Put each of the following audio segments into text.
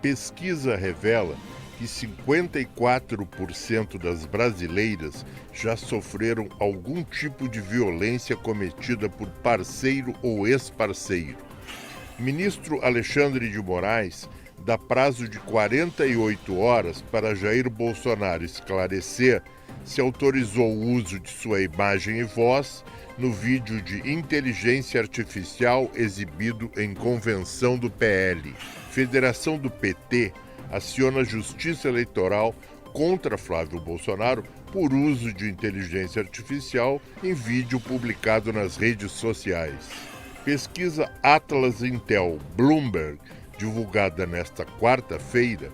Pesquisa revela que 54% das brasileiras já sofreram algum tipo de violência cometida por parceiro ou ex-parceiro. Ministro Alexandre de Moraes dá prazo de 48 horas para Jair Bolsonaro esclarecer se autorizou o uso de sua imagem e voz no vídeo de inteligência artificial exibido em convenção do PL. Federação do PT aciona a Justiça Eleitoral contra Flávio Bolsonaro por uso de inteligência artificial em vídeo publicado nas redes sociais. Pesquisa Atlas Intel Bloomberg, divulgada nesta quarta-feira,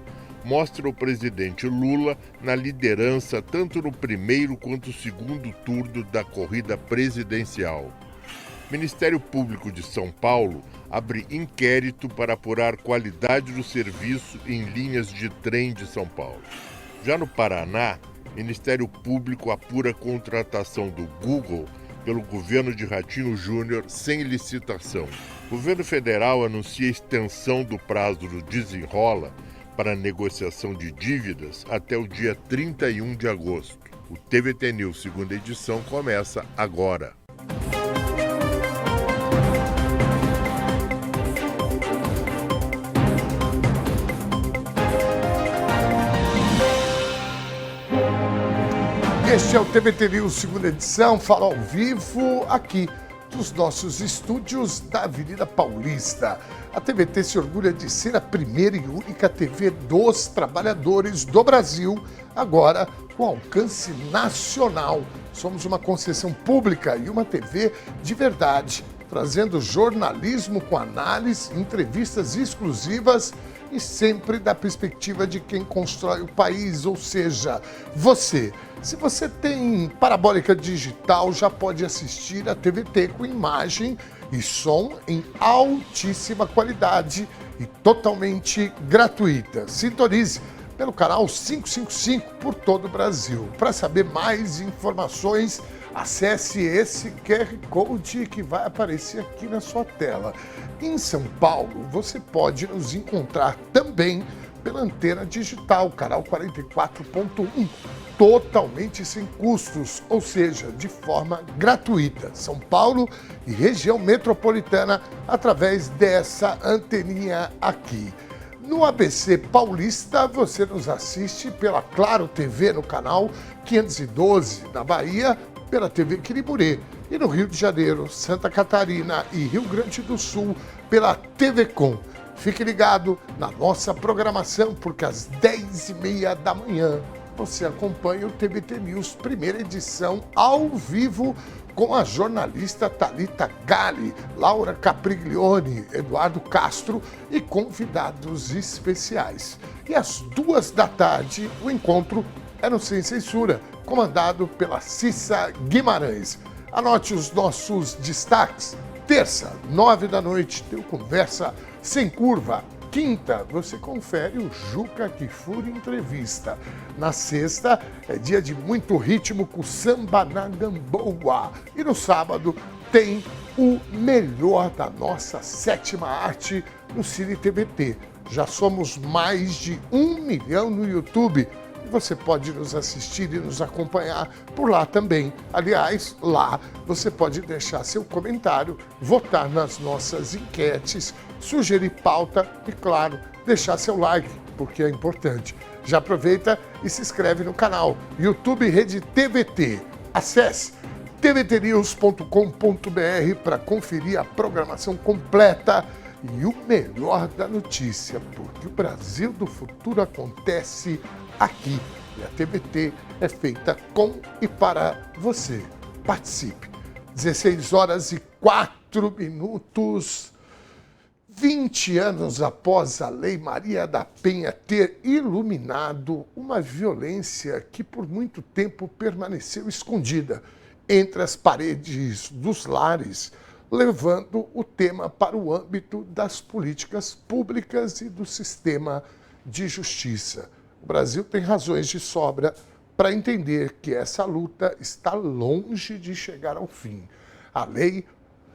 mostra o presidente Lula na liderança tanto no primeiro quanto no segundo turno da corrida presidencial. Ministério Público de São Paulo abre inquérito para apurar qualidade do serviço em linhas de trem de São Paulo. Já no Paraná, Ministério Público apura a contratação do Google pelo governo de Ratinho Júnior sem licitação. O governo federal anuncia a extensão do prazo do Desenrola para negociação de dívidas até o dia 31 de agosto. O TVT News, segunda edição, começa agora. Este é o TVT News, segunda edição, fala ao vivo aqui dos nossos estúdios da Avenida Paulista. A TVT se orgulha de ser a primeira e única TV dos trabalhadores do Brasil, agora com alcance nacional. Somos uma concessão pública e uma TV de verdade, trazendo jornalismo com análise, entrevistas exclusivas e sempre da perspectiva de quem constrói o país, ou seja, você. Se você tem parabólica digital, já pode assistir a TVT com imagem e som em altíssima qualidade e totalmente gratuita. Sintonize pelo canal 555 por todo o Brasil. Para saber mais informações, acesse esse QR Code que vai aparecer aqui na sua tela. Em São Paulo, você pode nos encontrar também pela antena digital, canal 44.1, totalmente sem custos, ou seja, de forma gratuita. São Paulo e região metropolitana, através dessa anteninha aqui. No ABC Paulista, você nos assiste pela Claro TV no canal 512, na Bahia, pela TV Quiriburi, e no Rio de Janeiro, Santa Catarina e Rio Grande do Sul, pela TV Com. Fique ligado na nossa programação, porque às 10h30 da manhã você acompanha o TVT News, primeira edição, ao vivo, com a jornalista Thalita Galli, Laura Capriglione, Eduardo Castro e convidados especiais. E às 14h, o encontro é no Sem Censura, comandado pela Cissa Guimarães. Anote os nossos destaques. Terça, 9h, tem o Conversa Sem Curva. Quinta, você confere o Juca Kfouri Entrevista. Na sexta, é dia de muito ritmo com Samba na Gamboa. E no sábado, tem o melhor da nossa sétima arte no Cine TVT. Já somos mais de 1 milhão no YouTube. E você pode nos assistir e nos acompanhar por lá também. Aliás, lá você pode deixar seu comentário, votar nas nossas enquetes, sugerir pauta e, claro, deixar seu like, porque é importante. Já aproveita e se inscreve no canal YouTube Rede TVT. Acesse tvtnews.com.br para conferir a programação completa e o melhor da notícia, porque o Brasil do futuro acontece aqui. E a TVT é feita com e para você. Participe. 16h04. 20 anos após a Lei Maria da Penha ter iluminado uma violência que por muito tempo permaneceu escondida entre as paredes dos lares, levando o tema para o âmbito das políticas públicas e do sistema de justiça. O Brasil tem razões de sobra para entender que essa luta está longe de chegar ao fim. A lei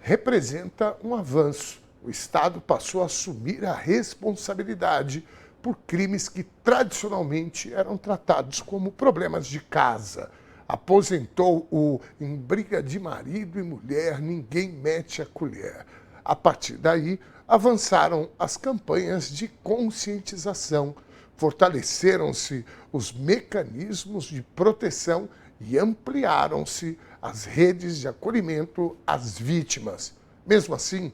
representa um avanço. O Estado passou a assumir a responsabilidade por crimes que tradicionalmente eram tratados como problemas de casa. Aposentou o "em briga de marido e mulher, ninguém mete a colher". A partir daí, avançaram as campanhas de conscientização, fortaleceram-se os mecanismos de proteção e ampliaram-se as redes de acolhimento às vítimas. Mesmo assim,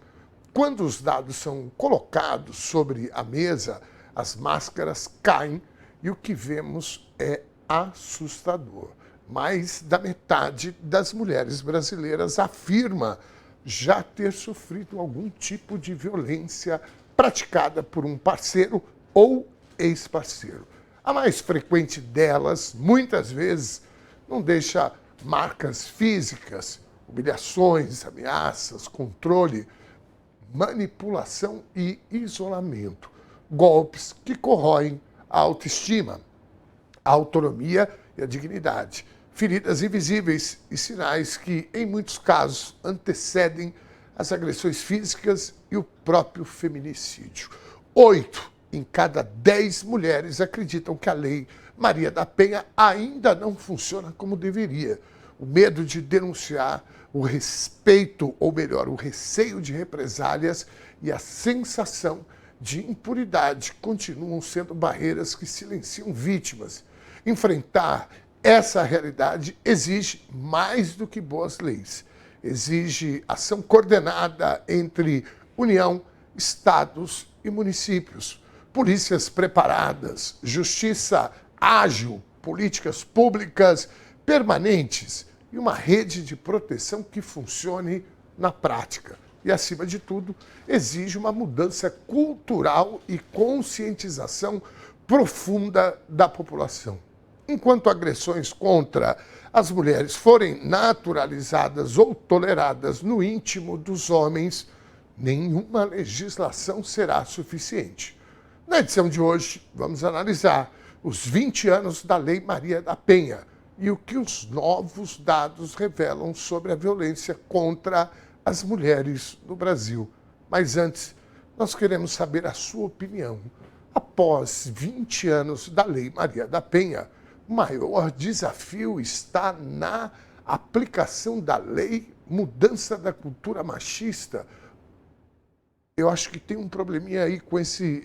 quando os dados são colocados sobre a mesa, as máscaras caem e o que vemos é assustador. Mais da metade das mulheres brasileiras afirma já ter sofrido algum tipo de violência praticada por um parceiro ou ex-parceiro. A mais frequente delas, muitas vezes, não deixa marcas físicas, humilhações, ameaças, controle, manipulação e isolamento. Golpes que corroem a autoestima, a autonomia e a dignidade. Feridas invisíveis e sinais que, em muitos casos, antecedem as agressões físicas e o próprio feminicídio. 8 em cada 10 mulheres acreditam que a Lei Maria da Penha ainda não funciona como deveria. O medo de denunciar, o respeito, ou melhor, o receio de represálias e a sensação de impunidade continuam sendo barreiras que silenciam vítimas. Enfrentar essa realidade exige mais do que boas leis. Exige ação coordenada entre União, estados e municípios, polícias preparadas, justiça ágil, políticas públicas permanentes e uma rede de proteção que funcione na prática. E, acima de tudo, exige uma mudança cultural e conscientização profunda da população. Enquanto agressões contra as mulheres forem naturalizadas ou toleradas no íntimo dos homens, nenhuma legislação será suficiente. Na edição de hoje, vamos analisar os 20 anos da Lei Maria da Penha e o que os novos dados revelam sobre a violência contra as mulheres no Brasil. Mas antes, nós queremos saber a sua opinião. Após 20 anos da Lei Maria da Penha, o maior desafio está na aplicação da lei, mudança da cultura machista. Eu acho que tem um probleminha aí com esse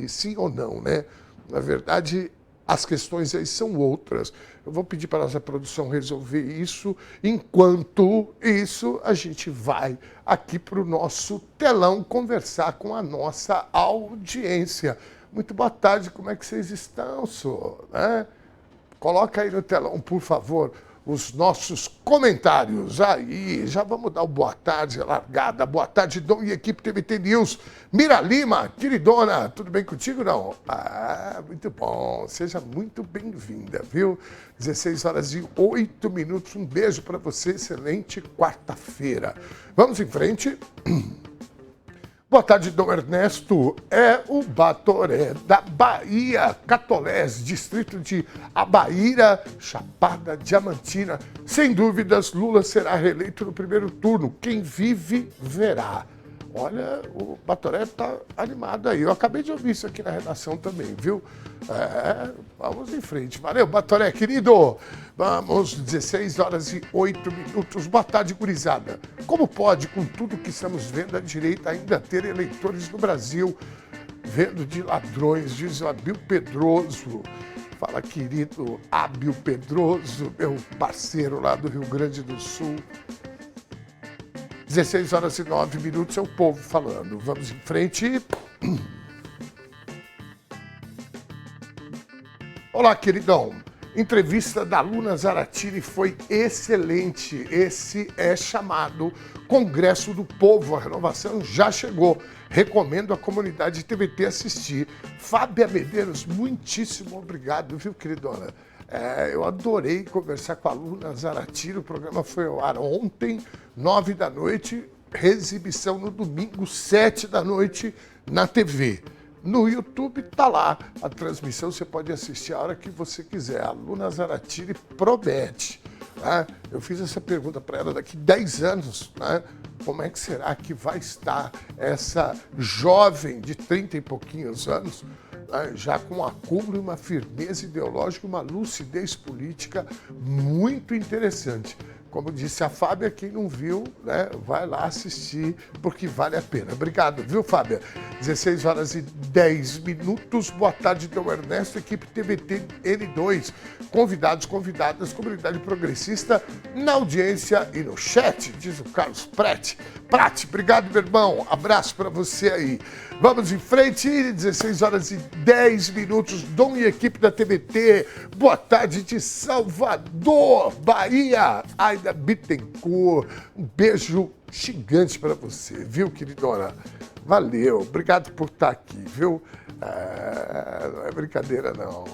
sim ou não, né? Na verdade, as questões aí são outras. Eu vou pedir para a nossa produção resolver isso. Enquanto isso, a gente vai aqui para o nosso telão conversar com a nossa audiência. Muito boa tarde, como é que vocês estão, senhor? Né? Coloca aí no telão, por favor, os nossos comentários. Aí, já vamos dar o boa tarde, largada. Boa tarde, Dom e equipe TVT News. Mira Lima, queridona, tudo bem contigo, não? Ah, muito bom. Seja muito bem-vinda, viu? 16h08. Um beijo para você, excelente quarta-feira. Vamos em frente. Boa tarde, Dom Ernesto. É o Batoré da Bahia, Catolés, distrito de Abaíra, Chapada Diamantina. Sem dúvidas, Lula será reeleito no primeiro turno. Quem vive, verá. Olha, o Batoré está animado aí. Eu acabei de ouvir isso aqui na redação também, viu? Vamos em frente. Valeu, Batoré, querido. Vamos, 16h08. Boa tarde, gurizada. Como pode, com tudo que estamos vendo, a direita ainda ter eleitores no Brasil? Vendo de ladrões, diz o Abílio Pedroso. Fala, querido Abílio Pedroso, meu parceiro lá do Rio Grande do Sul. 16h09, é o povo falando. Vamos em frente. Olá, queridão. Entrevista da Luna Zaratini foi excelente. Esse é chamado Congresso do Povo. A renovação já chegou. Recomendo a comunidade TVT assistir. Fábia Medeiros, muitíssimo obrigado, viu, queridona? Eu adorei conversar com a Luna Zaratini. O programa foi ao ar ontem, 21h, exibição no domingo, 19h, na TV. No YouTube tá lá a transmissão, você pode assistir a hora que você quiser. A Luna Zaratini promete. Né? Eu fiz essa pergunta para ela daqui 10 anos, né? como é que será que vai estar essa jovem de 30 e pouquinhos anos, já com um acúmulo, uma firmeza ideológica, uma lucidez política muito interessante. Como disse a Fábia, quem não viu, né, vai lá assistir, porque vale a pena. Obrigado, viu, Fábia? 16h10. Boa tarde, Dom Ernesto, equipe TVT N2. Convidados, convidadas, comunidade progressista na audiência e no chat, diz o Carlos Prati. Prati, obrigado, meu irmão. Abraço para você aí. Vamos em frente, 16h10. Dom e equipe da TVT. Boa tarde de Salvador, Bahia. Aida Bittencourt. Um beijo gigante para você, viu, queridona? Valeu, obrigado por estar aqui, viu? Não é brincadeira, não.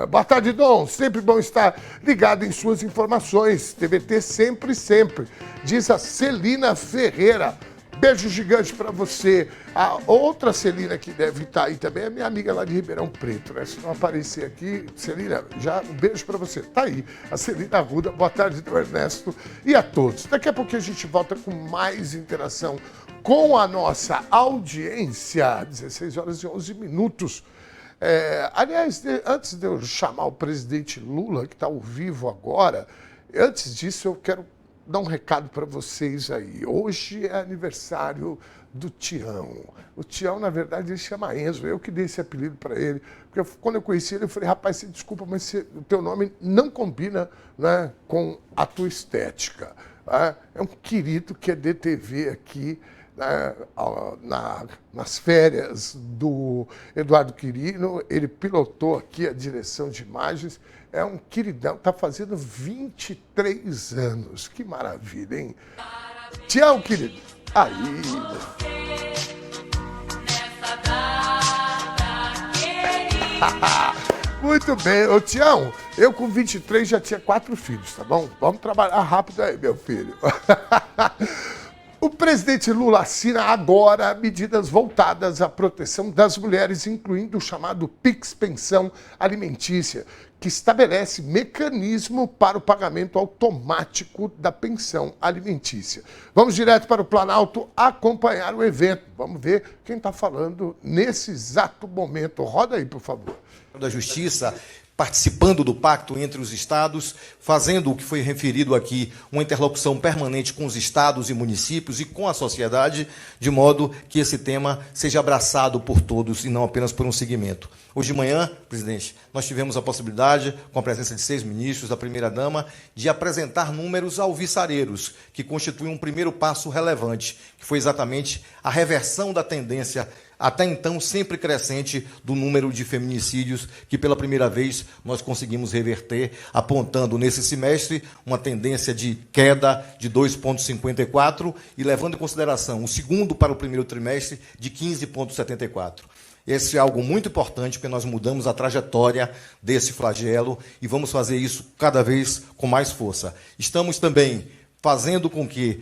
Boa tarde, Dom. Sempre bom estar ligado em suas informações. TVT sempre, sempre. Diz a Celina Ferreira. Beijo gigante para você. A outra Celina que deve estar aí também é minha amiga lá de Ribeirão Preto, né? Se não aparecer aqui, Celina, já um beijo para você. Tá aí, a Celina Arruda. Boa tarde, do Ernesto e a todos. Daqui a pouco a gente volta com mais interação com a nossa audiência. 16h11. Aliás, antes de eu chamar o presidente Lula, que está ao vivo agora, antes disso eu quero dar um recado para vocês aí. Hoje é aniversário do Tião. O Tião, na verdade, ele chama Enzo. Eu que dei esse apelido para ele. Porque quando eu conheci ele, eu falei, rapaz, você desculpa, mas o teu nome não combina, né, com a tua estética. É um querido que é DTV aqui, nas férias do Eduardo Quirino. Ele pilotou aqui a direção de imagens. É um queridão, está fazendo 23 anos. Que maravilha, hein? Tião, querido. Aí. Muito bem. Ô, Tião, eu com 23 já tinha 4 filhos, tá bom? Vamos trabalhar rápido aí, meu filho. O presidente Lula assina agora medidas voltadas à proteção das mulheres, incluindo o chamado PIX Pensão Alimentícia, que estabelece mecanismo para o pagamento automático da pensão alimentícia. Vamos direto para o Planalto acompanhar o evento. Vamos ver quem está falando nesse exato momento. Roda aí, por favor. Da Justiça, participando do pacto entre os estados, fazendo o que foi referido aqui, uma interlocução permanente com os estados e municípios e com a sociedade, de modo que esse tema seja abraçado por todos e não apenas por um segmento. Hoje de manhã, presidente, nós tivemos a possibilidade, com a presença de 6 ministros, da primeira-dama, de apresentar números alvissareiros, que constituem um primeiro passo relevante, que foi exatamente a reversão da tendência até então sempre crescente do número de feminicídios, que pela primeira vez nós conseguimos reverter, apontando nesse semestre uma tendência de queda de 2,54 e levando em consideração o segundo para o primeiro trimestre de 15,74. Esse é algo muito importante, porque nós mudamos a trajetória desse flagelo e vamos fazer isso cada vez com mais força. Estamos também fazendo com que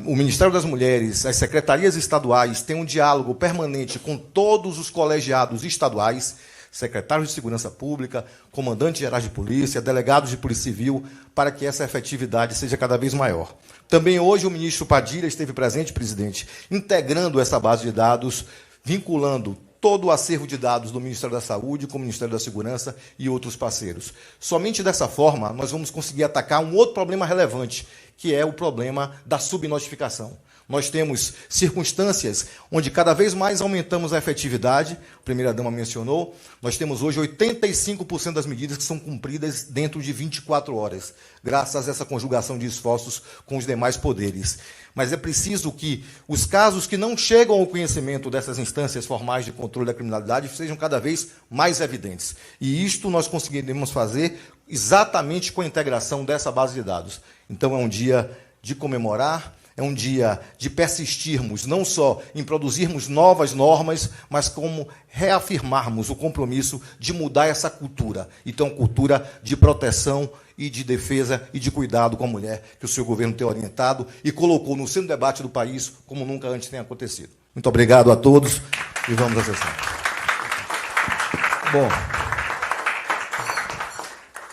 o Ministério das Mulheres, as secretarias estaduais tenham um diálogo permanente com todos os colegiados estaduais, secretários de Segurança Pública, comandantes gerais de polícia, delegados de Polícia Civil, para que essa efetividade seja cada vez maior. Também hoje o ministro Padilha esteve presente, presidente, integrando essa base de dados, vinculando todo o acervo de dados do Ministério da Saúde com o Ministério da Segurança e outros parceiros. Somente dessa forma nós vamos conseguir atacar um outro problema relevante, que é o problema da subnotificação. Nós temos circunstâncias onde cada vez mais aumentamos a efetividade, a primeira-dama mencionou, nós temos hoje 85% das medidas que são cumpridas dentro de 24 horas, graças a essa conjugação de esforços com os demais poderes. Mas é preciso que os casos que não chegam ao conhecimento dessas instâncias formais de controle da criminalidade sejam cada vez mais evidentes. E isto nós conseguiremos fazer exatamente com a integração dessa base de dados. Então é um dia de comemorar, é um dia de persistirmos, não só em produzirmos novas normas, mas como reafirmarmos o compromisso de mudar essa cultura. Então, cultura de proteção e de defesa e de cuidado com a mulher, que o seu governo tem orientado e colocou no centro do debate do país, como nunca antes tem acontecido. Muito obrigado a todos e vamos à sessão. Bom,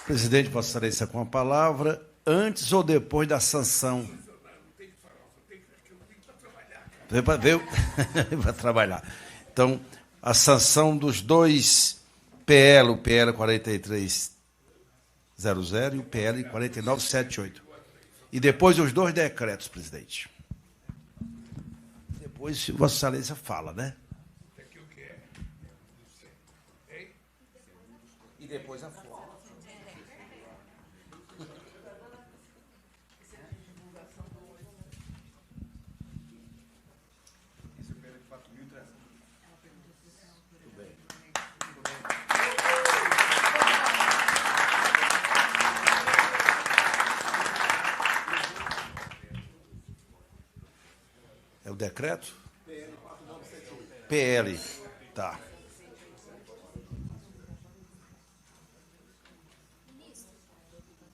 presidente, Vossa Excelência com a palavra, antes ou depois da sanção? Veio para trabalhar. Então, a sanção dos dois PL, o PL 4300 e o PL 4978. E depois os dois decretos, presidente. Depois, Vossa Excelência fala, né? E depois a foto. É o decreto? PL. Tá. Ministro,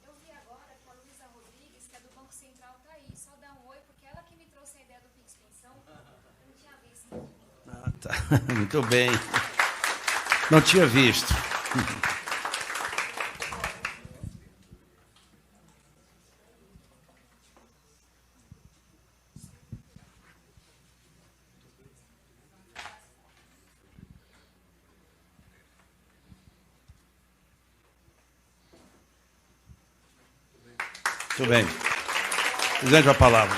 eu vi agora que a Luísa Rodrigues, que é do Banco Central, está aí. Só dá um oi, porque ela que me trouxe a ideia do Pix Pensão. Eu não tinha visto. Ah, tá. Muito bem. Não tinha visto. Muito bem. Presidente, a palavra.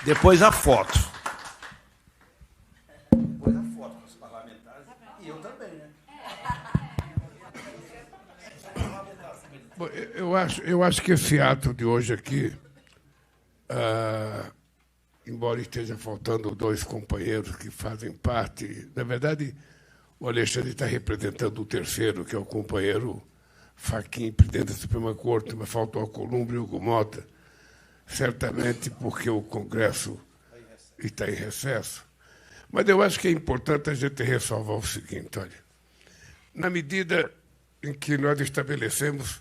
Depois a foto. Depois a foto com os parlamentares. E eu também, né? Bom, eu acho que esse ato de hoje aqui, embora esteja faltando dois companheiros que fazem parte, na verdade, o Alexandre está representando o terceiro, que é o companheiro Fachin, presidente da Suprema Corte, mas faltou a Columbre e o Hugo Mota, certamente porque o Congresso está em recesso. Mas eu acho que é importante a gente ressalvar o seguinte, olha, na medida em que nós estabelecemos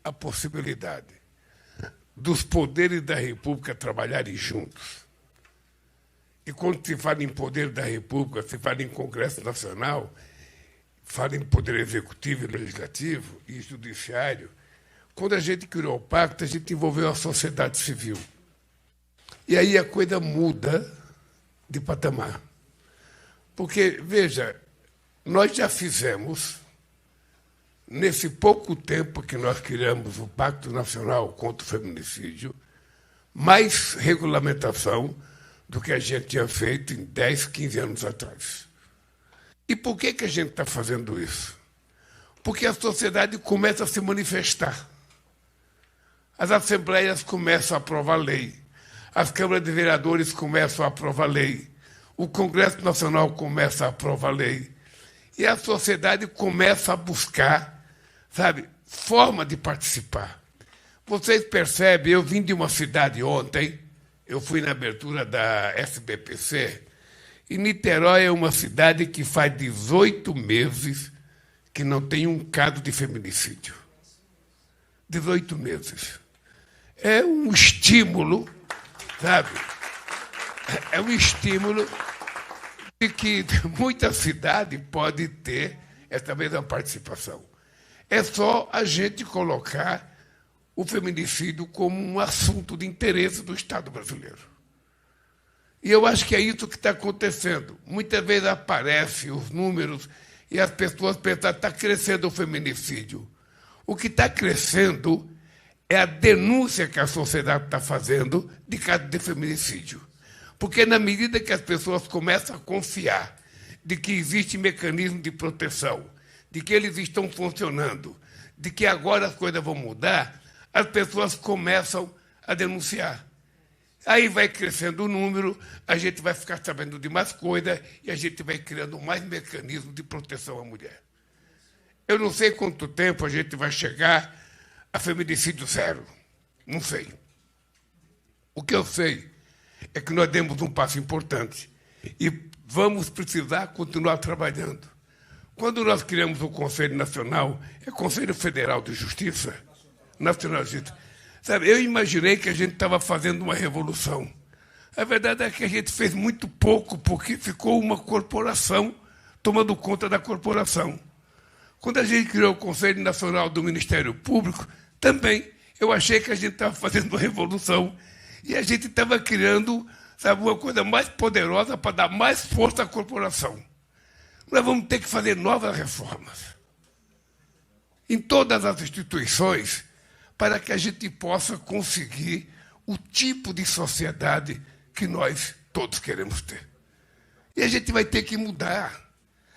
a possibilidade dos poderes da República trabalharem juntos, e quando se fala em poder da República, se fala em Congresso Nacional, fala em poder executivo e legislativo e judiciário, quando a gente criou o pacto, a gente envolveu a sociedade civil. E aí a coisa muda de patamar. Porque, veja, nós já fizemos, nesse pouco tempo que nós criamos o Pacto Nacional contra o Feminicídio, mais regulamentação do que a gente tinha feito em 10, 15 anos atrás. E por que a gente está fazendo isso? Porque a sociedade começa a se manifestar. As assembleias começam a aprovar lei. As câmaras de vereadores começam a aprovar lei. O Congresso Nacional começa a aprovar lei. E a sociedade começa a buscar, sabe, forma de participar. Vocês percebem, eu vim de uma cidade ontem, eu fui na abertura da SBPC, e Niterói é uma cidade que faz 18 meses que não tem um caso de feminicídio. 18 meses. É um estímulo, sabe? É um estímulo de que muita cidade pode ter essa mesma participação. É só a gente colocar o feminicídio como um assunto de interesse do Estado brasileiro. E eu acho que é isso que está acontecendo. Muitas vezes aparecem os números e as pessoas pensam que está crescendo o feminicídio. O que está crescendo é a denúncia que a sociedade está fazendo de casos de feminicídio. Porque na medida que as pessoas começam a confiar de que existe mecanismo de proteção, de que eles estão funcionando, de que agora as coisas vão mudar, as pessoas começam a denunciar. Aí vai crescendo o número, a gente vai ficar sabendo de mais coisas e a gente vai criando mais mecanismos de proteção à mulher. Eu não sei quanto tempo a gente vai chegar a feminicídio zero. Não sei. O que eu sei é que nós demos um passo importante e vamos precisar continuar trabalhando. Quando nós criamos o Conselho Nacional, é Conselho Federal de Justiça, Nacional de Justiça, sabe, eu imaginei que a gente estava fazendo uma revolução. A verdade é que a gente fez muito pouco, porque ficou uma corporação tomando conta da corporação. Quando a gente criou o Conselho Nacional do Ministério Público, também eu achei que a gente estava fazendo uma revolução e a gente estava criando, sabe, uma coisa mais poderosa para dar mais força à corporação. Nós vamos ter que fazer novas reformas em todas as instituições para que a gente possa conseguir o tipo de sociedade que nós todos queremos ter. E a gente vai ter que mudar.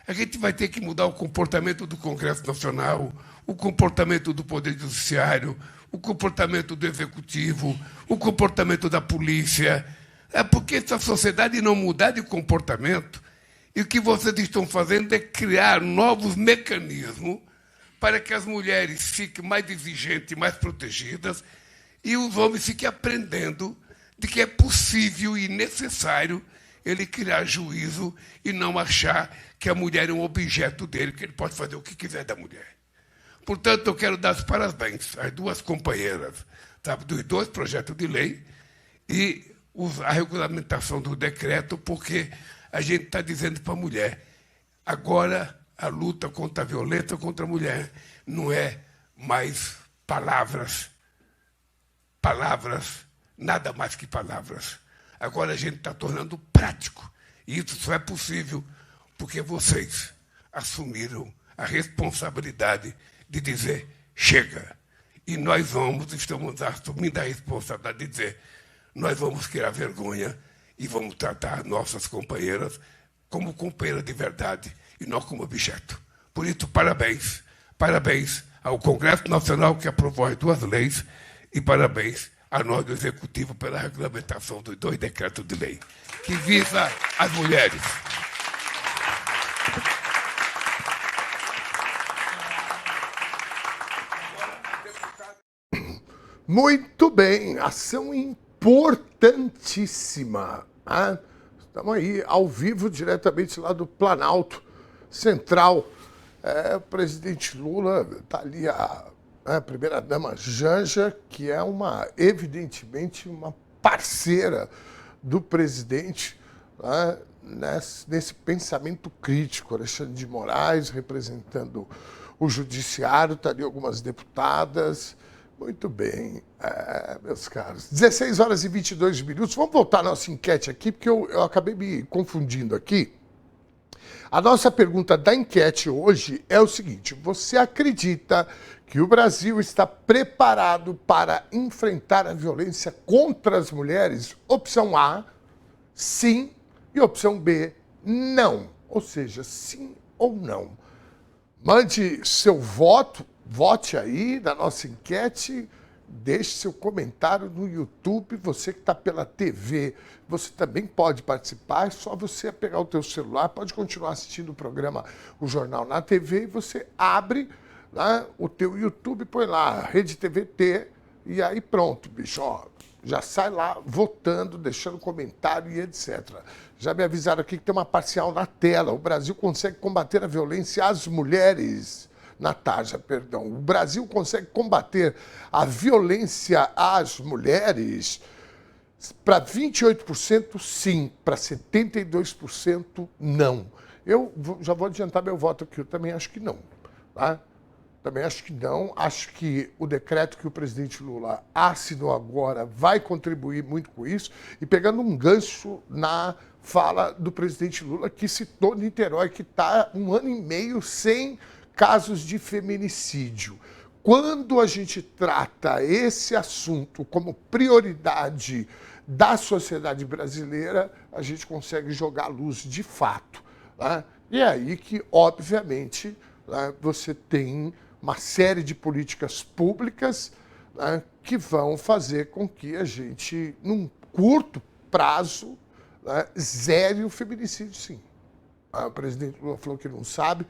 A gente vai ter que mudar o comportamento do Congresso Nacional, o comportamento do Poder Judiciário, o comportamento do Executivo, o comportamento da polícia. É porque se a sociedade não mudar de comportamento, e o que vocês estão fazendo é criar novos mecanismos para que as mulheres fiquem mais exigentes, mais protegidas, e os homens fiquem aprendendo de que é possível e necessário ele criar juízo e não achar que a mulher é um objeto dele, que ele pode fazer o que quiser da mulher. Portanto, eu quero dar os parabéns às duas companheiras, sabe, dos dois projetos de lei e a regulamentação do decreto, porque a gente está dizendo para a mulher, agora a luta contra a violência contra a mulher não é mais palavras, nada mais que palavras. Agora a gente está tornando prático. E isso só é possível porque vocês assumiram a responsabilidade de dizer chega. E nós estamos assumindo a responsabilidade de dizer nós vamos criar vergonha e vamos tratar nossas companheiras como companheiras de verdade e não como objeto. Por isso, parabéns. Parabéns ao Congresso Nacional que aprovou as duas leis e parabéns a nós do Executivo pela regulamentação dos dois decretos de lei, que visa as mulheres. Muito bem, ação importantíssima. Né? Estamos aí, ao vivo, diretamente lá do Planalto Central. O presidente Lula está ali, a primeira-dama Janja, que é evidentemente uma parceira do presidente, né, nesse pensamento crítico. Alexandre de Moraes representando o judiciário, está ali algumas deputadas. Muito bem, meus caros. 16 horas e 22 minutos. Vamos voltar à nossa enquete aqui, porque eu acabei me confundindo aqui. A nossa pergunta da enquete hoje é o seguinte: você acredita que o Brasil está preparado para enfrentar a violência contra as mulheres? Opção A, sim, e opção B, não. Ou seja, sim ou não. Mande seu voto, vote aí na nossa enquete, deixe seu comentário no YouTube. Você que está pela TV, você também pode participar, é só você pegar o teu celular, pode continuar assistindo o programa, o Jornal na TV, e você abre lá o teu YouTube, põe lá, Rede TVT, e aí pronto, bicho, ó, já sai lá votando, deixando comentário e etc. Já me avisaram aqui que tem uma parcial na tela. O Brasil consegue combater a violência às mulheres. Natália, perdão. O Brasil consegue combater a violência às mulheres? Para 28% sim, para 72% não. Eu já vou adiantar meu voto aqui, eu também acho que não. Tá? Também acho que não. Acho que o decreto que o presidente Lula assinou agora vai contribuir muito com isso. E pegando um gancho na fala do presidente Lula, que citou Niterói, que está 1 ano e meio sem casos de feminicídio. Quando a gente trata esse assunto como prioridade da sociedade brasileira, a gente consegue jogar a luz de fato. Né? E é aí que, obviamente, né, você tem uma série de políticas públicas, né, que vão fazer com que a gente, num curto prazo, né, zere o feminicídio, sim. O presidente Lula falou que não sabe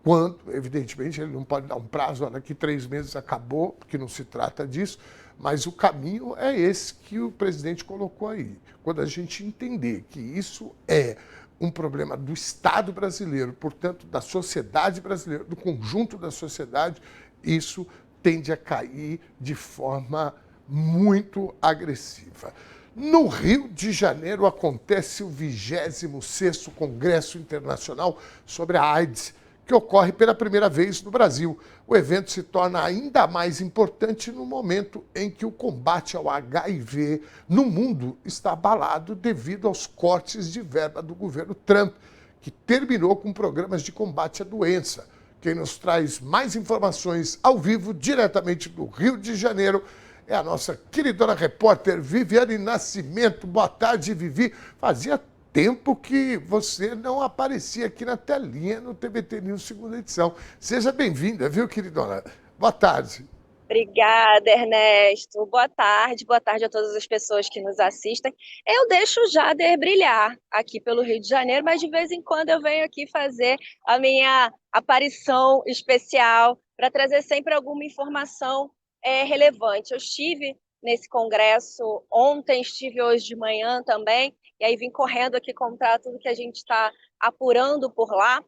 quando, evidentemente, ele não pode dar um prazo, daqui 3 meses acabou, porque não se trata disso, mas o caminho é esse que o presidente colocou aí. Quando a gente entender que isso é um problema do Estado brasileiro, portanto, da sociedade brasileira, do conjunto da sociedade, isso tende a cair de forma muito agressiva. No Rio de Janeiro acontece o 26º Congresso Internacional sobre a AIDS, que ocorre pela primeira vez no Brasil. O evento se torna ainda mais importante no momento em que o combate ao HIV no mundo está abalado devido aos cortes de verba do governo Trump, que terminou com programas de combate à doença. Quem nos traz mais informações ao vivo, diretamente do Rio de Janeiro, é a nossa queridona repórter Viviane Nascimento. Boa tarde, Vivi. Fazia tempo que você não aparecia aqui na telinha no TVT News segunda edição. Seja bem-vinda, viu, queridona? Boa tarde. Obrigada, Ernesto. Boa tarde a todas as pessoas que nos assistem. Eu deixo o Jader brilhar aqui pelo Rio de Janeiro, mas de vez em quando eu venho aqui fazer a minha aparição especial para trazer sempre alguma informação relevante. Eu estive nesse congresso ontem, estive hoje de manhã também, e aí vim correndo aqui contar tudo que a gente está apurando por lá.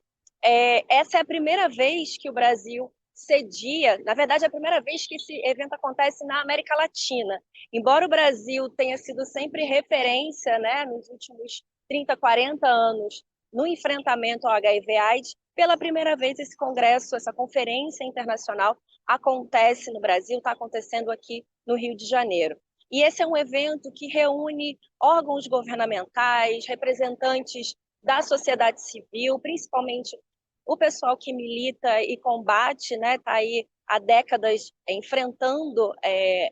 Essa é a primeira vez que o Brasil cedia, na verdade, é a primeira vez que esse evento acontece na América Latina. Embora o Brasil tenha sido sempre referência, né, nos últimos 30, 40 anos, no enfrentamento ao HIV/AIDS, pela primeira vez esse congresso, essa conferência internacional acontece no Brasil, está acontecendo aqui no Rio de Janeiro. E esse é um evento que reúne órgãos governamentais, representantes da sociedade civil, principalmente o pessoal que milita e combate, né, está aí há décadas enfrentando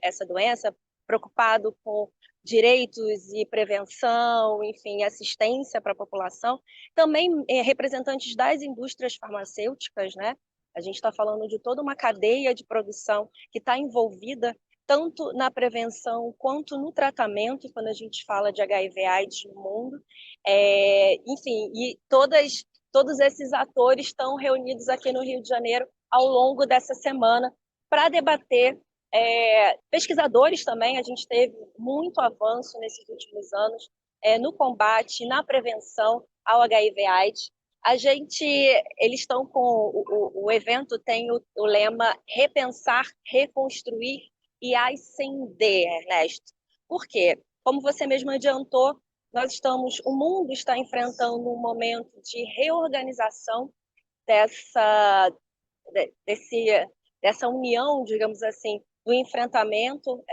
essa doença, preocupado com direitos e prevenção, enfim, assistência para a população. Também representantes das indústrias farmacêuticas, né? A gente está falando de toda uma cadeia de produção que está envolvida tanto na prevenção quanto no tratamento, quando a gente fala de HIV/AIDS no mundo. Enfim, e todos esses atores estão reunidos aqui no Rio de Janeiro ao longo dessa semana para debater. Pesquisadores também, a gente teve muito avanço nesses últimos anos no combate, na prevenção ao HIV/AIDS. Eles estão com o evento tem o lema Repensar, Reconstruir e Ascender, Ernesto. Por quê? Como você mesmo adiantou, o mundo está enfrentando um momento de reorganização dessa união, digamos assim, do enfrentamento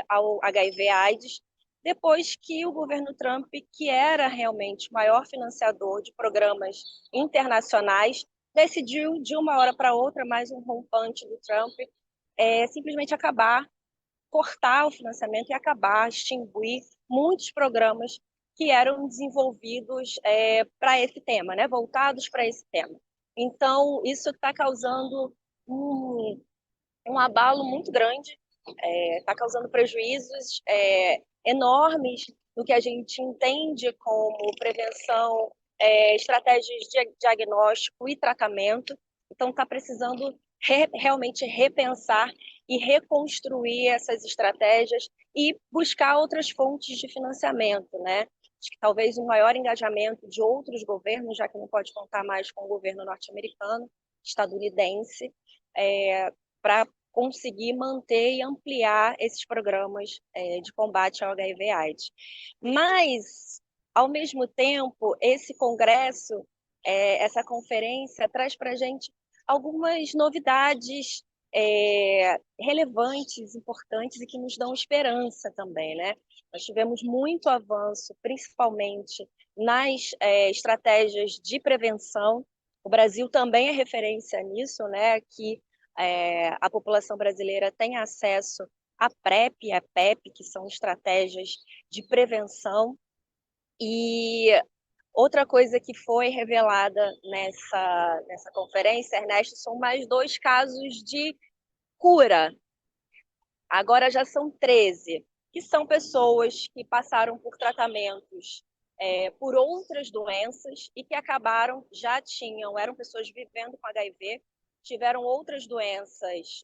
ao HIV/AIDS, depois que o governo Trump, que era realmente o maior financiador de programas internacionais, decidiu, de uma hora para outra, mais um rompante do Trump, simplesmente cortar o financiamento e extinguir muitos programas que eram desenvolvidos para esse tema, né, voltados para esse tema. Então, isso está causando um abalo muito grande, está causando prejuízos enormes no que a gente entende como prevenção, estratégias de diagnóstico e tratamento. Então, está precisando realmente repensar e reconstruir essas estratégias e buscar outras fontes de financiamento, né? Acho que talvez um maior engajamento de outros governos, já que não pode contar mais com o governo norte-americano, estadunidense, para conseguir manter e ampliar esses programas de combate ao HIV/AIDS. Mas, ao mesmo tempo, esse congresso, essa conferência, traz para a gente algumas novidades relevantes, importantes e que nos dão esperança também, né? Nós tivemos muito avanço, principalmente nas estratégias de prevenção. O Brasil também é referência nisso, né? Que a população brasileira tem acesso à PrEP e à PEP, que são estratégias de prevenção. E outra coisa que foi revelada nessa conferência, Ernesto, são mais 2 casos de cura. Agora já são 13, que são pessoas que passaram por tratamentos por outras doenças e que eram pessoas vivendo com HIV, tiveram outras doenças,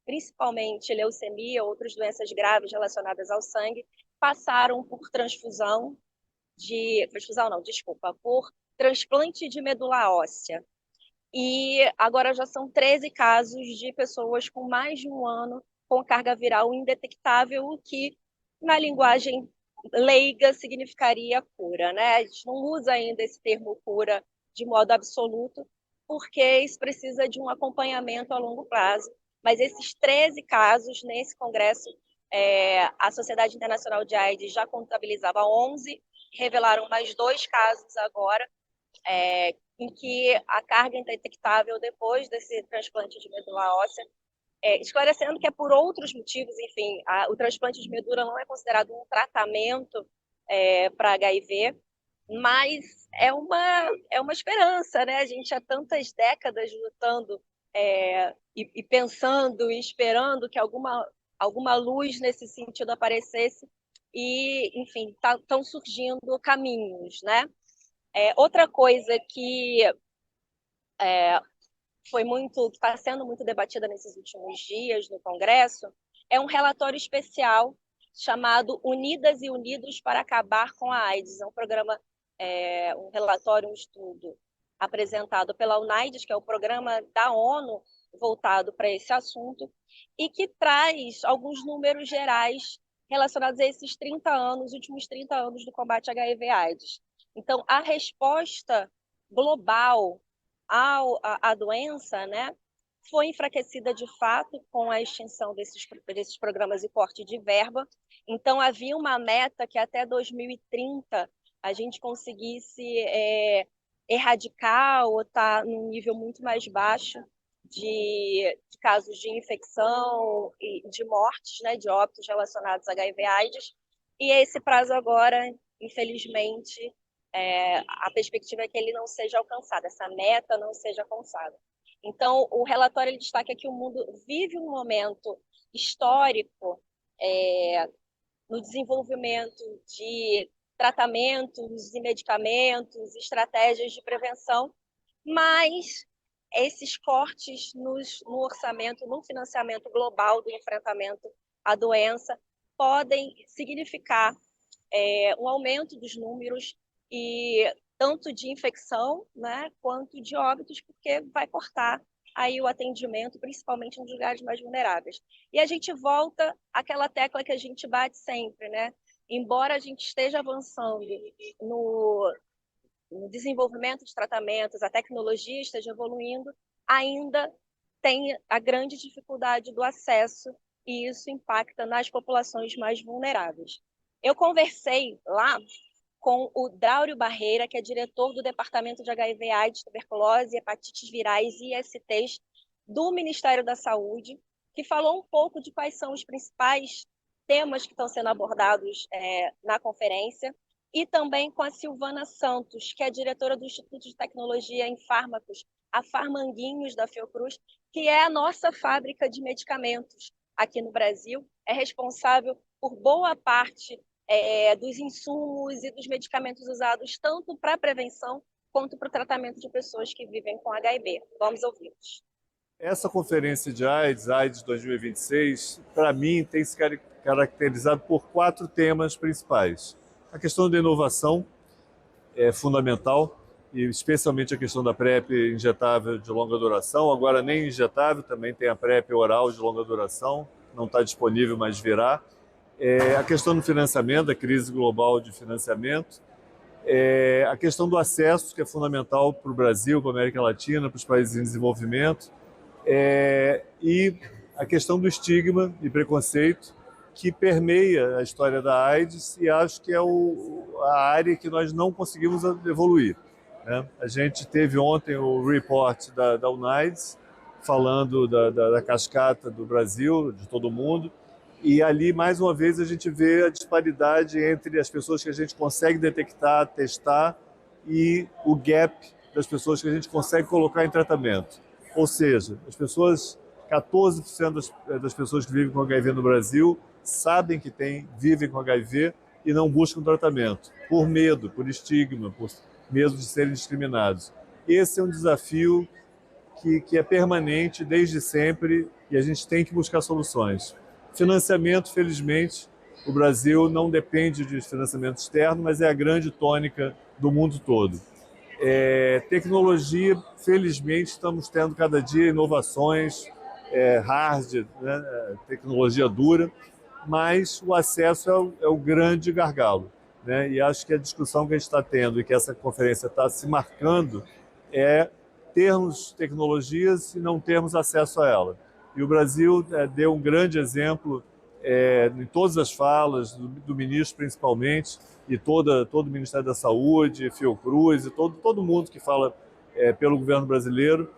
principalmente leucemia, outras doenças graves relacionadas ao sangue, passaram por por transplante de medula óssea. E agora já são 13 casos de pessoas com mais de um ano com carga viral indetectável, o que, na linguagem leiga, significaria cura, né? A gente não usa ainda esse termo cura de modo absoluto, porque isso precisa de um acompanhamento a longo prazo. Mas esses 13 casos nesse congresso, a Sociedade Internacional de AIDS já contabilizava 11, revelaram mais 2 casos agora, em que a carga indetectável depois desse transplante de medula óssea, esclarecendo que é por outros motivos, enfim, o transplante de medula não é considerado um tratamento para HIV, mas é uma esperança, né? A gente há tantas décadas lutando e pensando e esperando que alguma luz nesse sentido aparecesse e, enfim, estão surgindo caminhos, né? Outra coisa que que está sendo muito debatida nesses últimos dias no Congresso é um relatório especial chamado Unidas e Unidos para Acabar com a AIDS. É um programa, um relatório, um estudo apresentado pela UNAIDS, que é o programa da ONU voltado para esse assunto, e que traz alguns números gerais relacionados a esses 30 anos, últimos 30 anos do combate HIV/AIDS. Então, a resposta global à doença, né, foi enfraquecida de fato com a extinção desses programas e corte de verba. Então, havia uma meta que até 2030 a gente conseguisse erradicar ou estar num nível muito mais baixo de casos de infecção e de mortes, né, de óbitos relacionados a HIV/AIDS. E esse prazo agora, infelizmente, a perspectiva é que ele não seja alcançado, essa meta não seja alcançada. Então, o relatório ele destaca que o mundo vive um momento histórico no desenvolvimento de tratamentos e medicamentos, estratégias de prevenção, mas esses cortes no orçamento, no financiamento global do enfrentamento à doença podem significar um aumento dos números e tanto de infecção, né, quanto de óbitos, porque vai cortar aí o atendimento, principalmente nos lugares mais vulneráveis. E a gente volta àquela tecla que a gente bate sempre, né? Embora a gente esteja avançando no desenvolvimento de tratamentos, a tecnologia esteja evoluindo, ainda tem a grande dificuldade do acesso e isso impacta nas populações mais vulneráveis. Eu conversei lá com o Draulio Barreira, que é diretor do Departamento de HIV/AIDS, Tuberculose, Hepatites Virais e ISTs do Ministério da Saúde, que falou um pouco de quais são os principais temas que estão sendo abordados na conferência, e também com a Silvana Santos, que é diretora do Instituto de Tecnologia em Fármacos, a Farmanguinhos da Fiocruz, que é a nossa fábrica de medicamentos aqui no Brasil, é responsável por boa parte dos insumos e dos medicamentos usados tanto para a prevenção quanto para o tratamento de pessoas que vivem com HIV. Vamos ouvi-los. Essa conferência de AIDS 2026, para mim, tem se caracterizado por 4 temas principais. A questão da inovação é fundamental, e especialmente a questão da PrEP injetável de longa duração. Agora nem injetável, também tem a PrEP oral de longa duração, não está disponível, mas virá. A questão do financiamento, a crise global de financiamento. A questão do acesso, que é fundamental para o Brasil, para a América Latina, para os países em desenvolvimento. E a questão do estigma e preconceito, que permeia a história da AIDS e acho que é a área que nós não conseguimos evoluir, né? A gente teve ontem o report da UNAIDS, falando da cascata do Brasil, de todo mundo, e ali, mais uma vez, a gente vê a disparidade entre as pessoas que a gente consegue detectar, testar, e o gap das pessoas que a gente consegue colocar em tratamento. Ou seja, 14% das pessoas que vivem com HIV no Brasil sabem que vivem com HIV e não buscam tratamento, por medo, por estigma, por medo de serem discriminados. Esse é um desafio que é permanente desde sempre e a gente tem que buscar soluções. Financiamento, felizmente, o Brasil não depende de financiamento externo, mas é a grande tônica do mundo todo. Tecnologia, felizmente, estamos tendo cada dia inovações, hard, né, tecnologia dura, mas o acesso é o grande gargalo, né? E acho que a discussão que a gente está tendo e que essa conferência está se marcando é termos tecnologias e não termos acesso a ela. E o Brasil deu um grande exemplo em todas as falas, do ministro principalmente, e todo o Ministério da Saúde, Fiocruz, e todo mundo que fala pelo governo brasileiro,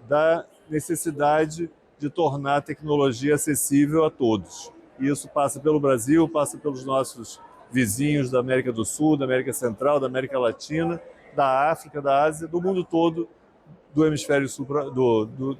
da necessidade de tornar a tecnologia acessível a todos. E isso passa pelo Brasil, passa pelos nossos vizinhos da América do Sul, da América Central, da América Latina, da África, da Ásia, do mundo todo, do hemisfério sul,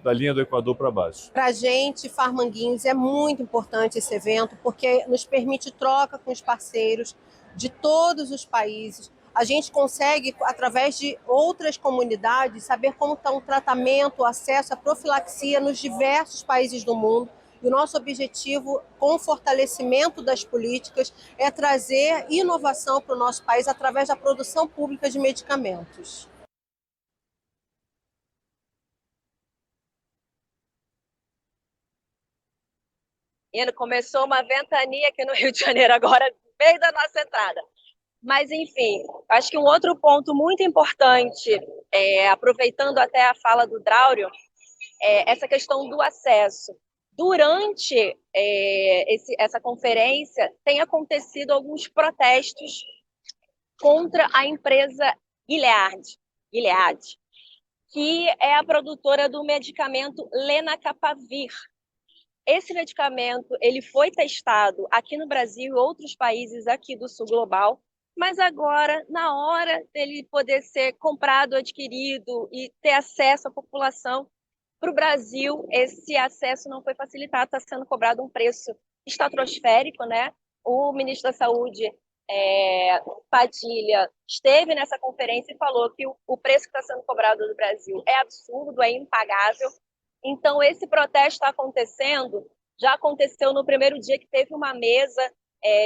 da linha do Equador para baixo. Para a gente, Farmanguinhos, é muito importante esse evento, porque nos permite troca com os parceiros de todos os países. A gente consegue, através de outras comunidades, saber como está o tratamento, o acesso à profilaxia nos diversos países do mundo. E o nosso objetivo, com o fortalecimento das políticas, é trazer inovação para o nosso país através da produção pública de medicamentos. Começou uma ventania aqui no Rio de Janeiro agora, no meio da nossa entrada. Mas, enfim, acho que um outro ponto muito importante, aproveitando até a fala do Draulio, é essa questão do acesso. Durante essa conferência, tem acontecido alguns protestos contra a empresa Gilead, que é a produtora do medicamento Lenacapavir. Esse medicamento ele foi testado aqui no Brasil e outros países aqui do sul global, mas agora, na hora dele poder ser comprado, adquirido e ter acesso à população, para o Brasil, esse acesso não foi facilitado, está sendo cobrado um preço estratosférico, né? O ministro da Saúde, Padilha, esteve nessa conferência e falou que o preço que está sendo cobrado do Brasil é absurdo, é impagável. Então, esse protesto está acontecendo, já aconteceu no primeiro dia que teve uma mesa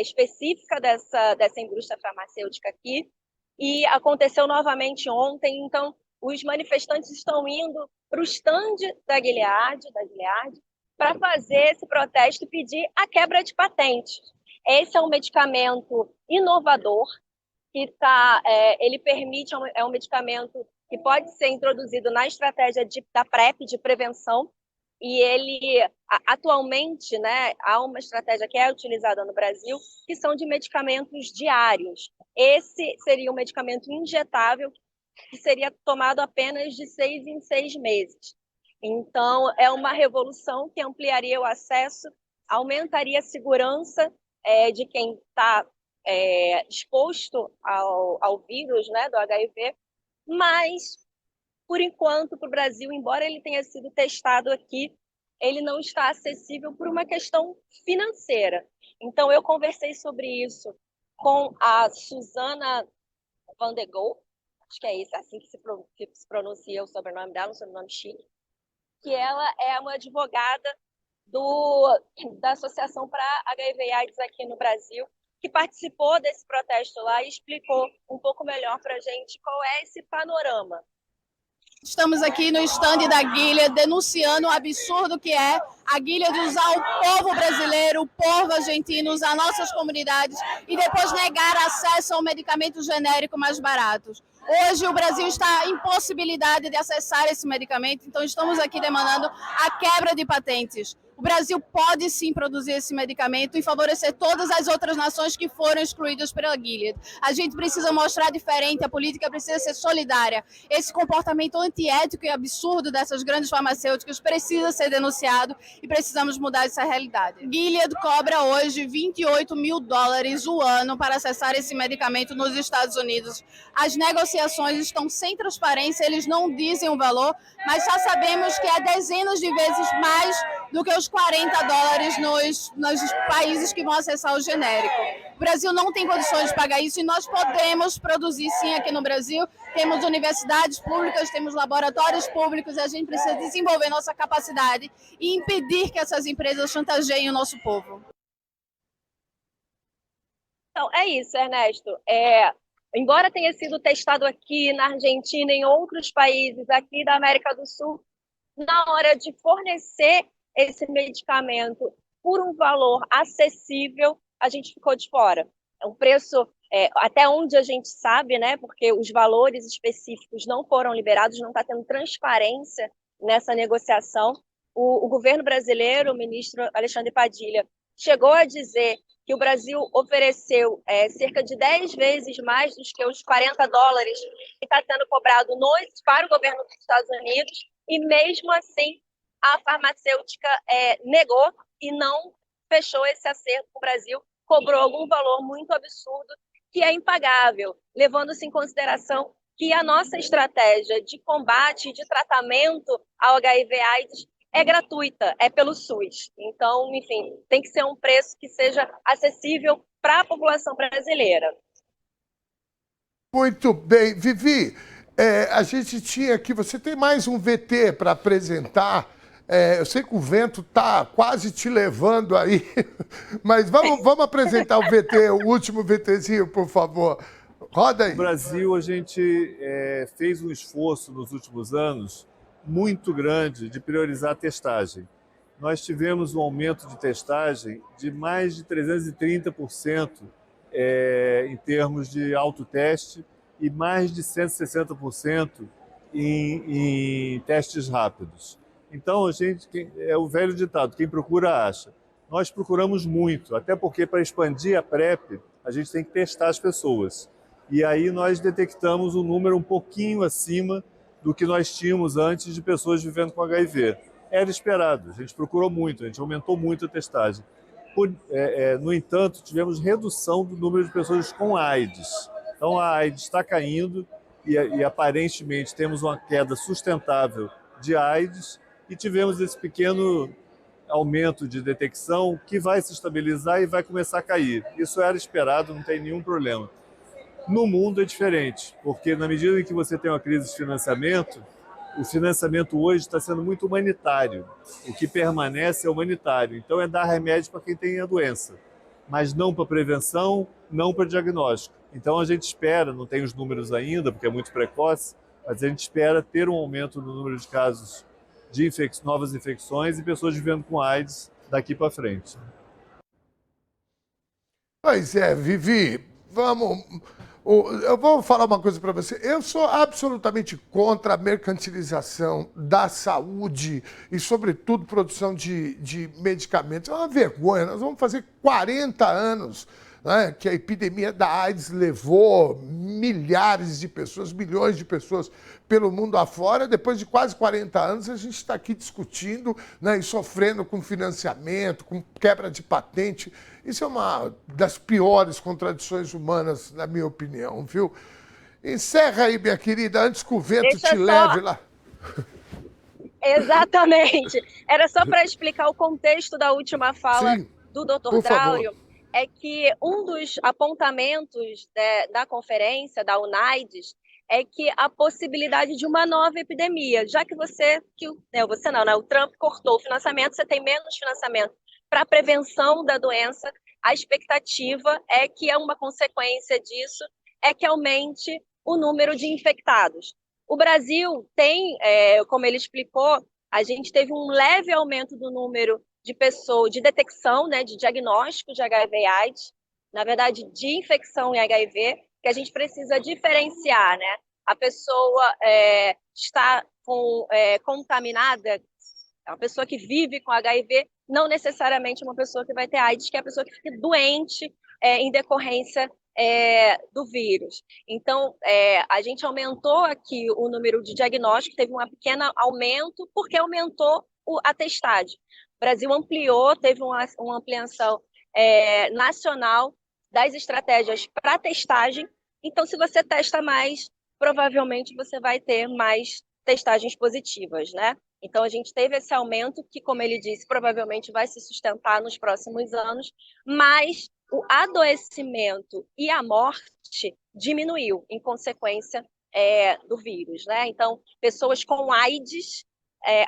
específica dessa indústria farmacêutica aqui, e aconteceu novamente ontem. Então, os manifestantes estão indo para o stand da Gilead, para fazer esse protesto e pedir a quebra de patentes. Esse é um medicamento inovador, que ele permite, é um medicamento que pode ser introduzido na estratégia da PrEP, de prevenção, e ele, atualmente, né, há uma estratégia que é utilizada no Brasil, que são de medicamentos diários. Esse seria um medicamento injetável, que seria tomado apenas de 6 em 6 meses. Então, é uma revolução que ampliaria o acesso, aumentaria a segurança de quem está exposto ao vírus, né, do HIV, mas, por enquanto, para o Brasil, embora ele tenha sido testado aqui, ele não está acessível por uma questão financeira. Então, eu conversei sobre isso com a Suzana Van de Gogh, acho que é isso, assim que se pronuncia o sobrenome dela, um sobrenome chique, que ela é uma advogada da Associação para HIV e AIDS aqui no Brasil, que participou desse protesto lá e explicou um pouco melhor para a gente qual é esse panorama. Estamos aqui no stand da Gilead denunciando o absurdo que é a Gilead usar o povo brasileiro, o povo argentino, usar nossas comunidades e depois negar acesso ao medicamento genérico mais baratos. Hoje o Brasil está em impossibilidade de acessar esse medicamento, então estamos aqui demandando a quebra de patentes. O Brasil pode sim produzir esse medicamento e favorecer todas as outras nações que foram excluídas pela Gilead. A gente precisa mostrar diferente, a política precisa ser solidária. Esse comportamento antiético e absurdo dessas grandes farmacêuticas precisa ser denunciado e precisamos mudar essa realidade. Gilead cobra hoje $28 mil o ano para acessar esse medicamento nos Estados Unidos. As negociações estão sem transparência, eles não dizem o valor, mas já sabemos que é dezenas de vezes mais do que os $40 nos países que vão acessar o genérico. O Brasil não tem condições de pagar isso e nós podemos produzir sim aqui no Brasil. Temos universidades públicas, temos laboratórios públicos e a gente precisa desenvolver nossa capacidade e impedir que essas empresas chantageiem o nosso povo. Então, é isso, Ernesto. Embora tenha sido testado aqui na Argentina, em outros países aqui da América do Sul, na hora de fornecer esse medicamento por um valor acessível, a gente ficou de fora. É um preço até onde a gente sabe, né, porque os valores específicos não foram liberados, não está tendo transparência nessa negociação. O governo brasileiro, o ministro Alexandre Padilha, chegou a dizer que o Brasil ofereceu cerca de 10 vezes mais do que os $40 que está sendo cobrado para o governo dos Estados Unidos, e mesmo assim a farmacêutica negou e não fechou esse acerto com o Brasil, cobrou algum valor muito absurdo que é impagável, levando-se em consideração que a nossa estratégia de combate e de tratamento ao HIV/AIDS é gratuita, é pelo SUS. Então, enfim, tem que ser um preço que seja acessível para a população brasileira. Muito bem. Vivi, a gente tinha aqui, você tem mais um VT para apresentar. Eu sei que o vento está quase te levando aí, mas vamos apresentar o VT, o último VTzinho, por favor. Roda aí. No Brasil, a gente fez um esforço nos últimos anos muito grande de priorizar a testagem. Nós tivemos um aumento de testagem de mais de 330% em termos de autoteste e mais de 160% em testes rápidos. Então, é o velho ditado, quem procura acha. Nós procuramos muito, até porque para expandir a PrEP, a gente tem que testar as pessoas. E aí nós detectamos um número um pouquinho acima do que nós tínhamos antes de pessoas vivendo com HIV. Era esperado, a gente procurou muito, a gente aumentou muito a testagem. No entanto, tivemos redução do número de pessoas com AIDS. Então a AIDS está caindo e aparentemente temos uma queda sustentável de AIDS e tivemos esse pequeno aumento de detecção que vai se estabilizar e vai começar a cair. Isso era esperado, não tem nenhum problema. No mundo é diferente, porque na medida em que você tem uma crise de financiamento, o financiamento hoje está sendo muito humanitário. O que permanece é humanitário. Então é dar remédio para quem tem a doença, mas não para prevenção, não para diagnóstico. Então a gente espera, não tem os números ainda, porque é muito precoce, mas a gente espera ter um aumento no número de casos de novas infecções e pessoas vivendo com AIDS daqui para frente. Pois é, Vivi, eu vou falar uma coisa para você. Eu sou absolutamente contra a mercantilização da saúde e, sobretudo, produção de medicamentos. É uma vergonha. Nós vamos fazer 40 anos, né, que a epidemia da AIDS levou milhares de pessoas, milhões de pessoas pelo mundo afora. Depois de quase 40 anos, a gente está aqui discutindo, né, e sofrendo com financiamento, com quebra de patente. Isso é uma das piores contradições humanas, na minha opinião, viu? Encerra aí, minha querida, antes que o vento te leve lá. Exatamente. Era só para explicar o contexto da última fala Sim, do Dr. por Braulio. favor. É que um dos apontamentos da conferência, da UNAIDS, é que a possibilidade de uma nova epidemia, já que o Trump cortou o financiamento, você tem menos financiamento para a prevenção da doença, a expectativa é que uma consequência disso é que aumente o número de infectados. O Brasil tem, como ele explicou, a gente teve um leve aumento do número de pessoas, de detecção, né, de diagnóstico de HIV/AIDS, na verdade, de infecção em HIV, que a gente precisa diferenciar, né? A pessoa está contaminada, a pessoa que vive com HIV, não necessariamente uma pessoa que vai ter AIDS, que é a pessoa que fica doente em decorrência do vírus. Então, a gente aumentou aqui o número de diagnósticos, teve um pequeno aumento, porque aumentou a testagem. O Brasil ampliou, teve uma ampliação nacional das estratégias para testagem. Então, se você testa mais, provavelmente você vai ter mais testagens positivas, né? Então, a gente teve esse aumento que, como ele disse, provavelmente vai se sustentar nos próximos anos, mas o adoecimento e a morte diminuiu em consequência do vírus, né? Então, pessoas com AIDS,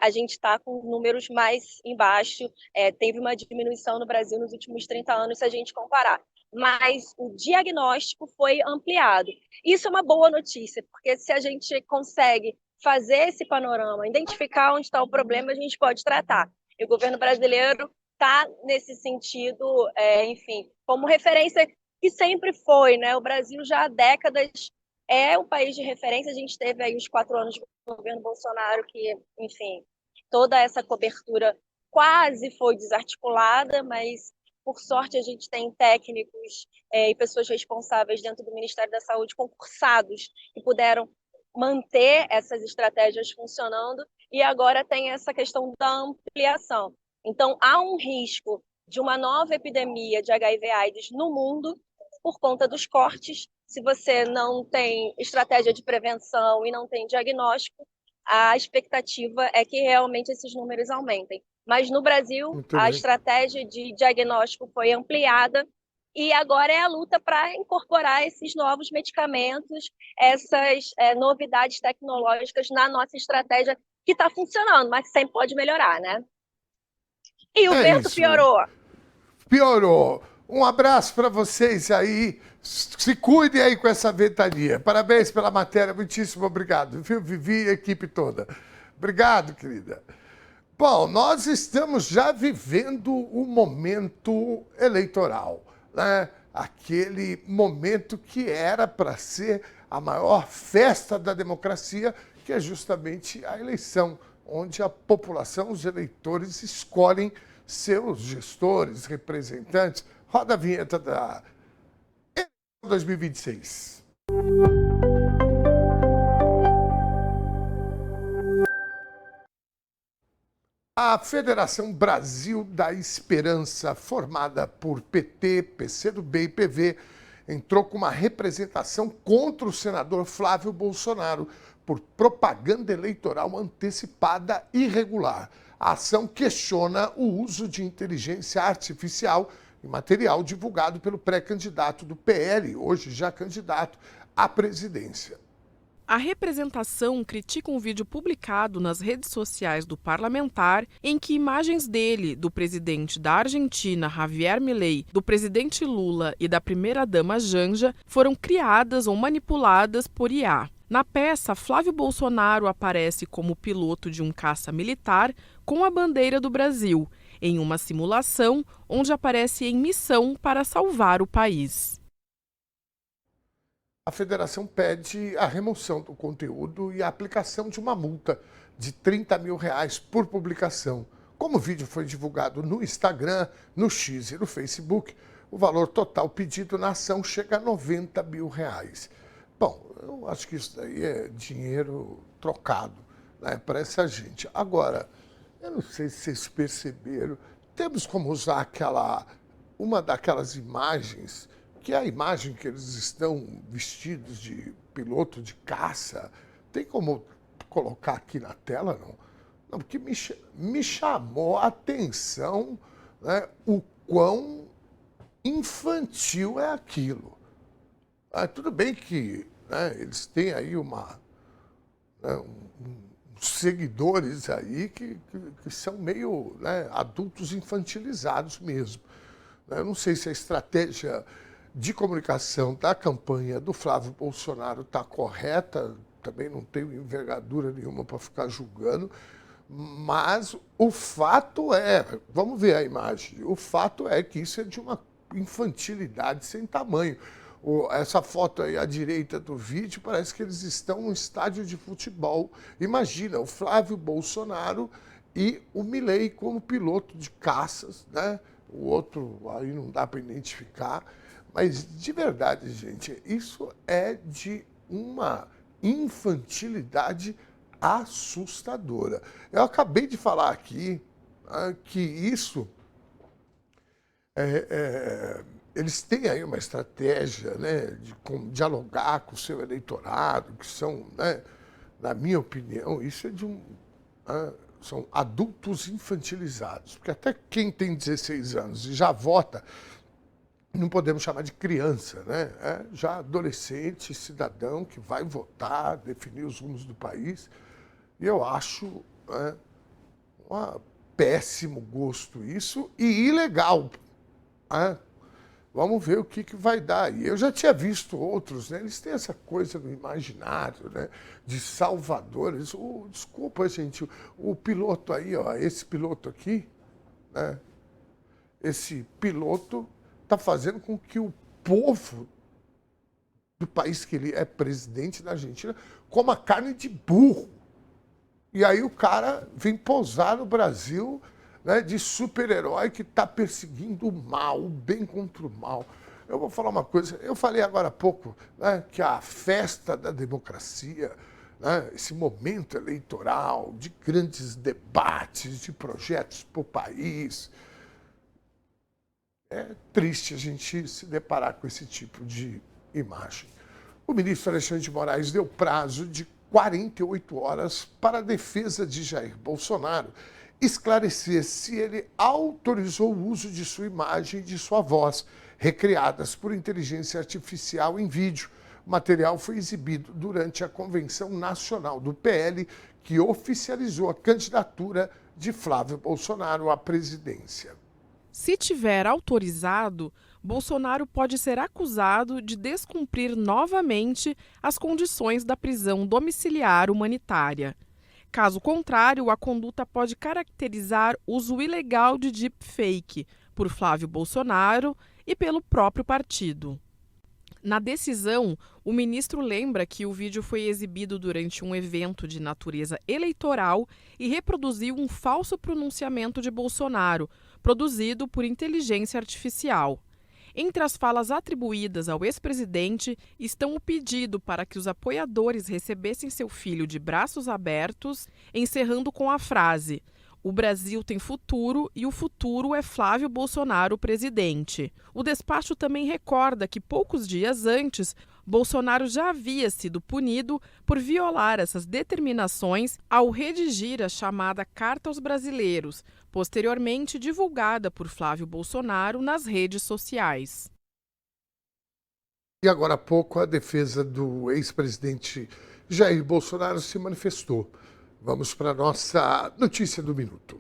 a gente está com números mais embaixo, teve uma diminuição no Brasil nos últimos 30 anos, se a gente comparar. Mas o diagnóstico foi ampliado. Isso é uma boa notícia, porque se a gente consegue fazer esse panorama, identificar onde está o problema, a gente pode tratar. E o governo brasileiro está nesse sentido, enfim, como referência que sempre foi, né? O Brasil já há décadas é um país de referência. A gente teve aí os 4 anos do governo Bolsonaro que, enfim, toda essa cobertura quase foi desarticulada, mas por sorte a gente tem técnicos e pessoas responsáveis dentro do Ministério da Saúde concursados que puderam manter essas estratégias funcionando, e agora tem essa questão da ampliação. Então, há um risco de uma nova epidemia de HIV/AIDS no mundo por conta dos cortes. Se você não tem estratégia de prevenção e não tem diagnóstico, a expectativa é que realmente esses números aumentem. Mas no Brasil, a estratégia de diagnóstico foi ampliada e agora é a luta para incorporar esses novos medicamentos, essas novidades tecnológicas na nossa estratégia, que está funcionando, mas sempre pode melhorar, né? E o vento piorou. Piorou. Um abraço para vocês aí. Se cuidem aí com essa ventania. Parabéns pela matéria. Muitíssimo obrigado. Viu, Vivi e a equipe toda. Obrigado, querida. Bom, nós estamos já vivendo o momento eleitoral, né? Aquele momento que era para ser a maior festa da democracia, que é justamente a eleição, onde a população, os eleitores, escolhem seus gestores, representantes. Roda a vinheta da 2026. A Federação Brasil da Esperança, formada por PT, PCdoB e PV, entrou com uma representação contra o senador Flávio Bolsonaro por propaganda eleitoral antecipada irregular. A ação questiona o uso de inteligência artificial em material divulgado pelo pré-candidato do PL, hoje já candidato à presidência. A representação critica um vídeo publicado nas redes sociais do parlamentar em que imagens dele, do presidente da Argentina, Javier Milei, do presidente Lula e da primeira-dama Janja foram criadas ou manipuladas por IA. Na peça, Flávio Bolsonaro aparece como piloto de um caça militar com a bandeira do Brasil, em uma simulação onde aparece em missão para salvar o país. A federação pede a remoção do conteúdo e a aplicação de uma multa de R$30 mil por publicação. Como o vídeo foi divulgado no Instagram, no X e no Facebook, o valor total pedido na ação chega a R$90 mil. Bom, eu acho que isso daí é dinheiro trocado, né, para essa gente. Agora, eu não sei se vocês perceberam, temos como usar uma daquelas imagens, que é a imagem que eles estão vestidos de piloto de caça. Tem como colocar aqui na tela, não? Não, porque me chamou a atenção, né, o quão infantil é aquilo. Tudo bem que, né, eles têm aí seguidores aí que são meio, né, adultos infantilizados mesmo. Eu não sei se a estratégia de comunicação da campanha do Flávio Bolsonaro está correta, também não tenho envergadura nenhuma para ficar julgando, mas o fato é, vamos ver a imagem, o fato é que isso é de uma infantilidade sem tamanho. Essa foto aí à direita do vídeo parece que eles estão num estádio de futebol. Imagina, o Flávio Bolsonaro e o Milei como piloto de caças, né? O outro aí não dá para identificar. Mas, de verdade, gente, isso é de uma infantilidade assustadora. Eu acabei de falar aqui que isso... eles têm aí uma estratégia, né, de dialogar com o seu eleitorado, que são, né, na minha opinião, isso é são adultos infantilizados. Porque até quem tem 16 anos e já vota, não podemos chamar de criança, né? Já adolescente, cidadão que vai votar, definir os rumos do país. E eu acho um péssimo gosto isso e ilegal. Vamos ver o que vai dar. E eu já tinha visto outros, né? Eles têm essa coisa no imaginário, né, de salvadores. Desculpa, gente, o piloto aí, ó, esse piloto aqui, né? Esse piloto está fazendo com que o povo do país que ele é presidente da Argentina coma carne de burro. E aí o cara vem posar no Brasil, né, de super-herói que está perseguindo o mal, o bem contra o mal. Eu vou falar uma coisa, eu falei agora há pouco, né, que a festa da democracia, né, esse momento eleitoral, de grandes debates, de projetos para o país, é triste a gente se deparar com esse tipo de imagem. O ministro Alexandre de Moraes deu prazo de 48 horas para a defesa de Jair Bolsonaro esclarecer se ele autorizou o uso de sua imagem e de sua voz, recriadas por inteligência artificial em vídeo. O material foi exibido durante a Convenção Nacional do PL, que oficializou a candidatura de Flávio Bolsonaro à presidência. Se tiver autorizado, Bolsonaro pode ser acusado de descumprir novamente as condições da prisão domiciliar humanitária. Caso contrário, a conduta pode caracterizar uso ilegal de deepfake por Flávio Bolsonaro e pelo próprio partido. Na decisão, o ministro lembra que o vídeo foi exibido durante um evento de natureza eleitoral e reproduziu um falso pronunciamento de Bolsonaro, produzido por inteligência artificial. Entre as falas atribuídas ao ex-presidente estão o pedido para que os apoiadores recebessem seu filho de braços abertos, encerrando com a frase: "O Brasil tem futuro e o futuro é Flávio Bolsonaro, presidente". O despacho também recorda que poucos dias antes, Bolsonaro já havia sido punido por violar essas determinações ao redigir a chamada Carta aos Brasileiros, posteriormente divulgada por Flávio Bolsonaro nas redes sociais. E agora há pouco a defesa do ex-presidente Jair Bolsonaro se manifestou. Vamos para a nossa notícia do minuto.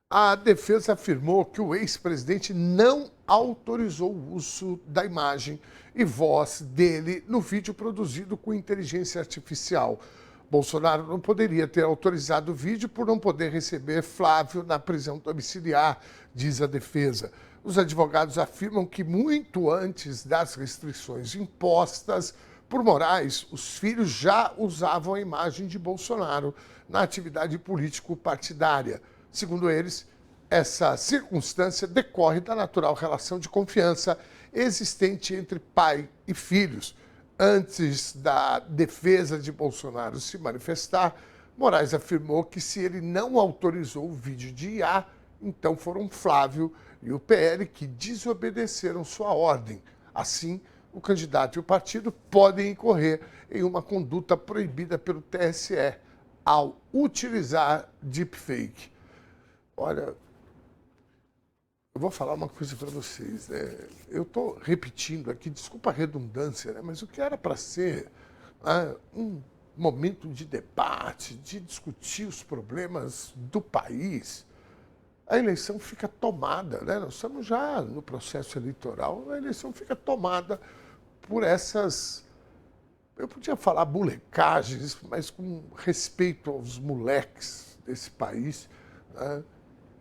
A defesa afirmou que o ex-presidente não autorizou o uso da imagem e voz dele no vídeo produzido com inteligência artificial. Bolsonaro não poderia ter autorizado o vídeo por não poder receber Flávio na prisão domiciliar, diz a defesa. Os advogados afirmam que muito antes das restrições impostas por Moraes, os filhos já usavam a imagem de Bolsonaro na atividade político-partidária. Segundo eles, essa circunstância decorre da natural relação de confiança existente entre pai e filhos. Antes da defesa de Bolsonaro se manifestar, Moraes afirmou que se ele não autorizou o vídeo de IA, então foram Flávio e o PL que desobedeceram sua ordem. Assim, o candidato e o partido podem incorrer em uma conduta proibida pelo TSE ao utilizar deepfake. Olha, eu vou falar uma coisa para vocês, né? Eu estou repetindo aqui, desculpa a redundância, né? Mas o que era para ser um momento de debate, de discutir os problemas do país, a eleição fica tomada, né? Nós estamos já no processo eleitoral, a eleição fica tomada por essas, eu podia falar molecagens, mas com respeito aos moleques desse país, né?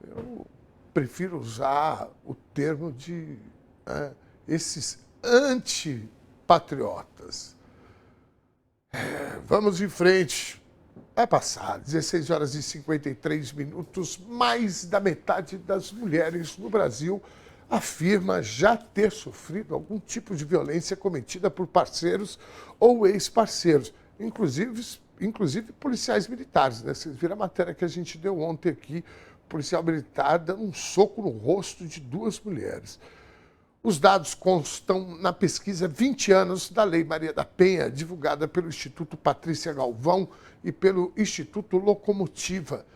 Eu prefiro usar o termo de esses antipatriotas. Vamos em frente. Vai passar, 16 horas e 53 minutos, mais da metade das mulheres no Brasil afirma já ter sofrido algum tipo de violência cometida por parceiros ou ex-parceiros, inclusive policiais militares, né? Vocês viram a matéria que a gente deu ontem aqui, policial militar dando um soco no rosto de 2 mulheres. Os dados constam na pesquisa 20 anos da Lei Maria da Penha, divulgada pelo Instituto Patrícia Galvão e pelo Instituto Locomotiva.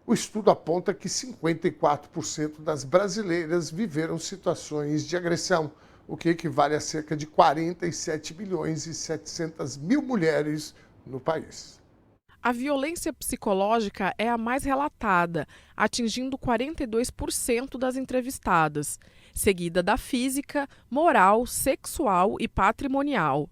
O estudo aponta que 54% das brasileiras viveram situações de agressão, o que equivale a cerca de 47 milhões e 700 mil mulheres no país. A violência psicológica é a mais relatada, atingindo 42% das entrevistadas, seguida da física, moral, sexual e patrimonial.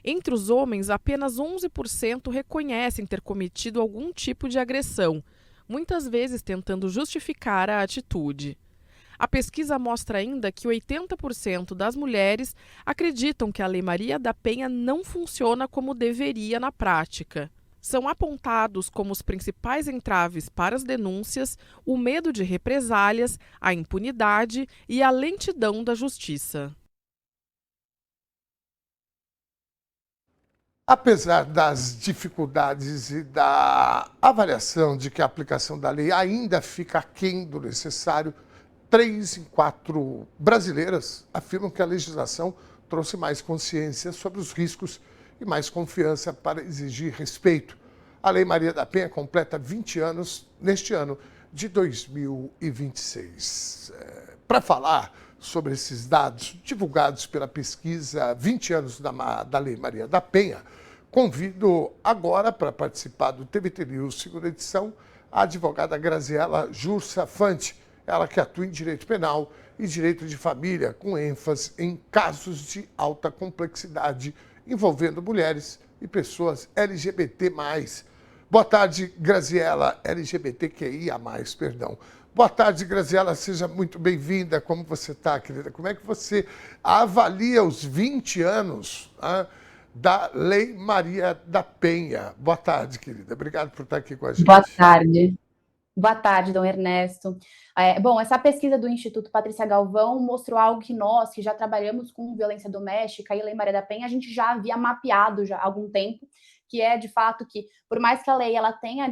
Entre os homens, apenas 11% reconhecem ter cometido algum tipo de agressão. muitas vezes tentando justificar a atitude. A pesquisa mostra ainda que 80% das mulheres acreditam que a Lei Maria da Penha não funciona como deveria na prática. São apontados como os principais entraves para as denúncias o medo de represálias, a impunidade e a lentidão da justiça. Apesar das dificuldades e da avaliação de que a aplicação da lei ainda fica aquém do necessário, 3 em 4 brasileiras afirmam que a legislação trouxe mais consciência sobre os riscos e mais confiança para exigir respeito. A Lei Maria da Penha completa 20 anos neste ano de 2026. Para falar sobre esses dados divulgados pela pesquisa 20 anos da Lei Maria da Penha, convido agora para participar do TVT News, segunda edição, a advogada Graziela Jursa Fante, ela que atua em direito penal e direito de família, com ênfase em casos de alta complexidade envolvendo mulheres e pessoas LGBT+. Boa tarde, Graziela, LGBTQIA+, perdão. Boa tarde, Graziela, seja muito bem-vinda. Como você está, querida? Como é que você avalia os 20 anos da Lei Maria da Penha? Boa tarde, querida. Obrigado por estar aqui com a gente. Boa tarde. Boa tarde, Dom Ernesto. Bom, essa pesquisa do Instituto Patrícia Galvão mostrou algo que nós, que já trabalhamos com violência doméstica e Lei Maria da Penha, a gente já havia mapeado já há algum tempo, que é, de fato, que por mais que a lei ela tenha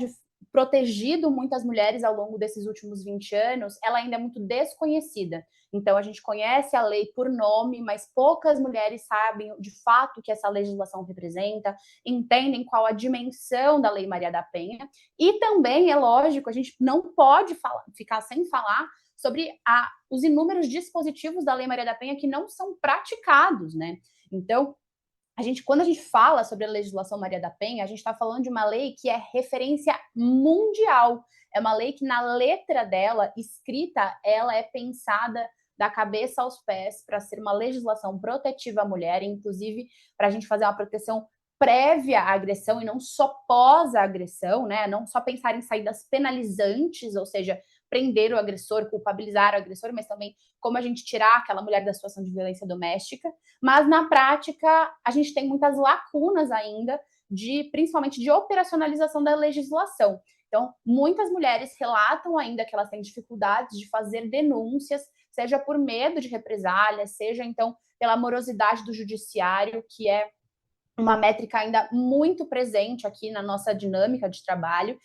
protegido muitas mulheres ao longo desses últimos 20 anos, ela ainda é muito desconhecida. Então, a gente conhece a lei por nome, mas poucas mulheres sabem de fato o que essa legislação representa, entendem qual a dimensão da Lei Maria da Penha. E também, é lógico, a gente não pode ficar sem falar sobre os inúmeros dispositivos da Lei Maria da Penha que não são praticados, né? Então, quando a gente fala sobre a legislação Maria da Penha, a gente está falando de uma lei que é referência mundial. É uma lei que, na letra dela, escrita, ela é pensada da cabeça aos pés para ser uma legislação protetiva à mulher, inclusive para a gente fazer uma proteção prévia à agressão e não só pós a agressão, né? Não só pensar em saídas penalizantes, ou seja, prender o agressor, culpabilizar o agressor, mas também como a gente tirar aquela mulher da situação de violência doméstica. Mas, na prática, a gente tem muitas lacunas ainda, principalmente de operacionalização da legislação. Então, muitas mulheres relatam ainda que elas têm dificuldades de fazer denúncias, seja por medo de represália, seja, então, pela morosidade do judiciário, que é uma métrica ainda muito presente aqui na nossa dinâmica de trabalho,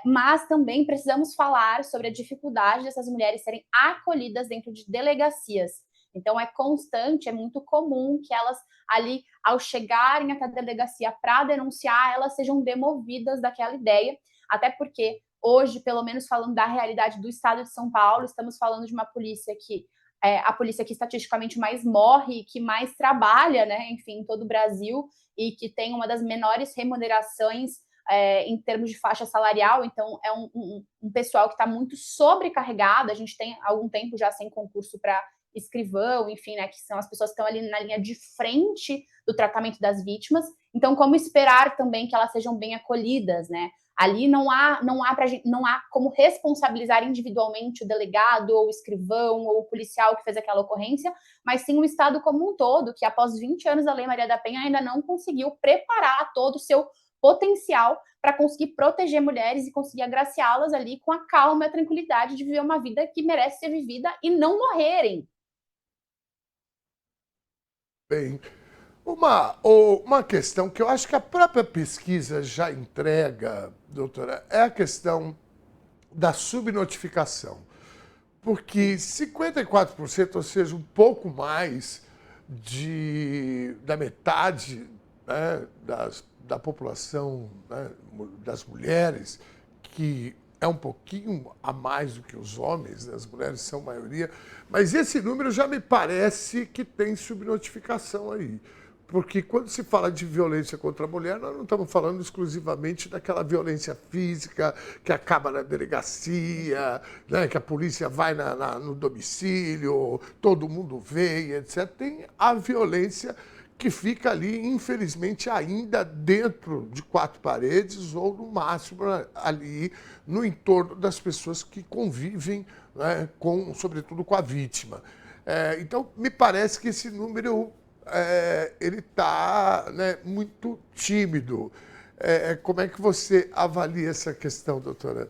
mas também precisamos falar sobre a dificuldade dessas mulheres serem acolhidas dentro de delegacias. Então, é constante, é muito comum que elas ali, ao chegarem até a delegacia para denunciar, elas sejam demovidas daquela ideia, até porque hoje, pelo menos falando da realidade do estado de São Paulo, estamos falando de uma polícia que a polícia que estatisticamente mais morre, que mais trabalha, né, enfim, em todo o Brasil, e que tem uma das menores remunerações em termos de faixa salarial. Então, é um pessoal que está muito sobrecarregado. A gente tem algum tempo já sem concurso para escrivão, enfim, né, que são as pessoas que estão ali na linha de frente do tratamento das vítimas. Então, como esperar também que elas sejam bem acolhidas, né? Ali não há como responsabilizar individualmente o delegado, ou o escrivão, ou o policial que fez aquela ocorrência, mas sim o Estado como um todo, que após 20 anos da Lei Maria da Penha ainda não conseguiu preparar todo o seu potencial para conseguir proteger mulheres e conseguir agraciá-las ali com a calma e a tranquilidade de viver uma vida que merece ser vivida e não morrerem. Bem, uma questão que eu acho que a própria pesquisa já entrega, doutora, é a questão da subnotificação. Porque 54%, ou seja, um pouco mais da metade, né, da população, né, das mulheres, que é um pouquinho a mais do que os homens, né? As mulheres são maioria, mas esse número já me parece que tem subnotificação aí. Porque quando se fala de violência contra a mulher, nós não estamos falando exclusivamente daquela violência física que acaba na delegacia, né, que a polícia vai no domicílio, todo mundo vê, etc. Tem a violência que fica ali, infelizmente, ainda dentro de quatro paredes ou, no máximo, ali no entorno das pessoas que convivem, né, sobretudo com a vítima. Então, me parece que esse número ele está, né, muito tímido. Como é que você avalia essa questão, doutora?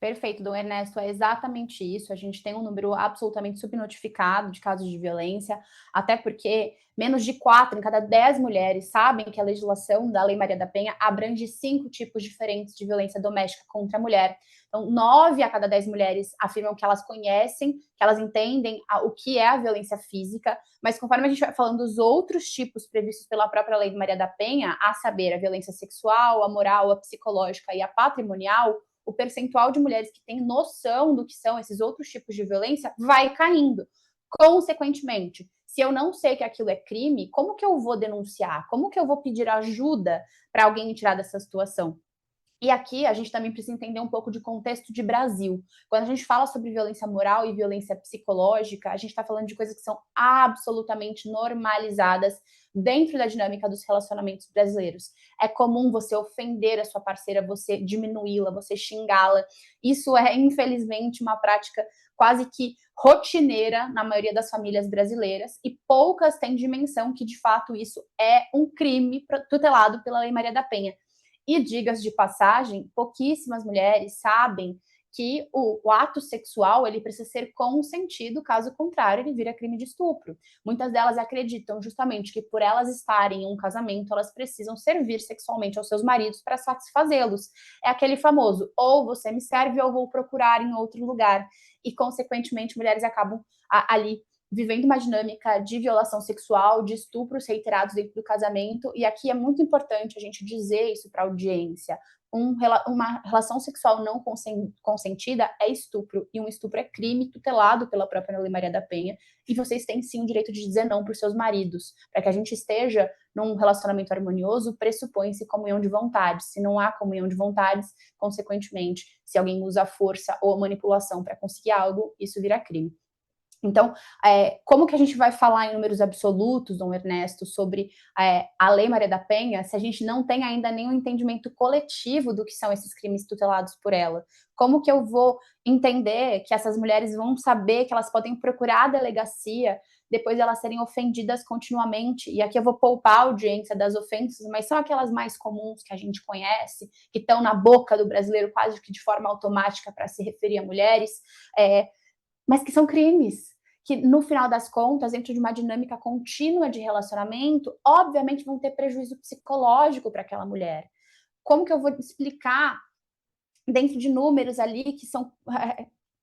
Perfeito, Dom Ernesto, é exatamente isso. A gente tem um número absolutamente subnotificado de casos de violência, até porque menos de 4 em cada 10 mulheres sabem que a legislação da Lei Maria da Penha abrange 5 tipos diferentes de violência doméstica contra a mulher. Então, 9 a cada 10 mulheres afirmam que elas conhecem, que elas entendem o que é a violência física, mas conforme a gente vai falando dos outros tipos previstos pela própria Lei Maria da Penha, a saber, a violência sexual, a moral, a psicológica e a patrimonial, o percentual de mulheres que têm noção do que são esses outros tipos de violência vai caindo. Consequentemente, se eu não sei que aquilo é crime, como que eu vou denunciar? Como que eu vou pedir ajuda para alguém me tirar dessa situação? E aqui a gente também precisa entender um pouco de contexto de Brasil. Quando a gente fala sobre violência moral e violência psicológica, a gente está falando de coisas que são absolutamente normalizadas dentro da dinâmica dos relacionamentos brasileiros. É comum você ofender a sua parceira, você diminuí-la, você xingá-la. Isso é, infelizmente, uma prática quase que rotineira na maioria das famílias brasileiras e poucas têm dimensão que, de fato, isso é um crime tutelado pela Lei Maria da Penha. E, diga-se de passagem, pouquíssimas mulheres sabem que o ato sexual ele precisa ser consentido, caso contrário, ele vira crime de estupro. Muitas delas acreditam justamente que por elas estarem em um casamento, elas precisam servir sexualmente aos seus maridos para satisfazê-los. É aquele famoso, ou você me serve ou vou procurar em outro lugar. E, consequentemente, mulheres acabam ali vivendo uma dinâmica de violação sexual, de estupros reiterados dentro do casamento, e aqui é muito importante a gente dizer isso para a audiência. Uma relação sexual não consentida é estupro, e um estupro é crime tutelado pela própria Lei Maria da Penha, e vocês têm sim o direito de dizer não para os seus maridos. Para que a gente esteja num relacionamento harmonioso, pressupõe-se comunhão de vontades. Se não há comunhão de vontades, consequentemente, se alguém usa força ou manipulação para conseguir algo, isso vira crime. Então, como que a gente vai falar em números absolutos, Dom Ernesto, sobre a Lei Maria da Penha, se a gente não tem ainda nenhum entendimento coletivo do que são esses crimes tutelados por ela? Como que eu vou entender que essas mulheres vão saber que elas podem procurar a delegacia depois de elas serem ofendidas continuamente? E aqui eu vou poupar a audiência das ofensas, mas são aquelas mais comuns que a gente conhece, que estão na boca do brasileiro quase que de forma automática para se referir a mulheres, mas que são crimes, que no final das contas, dentro de uma dinâmica contínua de relacionamento, obviamente vão ter prejuízo psicológico para aquela mulher. Como que eu vou explicar, dentro de números ali que são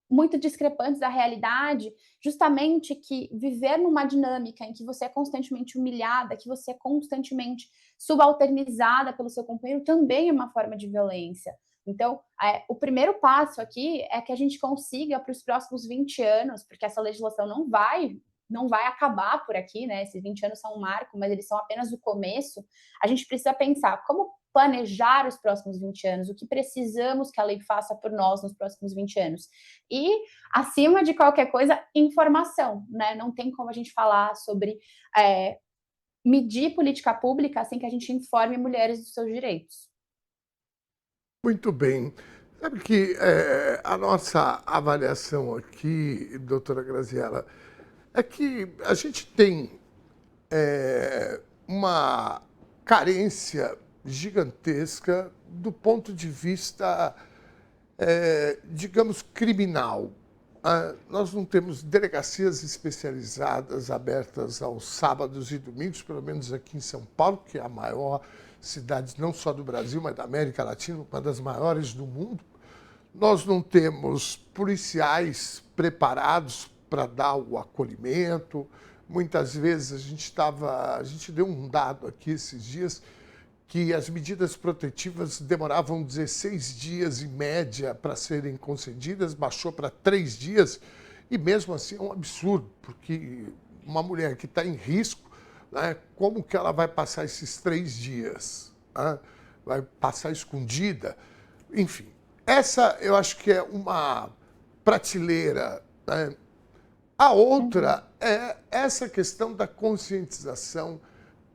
muito discrepantes da realidade, justamente que viver numa dinâmica em que você é constantemente humilhada, que você é constantemente subalternizada pelo seu companheiro, também é uma forma de violência. Então, o primeiro passo aqui é que a gente consiga, para os próximos 20 anos, porque essa legislação não vai acabar por aqui, né? Esses 20 anos são um marco, mas eles são apenas o começo. A gente precisa pensar como planejar os próximos 20 anos, o que precisamos que a lei faça por nós nos próximos 20 anos. E, acima de qualquer coisa, informação, né? Não tem como a gente falar sobre medir política pública sem que a gente informe mulheres dos seus direitos. Muito bem. Sabe que a nossa avaliação aqui, doutora Graziella, é que a gente tem uma carência gigantesca do ponto de vista, digamos, criminal. Nós não temos delegacias especializadas abertas aos sábados e domingos, pelo menos aqui em São Paulo, que é a maior cidade não só do Brasil, mas da América Latina, uma das maiores do mundo. Nós não temos policiais preparados para dar o acolhimento. Muitas vezes a gente deu um dado aqui esses dias que as medidas protetivas demoravam 16 dias em média para serem concedidas, baixou para 3 dias, e mesmo assim é um absurdo, porque uma mulher que está em risco, né, como que ela vai passar esses 3 dias? Né? Vai passar escondida? Enfim, essa eu acho que é uma prateleira, né, A outra é essa questão da conscientização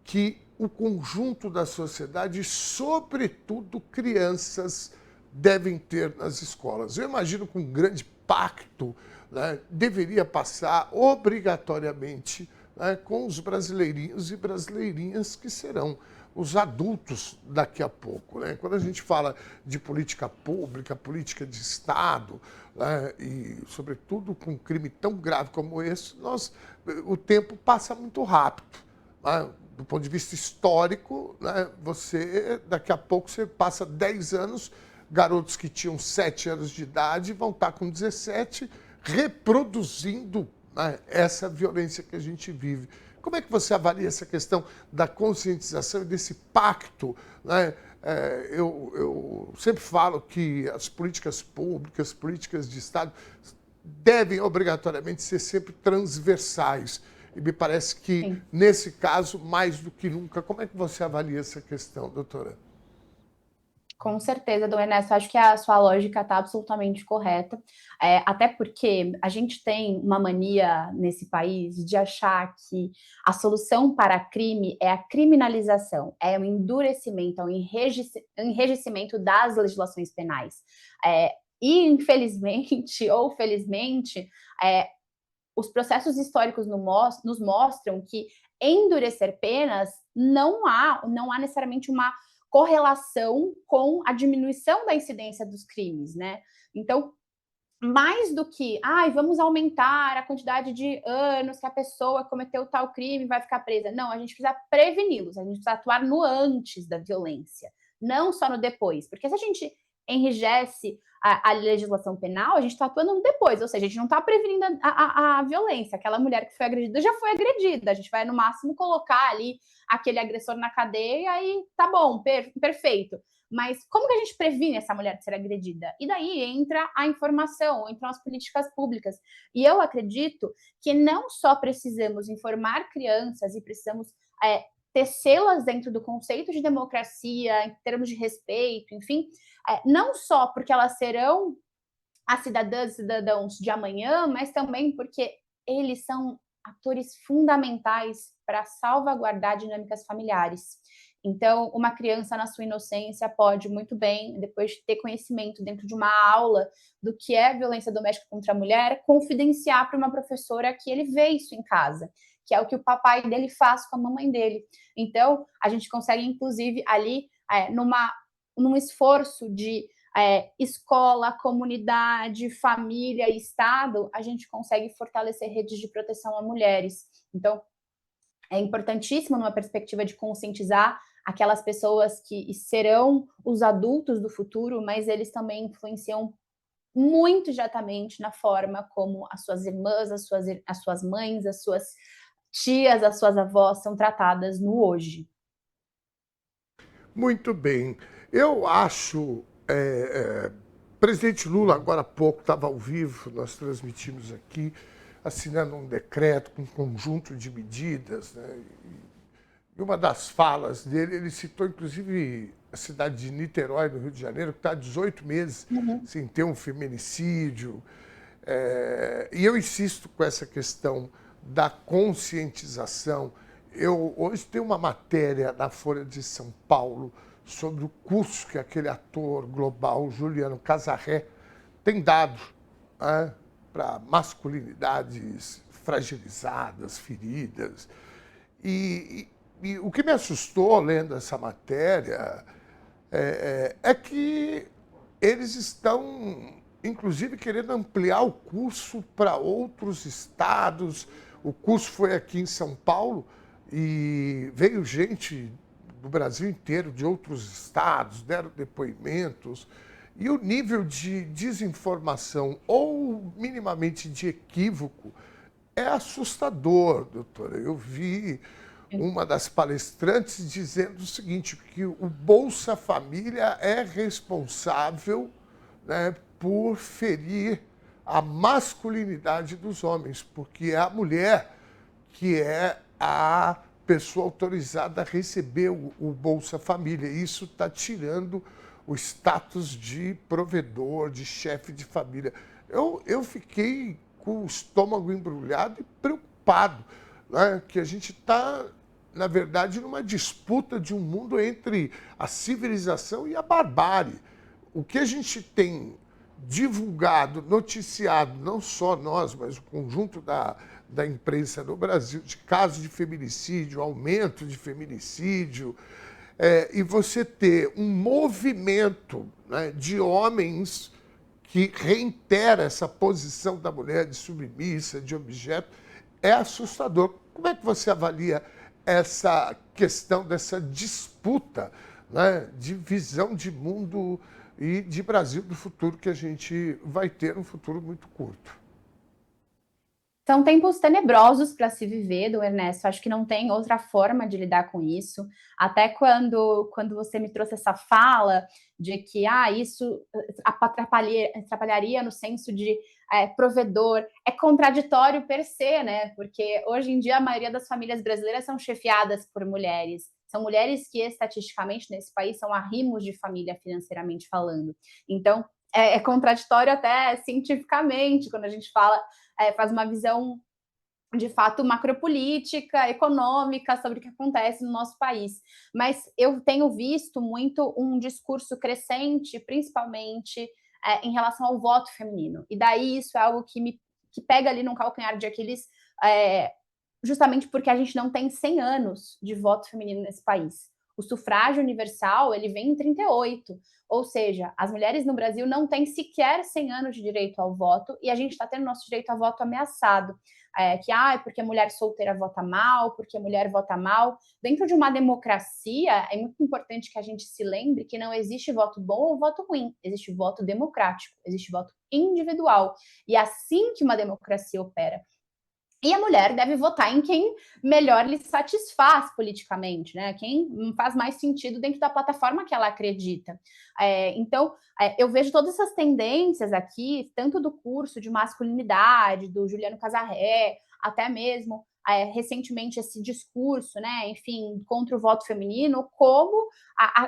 que o conjunto da sociedade, sobretudo crianças, devem ter nas escolas. Eu imagino que um grande pacto, né, deveria passar obrigatoriamente, né, com os brasileirinhos e brasileirinhas que serão os adultos daqui a pouco, né? Quando a gente fala de política pública, política de Estado, né, e, sobretudo, com um crime tão grave como esse, o tempo passa muito rápido, né? Do ponto de vista histórico, né, daqui a pouco, você passa 10 anos, garotos que tinham 7 anos de idade vão estar com 17, reproduzindo, né, essa violência que a gente vive. Como é que você avalia essa questão da conscientização e desse pacto, né? Eu sempre falo que as políticas públicas, políticas de Estado, devem obrigatoriamente ser sempre transversais. E me parece que, sim, nesse caso, mais do que nunca. Como é que você avalia essa questão, doutora? Com certeza, Dom Ernesto, acho que a sua lógica está absolutamente correta, até porque a gente tem uma mania nesse país de achar que a solução para crime é a criminalização, é o endurecimento, é o enrijecimento das legislações penais. E, infelizmente ou felizmente, os processos históricos nos mostram que endurecer penas não há necessariamente uma correlação com a diminuição da incidência dos crimes, né? Então, mais do que, vamos aumentar a quantidade de anos que a pessoa cometeu tal crime e vai ficar presa. Não, a gente precisa preveni-los, a gente precisa atuar no antes da violência, não só no depois. Porque se a gente enrijece a legislação penal, a gente está atuando no depois, ou seja, a gente não está prevenindo a violência. Aquela mulher que foi agredida já foi agredida, a gente vai, no máximo, colocar ali aquele agressor na cadeia e tá bom, perfeito. Mas como que a gente previne essa mulher de ser agredida? E daí entra a informação, entram as políticas públicas. E eu acredito que não só precisamos informar crianças e precisamos tecê-las dentro do conceito de democracia, em termos de respeito, enfim, não só porque elas serão as cidadãs e cidadãos de amanhã, mas também porque eles são atores fundamentais para salvaguardar dinâmicas familiares. Então, uma criança na sua inocência pode muito bem, depois de ter conhecimento dentro de uma aula do que é violência doméstica contra a mulher, confidenciar para uma professora que ele vê isso em casa, que é o que o papai dele faz com a mamãe dele. Então, a gente consegue, inclusive, ali, num esforço de escola, comunidade, família e Estado, a gente consegue fortalecer redes de proteção a mulheres. Então, é importantíssimo numa perspectiva de conscientizar aquelas pessoas que serão os adultos do futuro, mas eles também influenciam muito diretamente na forma como as suas irmãs, as suas mães, as suas tias, as suas avós são tratadas no hoje. Muito bem. Eu acho... presidente Lula, agora há pouco, estava ao vivo, nós transmitimos aqui, assinando um decreto com um conjunto de medidas, né? E uma das falas dele, ele citou, inclusive, a cidade de Niterói, no Rio de Janeiro, que está há 18 meses sem ter um feminicídio. E eu insisto com essa questão da conscientização. Eu hoje tenho uma matéria na Folha de São Paulo sobre o curso que aquele ator global, Juliano Casarré, tem dado, né, para masculinidades fragilizadas, feridas. E o que me assustou lendo essa matéria é que eles estão, inclusive, querendo ampliar o curso para outros estados. O curso foi aqui em São Paulo e veio gente do Brasil inteiro, de outros estados, deram depoimentos. E o nível de desinformação ou minimamente de equívoco é assustador, doutora. Eu vi uma das palestrantes dizendo o seguinte, que o Bolsa Família é responsável, né, por ferir a masculinidade dos homens, porque é a mulher que é a pessoa autorizada a receber o Bolsa Família. Isso está tirando o status de provedor, de chefe de família. Eu fiquei com o estômago embrulhado e preocupado, né? Que a gente está, na verdade, numa disputa de um mundo entre a civilização e a barbárie. O que a gente tem divulgado, noticiado, não só nós, mas o conjunto da imprensa no Brasil, de casos de feminicídio, aumento de feminicídio, e você ter um movimento, né, de homens que reitera essa posição da mulher de submissa, de objeto, é assustador. Como é que você avalia essa questão dessa disputa, né, de visão de mundo e de Brasil do futuro que a gente vai ter um futuro muito curto? São tempos tenebrosos para se viver, Dom Ernesto. Acho que não tem outra forma de lidar com isso. Até quando você me trouxe essa fala de que isso atrapalharia no senso de provedor, é contraditório per se, né? Porque hoje em dia a maioria das famílias brasileiras são chefiadas por mulheres. São mulheres que, estatisticamente, nesse país, são arrimos de família, financeiramente falando. Então, é contraditório até cientificamente, quando a gente faz uma visão, de fato, macropolítica, econômica, sobre o que acontece no nosso país. Mas eu tenho visto muito um discurso crescente, principalmente em relação ao voto feminino. E daí isso é algo que pega ali num calcanhar de Aquiles, justamente porque a gente não tem 100 anos de voto feminino nesse país. O sufrágio universal, ele vem em 38, ou seja, as mulheres no Brasil não têm sequer 100 anos de direito ao voto, e a gente está tendo nosso direito ao voto ameaçado. Porque a mulher solteira vota mal, porque a mulher vota mal. Dentro de uma democracia, é muito importante que a gente se lembre que não existe voto bom ou voto ruim, existe voto democrático, existe voto individual, e é assim que uma democracia opera. E a mulher deve votar em quem melhor lhe satisfaz politicamente, né? Quem faz mais sentido dentro da plataforma que ela acredita. Então, eu vejo todas essas tendências aqui, tanto do curso de masculinidade, do Juliano Casarré, até mesmo, recentemente, esse discurso, né? Enfim, contra o voto feminino, como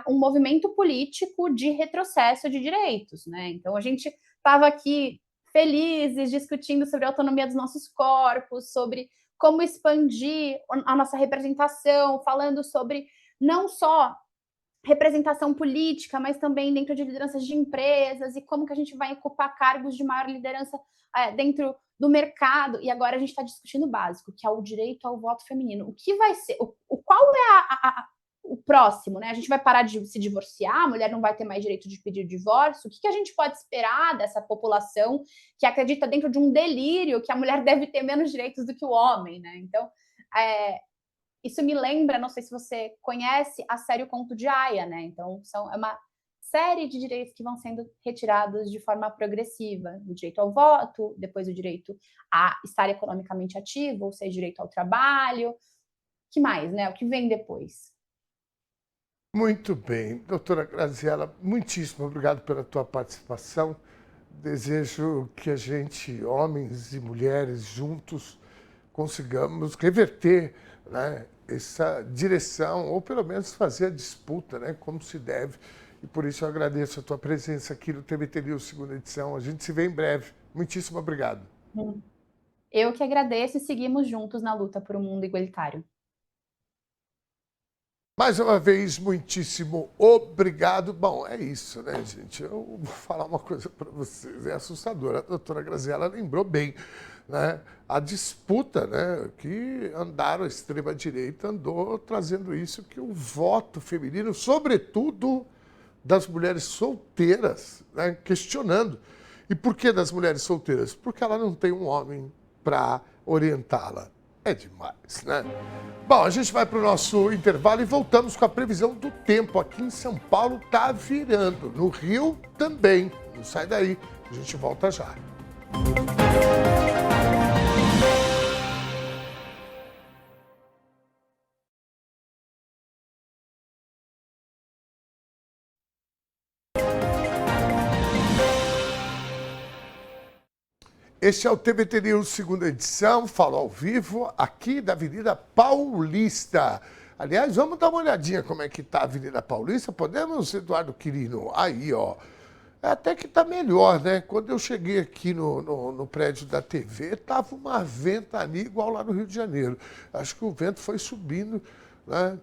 um movimento político de retrocesso de direitos, né? Então, a gente estava aqui felizes, discutindo sobre a autonomia dos nossos corpos, sobre como expandir a nossa representação, falando sobre não só representação política, mas também dentro de lideranças de empresas, e como que a gente vai ocupar cargos de maior liderança dentro do mercado. E agora a gente está discutindo o básico, que é o direito ao voto feminino. O que vai ser, qual é o próximo, né? A gente vai parar de se divorciar, a mulher não vai ter mais direito de pedir divórcio. O que a gente pode esperar dessa população que acredita dentro de um delírio que a mulher deve ter menos direitos do que o homem, né? Então, isso me lembra, não sei se você conhece, a série O Conto de Aia, né? Então, é uma série de direitos que vão sendo retirados de forma progressiva. O direito ao voto, depois o direito a estar economicamente ativo, ou seja, direito ao trabalho. O que mais, né? O que vem depois? Muito bem. Doutora Graziela, muitíssimo obrigado pela tua participação. Desejo que a gente, homens e mulheres, juntos, consigamos reverter, né, essa direção, ou pelo menos fazer a disputa, né, como se deve. E por isso eu agradeço a tua presença aqui no TVT News, segunda edição. A gente se vê em breve. Muitíssimo obrigado. Eu que agradeço e seguimos juntos na luta por um mundo igualitário. Mais uma vez, muitíssimo obrigado. Bom, é isso, né, gente? Eu vou falar uma coisa para vocês, é assustador. A doutora Graziela lembrou bem, né? A disputa, né, que a extrema-direita andou trazendo isso, que o voto feminino, sobretudo das mulheres solteiras, né, questionando. E por que das mulheres solteiras? Porque ela não tem um homem para orientá-la. É demais, né? Bom, a gente vai para o nosso intervalo e voltamos com a previsão do tempo. Aqui em São Paulo está virando, no Rio também. Não sai daí, a gente volta já. Este é o TVT News, segunda edição, falo ao vivo, aqui da Avenida Paulista. Aliás, vamos dar uma olhadinha como é que está a Avenida Paulista. Podemos, Eduardo Quirino? Aí, ó. Até que está melhor, né? Quando eu cheguei aqui no prédio da TV, estava uma ventania igual lá no Rio de Janeiro. Acho que o vento foi subindo, né?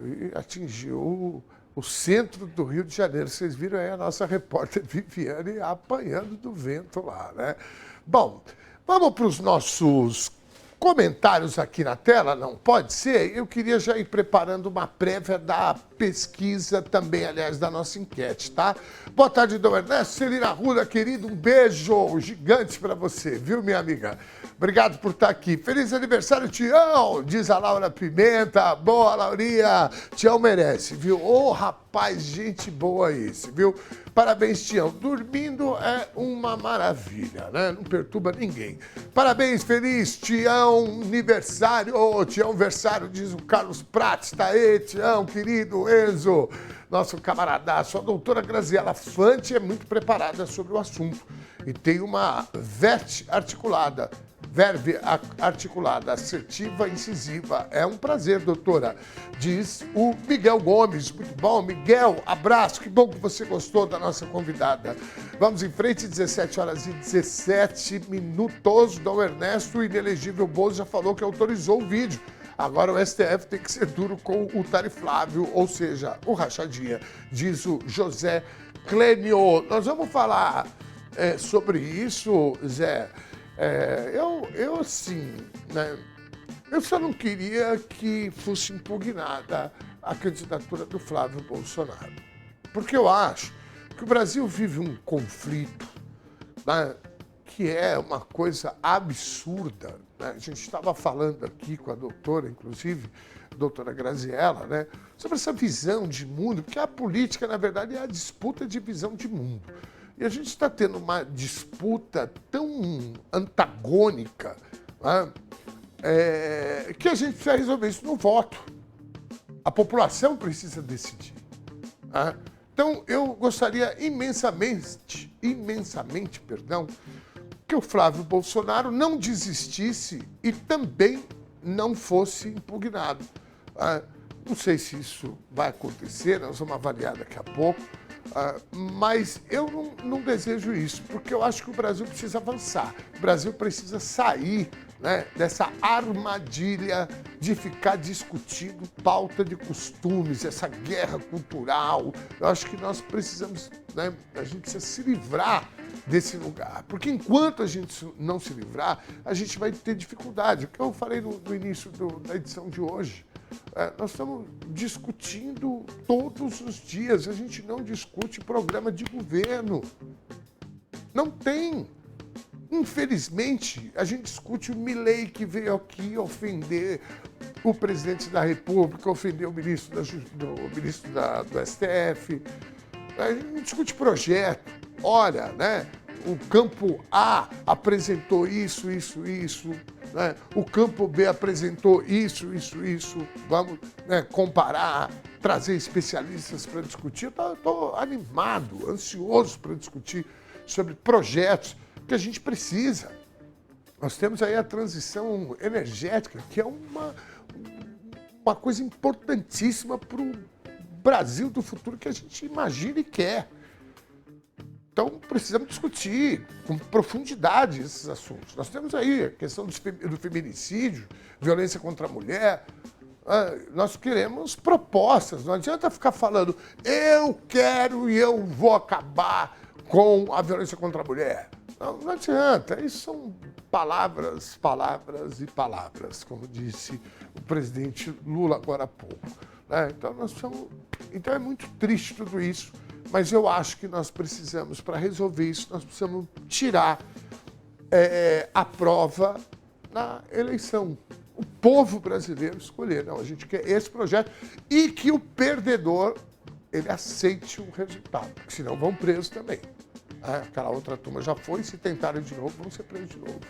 E atingiu o centro do Rio de Janeiro. Vocês viram aí a nossa repórter Viviane apanhando do vento lá, né? Bom, vamos para os nossos comentários aqui na tela, não pode ser? Eu queria já ir preparando uma prévia da pesquisa também, aliás, da nossa enquete, tá? Boa tarde, Dom Ernesto. Celina Arruda, querido, um beijo gigante para você, viu, minha amiga? Obrigado por estar aqui. Feliz aniversário, Tião, diz a Laura Pimenta. Boa, Laurinha. Tião merece, viu? Ô, rapaz, gente boa esse, viu? Parabéns, Tião. Dormindo é uma maravilha, né? Não perturba ninguém. Parabéns, feliz Tião, aniversário. Ô, Tião, aniversário, diz o Carlos Prates. Tá aí, Tião, querido Enzo, nosso camaradaço. A doutora Graziela Fante é muito preparada sobre o assunto e tem uma verve articulada, assertiva, incisiva. É um prazer, doutora, diz o Miguel Gomes. Muito bom, Miguel, abraço, que bom que você gostou da nossa convidada. Vamos em frente, 17 horas e 17 minutos. Dom Ernesto, o inelegível Bozo, já falou que autorizou o vídeo. Agora o STF tem que ser duro com o Tariflávio, ou seja, o rachadinha, diz o José Clênio. Nós vamos falar sobre isso, Zé. Eu assim, né? Eu só não queria que fosse impugnada a candidatura do Flávio Bolsonaro. Porque eu acho que o Brasil vive um conflito, né, que é uma coisa absurda, né? A gente estava falando aqui com a doutora, inclusive, a doutora Graziella, né, sobre essa visão de mundo, porque a política, na verdade, é a disputa de visão de mundo. E a gente está tendo uma disputa tão antagônica, né, que a gente precisa resolver isso no voto. A população precisa decidir, né? Então, eu gostaria imensamente, que o Flávio Bolsonaro não desistisse e também não fosse impugnado. Não sei se isso vai acontecer, nós vamos avaliar daqui a pouco, mas eu não desejo isso, porque eu acho que o Brasil precisa avançar. O Brasil precisa sair, né, dessa armadilha de ficar discutindo pauta de costumes, essa guerra cultural. Eu acho que nós precisamos, né, a gente precisa se livrar desse lugar, porque enquanto a gente não se livrar, a gente vai ter dificuldade. O que eu falei no início da edição de hoje, nós estamos discutindo todos os dias, a gente não discute programa de governo. Não tem. Infelizmente, a gente discute o Milei, que veio aqui ofender o presidente da República, ofender o ministro do STF. A gente não discute projeto. Olha, né, o campo A apresentou isso, né? O campo B apresentou isso. Vamos, né, comparar, trazer especialistas para discutir. Eu estou animado, ansioso para discutir sobre projetos que a gente precisa. Nós temos aí a transição energética, que é uma coisa importantíssima para o Brasil do futuro que a gente imagina e quer. Então, precisamos discutir com profundidade esses assuntos. Nós temos aí a questão do feminicídio, violência contra a mulher. Nós queremos propostas. Não adianta ficar falando, eu quero e eu vou acabar com a violência contra a mulher. Não adianta. Isso são palavras e palavras, como disse o presidente Lula agora há pouco, né? Então é muito triste tudo isso. Mas eu acho que nós precisamos, para resolver isso, nós precisamos tirar a prova na eleição. O povo brasileiro escolher. Não, a gente quer esse projeto e que o perdedor ele aceite o resultado, porque senão vão presos também. Aquela outra turma já foi, se tentarem de novo, vão ser presos de novo.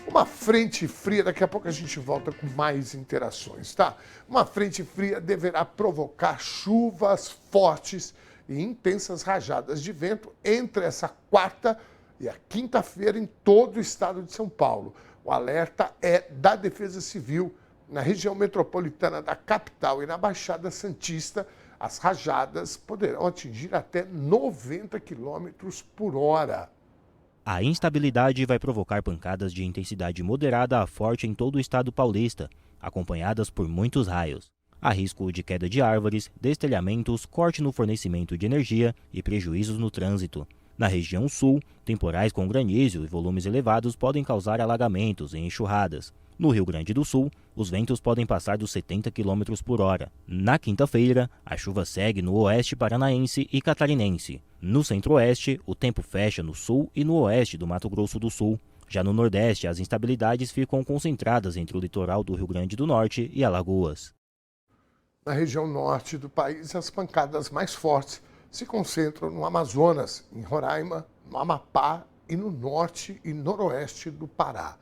Uma frente fria, daqui a pouco a gente volta com mais interações, tá? Uma frente fria deverá provocar chuvas fortes e intensas rajadas de vento entre essa quarta e a quinta-feira em todo o estado de São Paulo. O alerta é da Defesa Civil na região metropolitana da capital e na Baixada Santista. As rajadas poderão atingir até 90 km por hora. A instabilidade vai provocar pancadas de intensidade moderada a forte em todo o estado paulista, acompanhadas por muitos raios. Há risco de queda de árvores, destelhamentos, corte no fornecimento de energia e prejuízos no trânsito. Na região sul, temporais com granizo e volumes elevados podem causar alagamentos e enxurradas. No Rio Grande do Sul, os ventos podem passar dos 70 km por hora. Na quinta-feira, a chuva segue no oeste paranaense e catarinense. No centro-oeste, o tempo fecha no sul e no oeste do Mato Grosso do Sul. Já no nordeste, as instabilidades ficam concentradas entre o litoral do Rio Grande do Norte e Alagoas. Na região norte do país, as pancadas mais fortes se concentram no Amazonas, em Roraima, no Amapá e no norte e noroeste do Pará.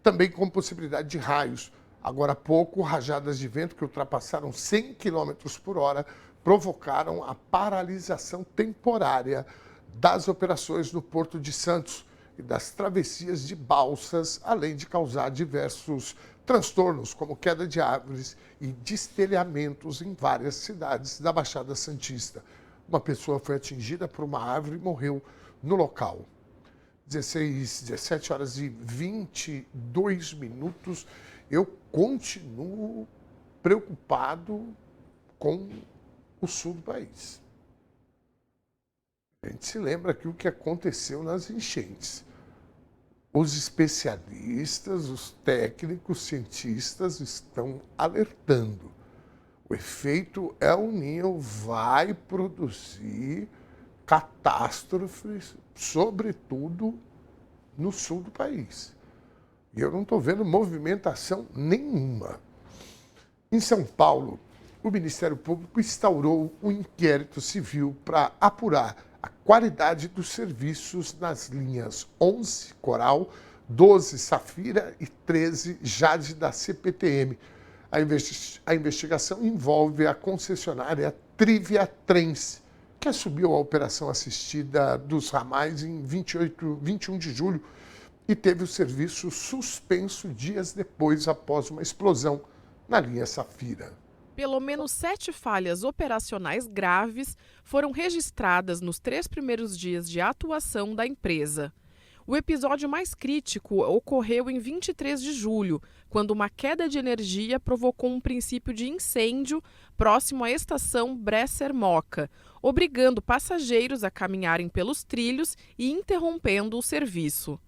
Também com possibilidade de raios. Agora há pouco, rajadas de vento que ultrapassaram 100 km por hora provocaram a paralisação temporária das operações no Porto de Santos e das travessias de balsas, além de causar diversos transtornos, como queda de árvores e destelhamentos em várias cidades da Baixada Santista. Uma pessoa foi atingida por uma árvore e morreu no local. 17 horas e 22 minutos. Eu continuo preocupado com o sul do país. A gente se lembra aqui o que aconteceu nas enchentes. Os especialistas, os técnicos, cientistas estão alertando. O efeito El Niño vai produzir catástrofes, sobretudo no sul do país. E eu não estou vendo movimentação nenhuma. Em São Paulo, o Ministério Público instaurou um inquérito civil para apurar a qualidade dos serviços nas linhas 11 Coral, 12 Safira e 13 Jade da CPTM. A investigação envolve a concessionária Trivia Trens, que assumiu a operação assistida dos ramais em 21 de julho e teve o serviço suspenso dias depois, após uma explosão na linha Safira. Pelo menos 7 falhas operacionais graves foram registradas nos 3 primeiros dias de atuação da empresa. O episódio mais crítico ocorreu em 23 de julho, quando uma queda de energia provocou um princípio de incêndio próximo à estação Bresser-Moca, obrigando passageiros a caminharem pelos trilhos e interrompendo o serviço.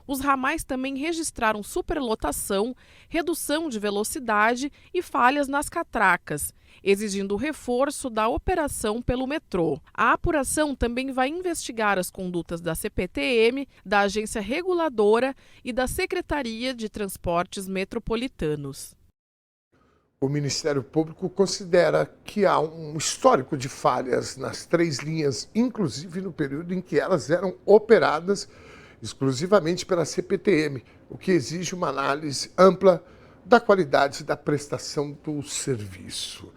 Os ramais também registraram superlotação, redução de velocidade e falhas nas catracas, exigindo o reforço da operação pelo metrô. A apuração também vai investigar as condutas da CPTM, da Agência Reguladora e da Secretaria de Transportes Metropolitanos. O Ministério Público considera que há um histórico de falhas nas 3 linhas, inclusive no período em que elas eram operadas exclusivamente pela CPTM, o que exige uma análise ampla da qualidade da prestação do serviço.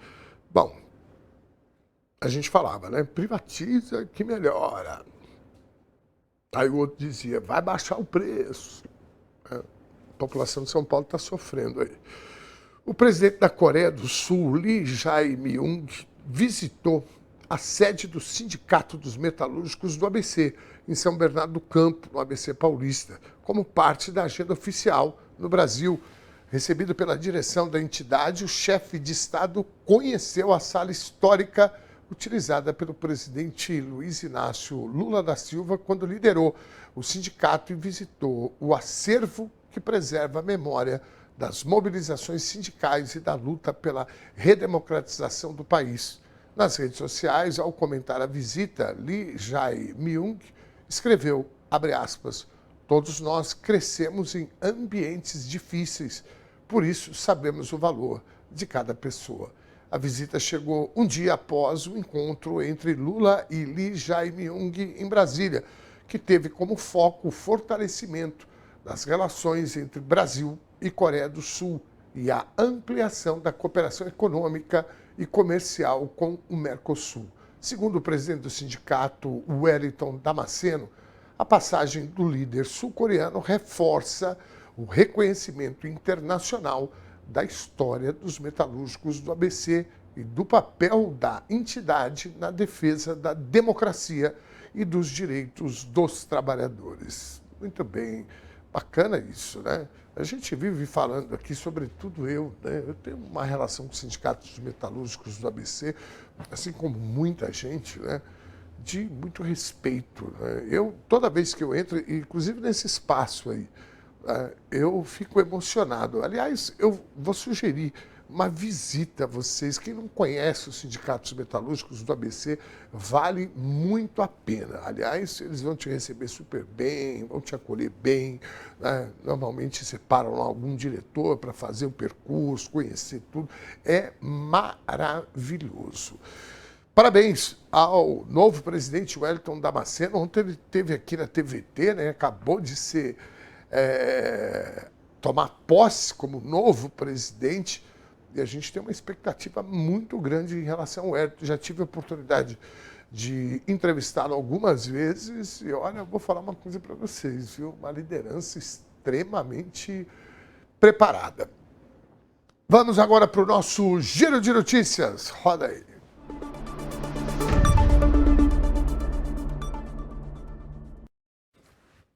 Bom, a gente falava, né? Privatiza que melhora. Aí o outro dizia, vai baixar o preço. A população de São Paulo está sofrendo aí. O presidente da Coreia do Sul, Lee Jae-myung, visitou a sede do Sindicato dos Metalúrgicos do ABC, em São Bernardo do Campo, no ABC Paulista, como parte da agenda oficial no Brasil. Recebido pela direção da entidade, o chefe de Estado conheceu a sala histórica utilizada pelo presidente Luiz Inácio Lula da Silva quando liderou o sindicato e visitou o acervo que preserva a memória das mobilizações sindicais e da luta pela redemocratização do país. Nas redes sociais, ao comentar a visita, Lee Jae-myung escreveu, abre aspas, todos nós crescemos em ambientes difíceis, por isso sabemos o valor de cada pessoa. A visita chegou um dia após o encontro entre Lula e Lee Jae-myung em Brasília, que teve como foco o fortalecimento das relações entre Brasil e Coreia do Sul e a ampliação da cooperação econômica e comercial com o Mercosul. Segundo o presidente do sindicato, Wellington Damasceno, a passagem do líder sul-coreano reforça o reconhecimento internacional da história dos metalúrgicos do ABC e do papel da entidade na defesa da democracia e dos direitos dos trabalhadores. Muito bem, bacana isso, né? A gente vive falando aqui, sobretudo né? Eu tenho uma relação com os sindicatos metalúrgicos do ABC, assim como muita gente, né? De muito respeito, né? Toda vez que eu entro, inclusive nesse espaço aí, eu fico emocionado. Aliás, eu vou sugerir uma visita a vocês. Quem não conhece os sindicatos metalúrgicos do ABC, vale muito a pena. Aliás, eles vão te receber super bem, vão te acolher bem, né? Normalmente separam lá algum diretor para fazer o percurso, conhecer tudo. É maravilhoso. Parabéns ao novo presidente Wellington Damasceno. Ontem ele esteve aqui na TVT, né? Acabou de tomar posse como novo presidente. E a gente tem uma expectativa muito grande em relação ao Wellington. Já tive a oportunidade de entrevistá-lo algumas vezes e, olha, eu vou falar uma coisa para vocês, viu? Uma liderança extremamente preparada. Vamos agora para o nosso Giro de Notícias. Roda aí.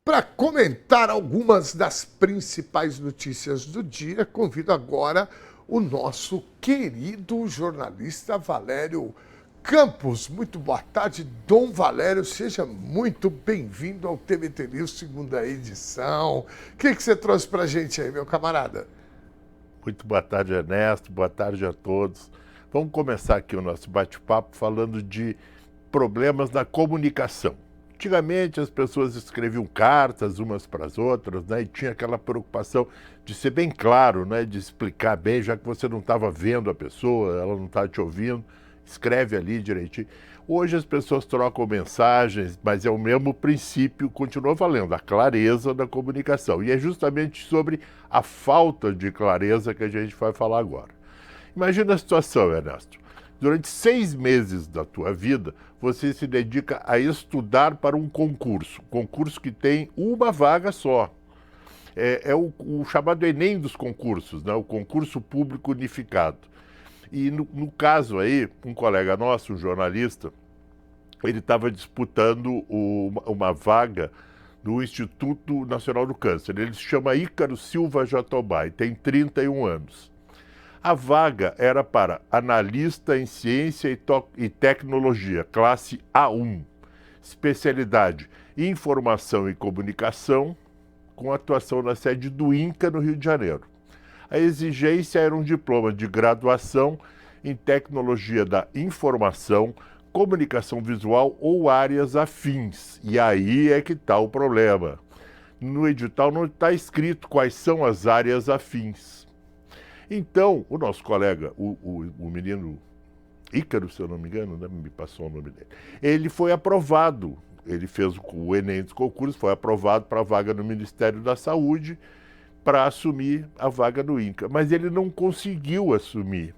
Para comentar algumas das principais notícias do dia, convido agora o nosso querido jornalista Valério Campos. Muito boa tarde, Dom Valério. Seja muito bem-vindo ao TVT News, segunda edição. O que você trouxe para a gente aí, meu camarada? Muito boa tarde, Ernesto. Boa tarde a todos. Vamos começar aqui o nosso bate-papo falando de problemas na comunicação. Antigamente as pessoas escreviam cartas umas para as outras, né? E tinha aquela preocupação de ser bem claro, né? De explicar bem, já que você não estava vendo a pessoa, ela não está te ouvindo, escreve ali direitinho. Hoje as pessoas trocam mensagens, mas é o mesmo princípio, continua valendo, a clareza da comunicação. E é justamente sobre a falta de clareza que a gente vai falar agora. Imagina a situação, Ernesto. Durante 6 meses da tua vida, você se dedica a estudar para um concurso que tem uma vaga só. É o chamado Enem dos concursos, né? O concurso público unificado. E no caso aí, um colega nosso, um jornalista, ele estava disputando uma vaga no Instituto Nacional do Câncer. Ele se chama Ícaro Silva Jatobá e tem 31 anos. A vaga era para analista em ciência e tecnologia, classe A1, especialidade informação e comunicação, com atuação na sede do INCA, no Rio de Janeiro. A exigência era um diploma de graduação em tecnologia da informação, comunicação visual ou áreas afins. E aí é que está o problema. No edital não está escrito quais são as áreas afins. Então, o nosso colega, o menino Ícaro, se eu não me engano, né, me passou o nome dele, ele foi aprovado, ele fez o Enem dos concursos, foi aprovado para a vaga no Ministério da Saúde para assumir a vaga no INCA, mas ele não conseguiu assumir,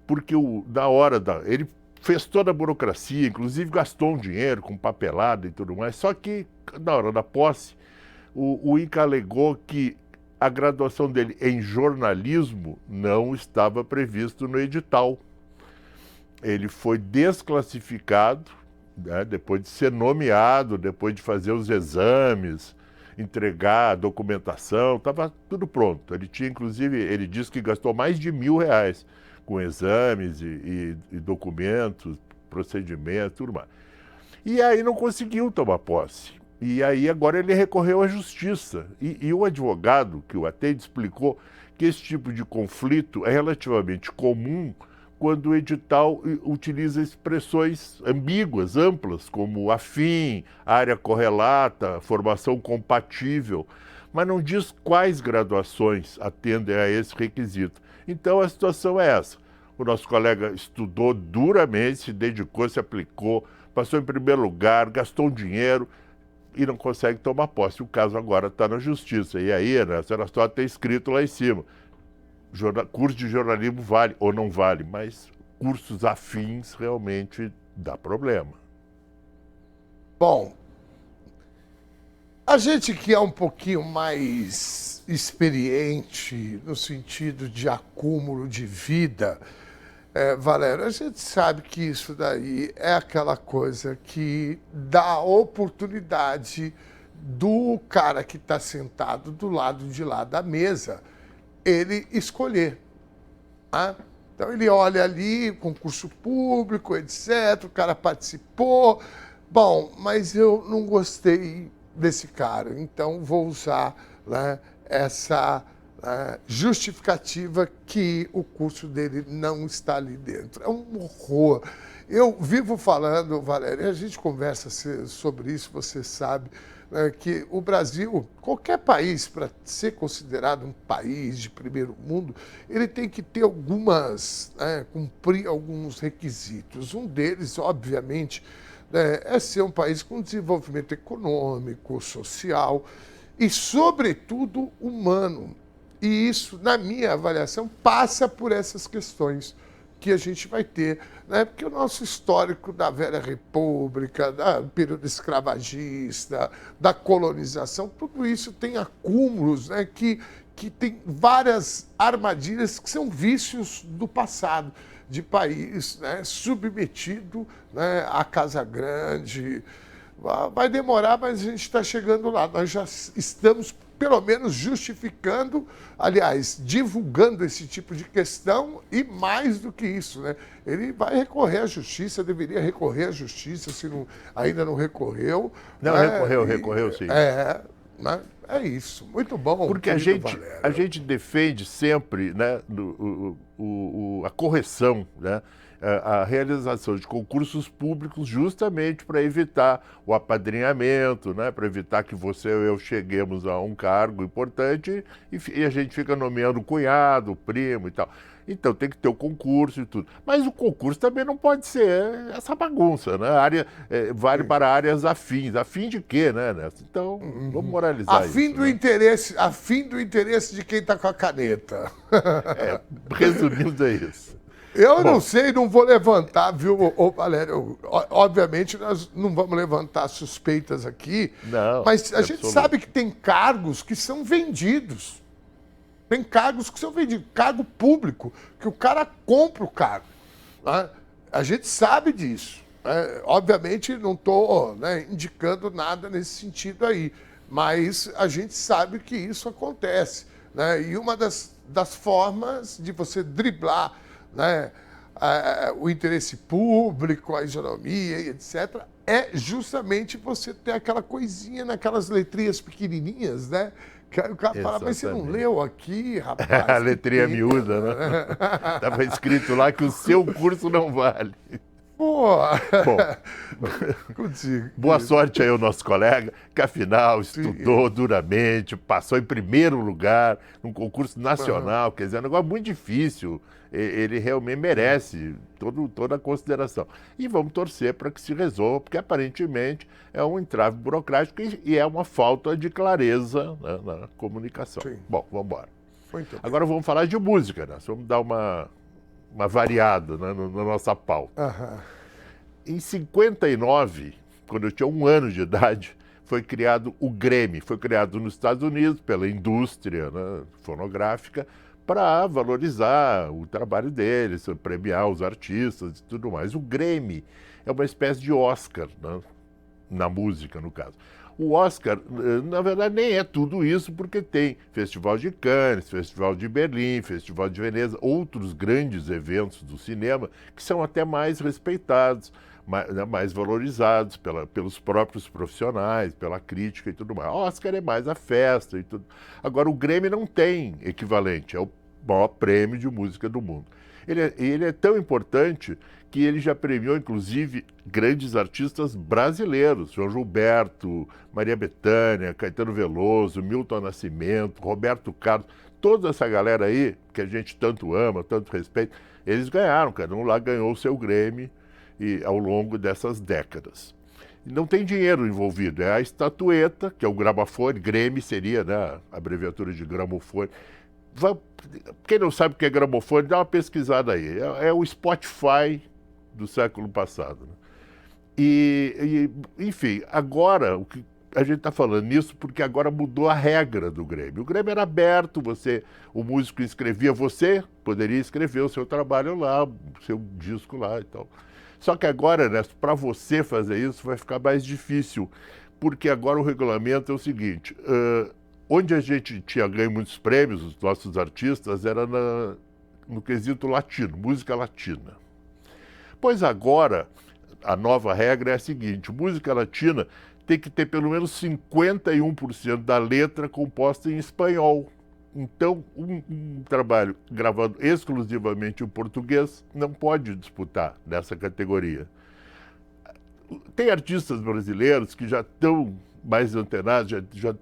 porque ele fez toda a burocracia, inclusive gastou um dinheiro com papelada e tudo mais, só que na hora da posse, o INCA alegou que a graduação dele em jornalismo não estava previsto no edital. Ele foi desclassificado, né, depois de ser nomeado, depois de fazer os exames, entregar a documentação, estava tudo pronto. Ele tinha, inclusive, ele disse que gastou mais de R$1.000 com exames e documentos, procedimentos, tudo mais. E aí não conseguiu tomar posse. E aí agora ele recorreu à justiça. E o advogado que o atende explicou que esse tipo de conflito é relativamente comum quando o edital utiliza expressões ambíguas, amplas, como afim, área correlata, formação compatível, mas não diz quais graduações atendem a esse requisito. Então a situação é essa. O nosso colega estudou duramente, se dedicou, se aplicou, passou em primeiro lugar, gastou dinheiro e não consegue tomar posse. O caso agora está na justiça. E aí, né, era só ter escrito lá em cima. Curso de jornalismo vale ou não vale, mas cursos afins realmente dá problema. Bom, A gente que é um pouquinho mais experiente no sentido de acúmulo de vida, Valério, a gente sabe que isso daí é aquela coisa que dá oportunidade do cara que está sentado do lado de lá da mesa, ele escolher. Tá? Então ele olha ali, concurso público, etc., o cara participou, bom, mas eu não gostei desse cara, então vou usar, né, essa justificativa que o curso dele não está ali dentro. É um horror. Eu vivo falando, Valéria, a gente conversa sobre isso, você sabe, né, que o Brasil, qualquer país, para ser considerado um país de primeiro mundo, ele tem que ter cumprir alguns requisitos. Um deles, obviamente, é ser um país com desenvolvimento econômico, social e, sobretudo, humano. E isso, na minha avaliação, passa por essas questões que a gente vai ter, né? Porque o nosso histórico da velha república, do período escravagista, da colonização, tudo isso tem acúmulos, né? que tem várias armadilhas que são vícios do passado, de país, né, submetido, né, à Casa Grande. Vai demorar, mas a gente está chegando lá. Nós já estamos, pelo menos, justificando, aliás, divulgando esse tipo de questão e mais do que isso, né? Ele vai recorrer à justiça, deveria recorrer à justiça, se não, ainda não recorreu. Não, recorreu sim. Né? É isso, muito bom. Porque a gente defende sempre, né, a correção, né, a realização de concursos públicos justamente para evitar o apadrinhamento, né, para evitar que você ou eu cheguemos a um cargo importante e a gente fica nomeando cunhado, primo e tal. Então tem que ter o concurso e tudo. Mas o concurso também não pode ser essa bagunça, né? Vale para áreas afins. Afim de quê, né, Nessa? Então, vamos moralizar isso. Afim do interesse de quem está com a caneta. Resumindo, é isso. Eu não sei, não vou levantar, viu, Valério? Obviamente, nós não vamos levantar suspeitas aqui, mas a gente sabe que tem cargos que são vendidos. Tem cargos que são vendidos, cargo público, que o cara compra o cargo. Né? A gente sabe disso. Obviamente, não estou indicando nada nesse sentido aí, mas a gente sabe que isso acontece. Né? E uma das formas de você driblar, né, o interesse público, a isonomia e etc., é justamente você ter aquela coisinha naquelas letrinhas pequenininhas, né? Que o cara fala, mas você não leu aqui, rapaz? A letrinha miúda, né? Estava escrito lá que o seu curso não vale. Pô! Bom, boa sorte aí ao nosso colega, que afinal estudou duramente, passou em primeiro lugar num concurso nacional, quer dizer, é um negócio muito difícil. Ele realmente merece toda a consideração. E vamos torcer para que se resolva, porque aparentemente é um entrave burocrático e é uma falta de clareza, né, na comunicação. Sim. Bom, vamos embora. Agora vamos falar de música, né? Vamos dar uma variada, né, na nossa pauta. Em 59, quando eu tinha 1 ano de idade, foi criado o Grammy. Foi criado nos Estados Unidos pela indústria, né, fonográfica, para valorizar o trabalho deles, premiar os artistas e tudo mais. O Grammy é uma espécie de Oscar, né, na música, no caso. O Oscar, na verdade, nem é tudo isso, porque tem Festival de Cannes, Festival de Berlim, Festival de Veneza, outros grandes eventos do cinema que são até mais respeitados, mais valorizados pelos próprios profissionais, pela crítica e tudo mais. O Oscar é mais a festa e tudo. Agora, o Grammy não tem equivalente, é o maior prêmio de música do mundo. Ele é tão importante que ele já premiou, inclusive, grandes artistas brasileiros, João Gilberto, Maria Bethânia, Caetano Veloso, Milton Nascimento, Roberto Carlos, toda essa galera aí, que a gente tanto ama, tanto respeita, eles ganharam, cada um lá ganhou o seu Grammy ao longo dessas décadas. E não tem dinheiro envolvido, é a estatueta, que é o gramofone, Grammy seria, né, a abreviatura de gramofone. Quem não sabe o que é gramofone, dá uma pesquisada aí. É o Spotify do século passado. Né? Enfim, agora a gente está falando nisso porque agora mudou a regra do Grêmio. O Grêmio era aberto, o músico escrevia, você poderia escrever o seu trabalho lá, o seu disco lá e tal. Só que agora, Ernesto, para você fazer isso vai ficar mais difícil, porque agora o regulamento é o seguinte, onde a gente tinha ganho muitos prêmios, os nossos artistas, era no quesito latino, música latina. Pois agora, a nova regra é a seguinte, música latina tem que ter pelo menos 51% da letra composta em espanhol. Então, um trabalho gravado exclusivamente em português não pode disputar nessa categoria. Tem artistas brasileiros que já estão mais antenados, já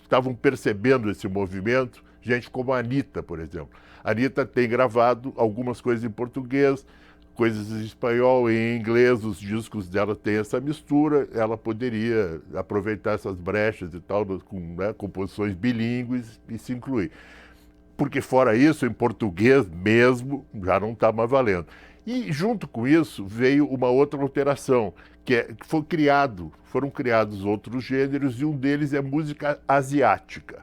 estavam percebendo esse movimento, gente como a Anitta, por exemplo. A Anitta tem gravado algumas coisas em português, coisas em espanhol e em inglês, os discos dela têm essa mistura, ela poderia aproveitar essas brechas e tal, com composições bilíngues e se incluir. Porque fora isso, em português mesmo, já não está mais valendo. E junto com isso veio uma outra alteração, que foram criados outros gêneros e um deles é música asiática.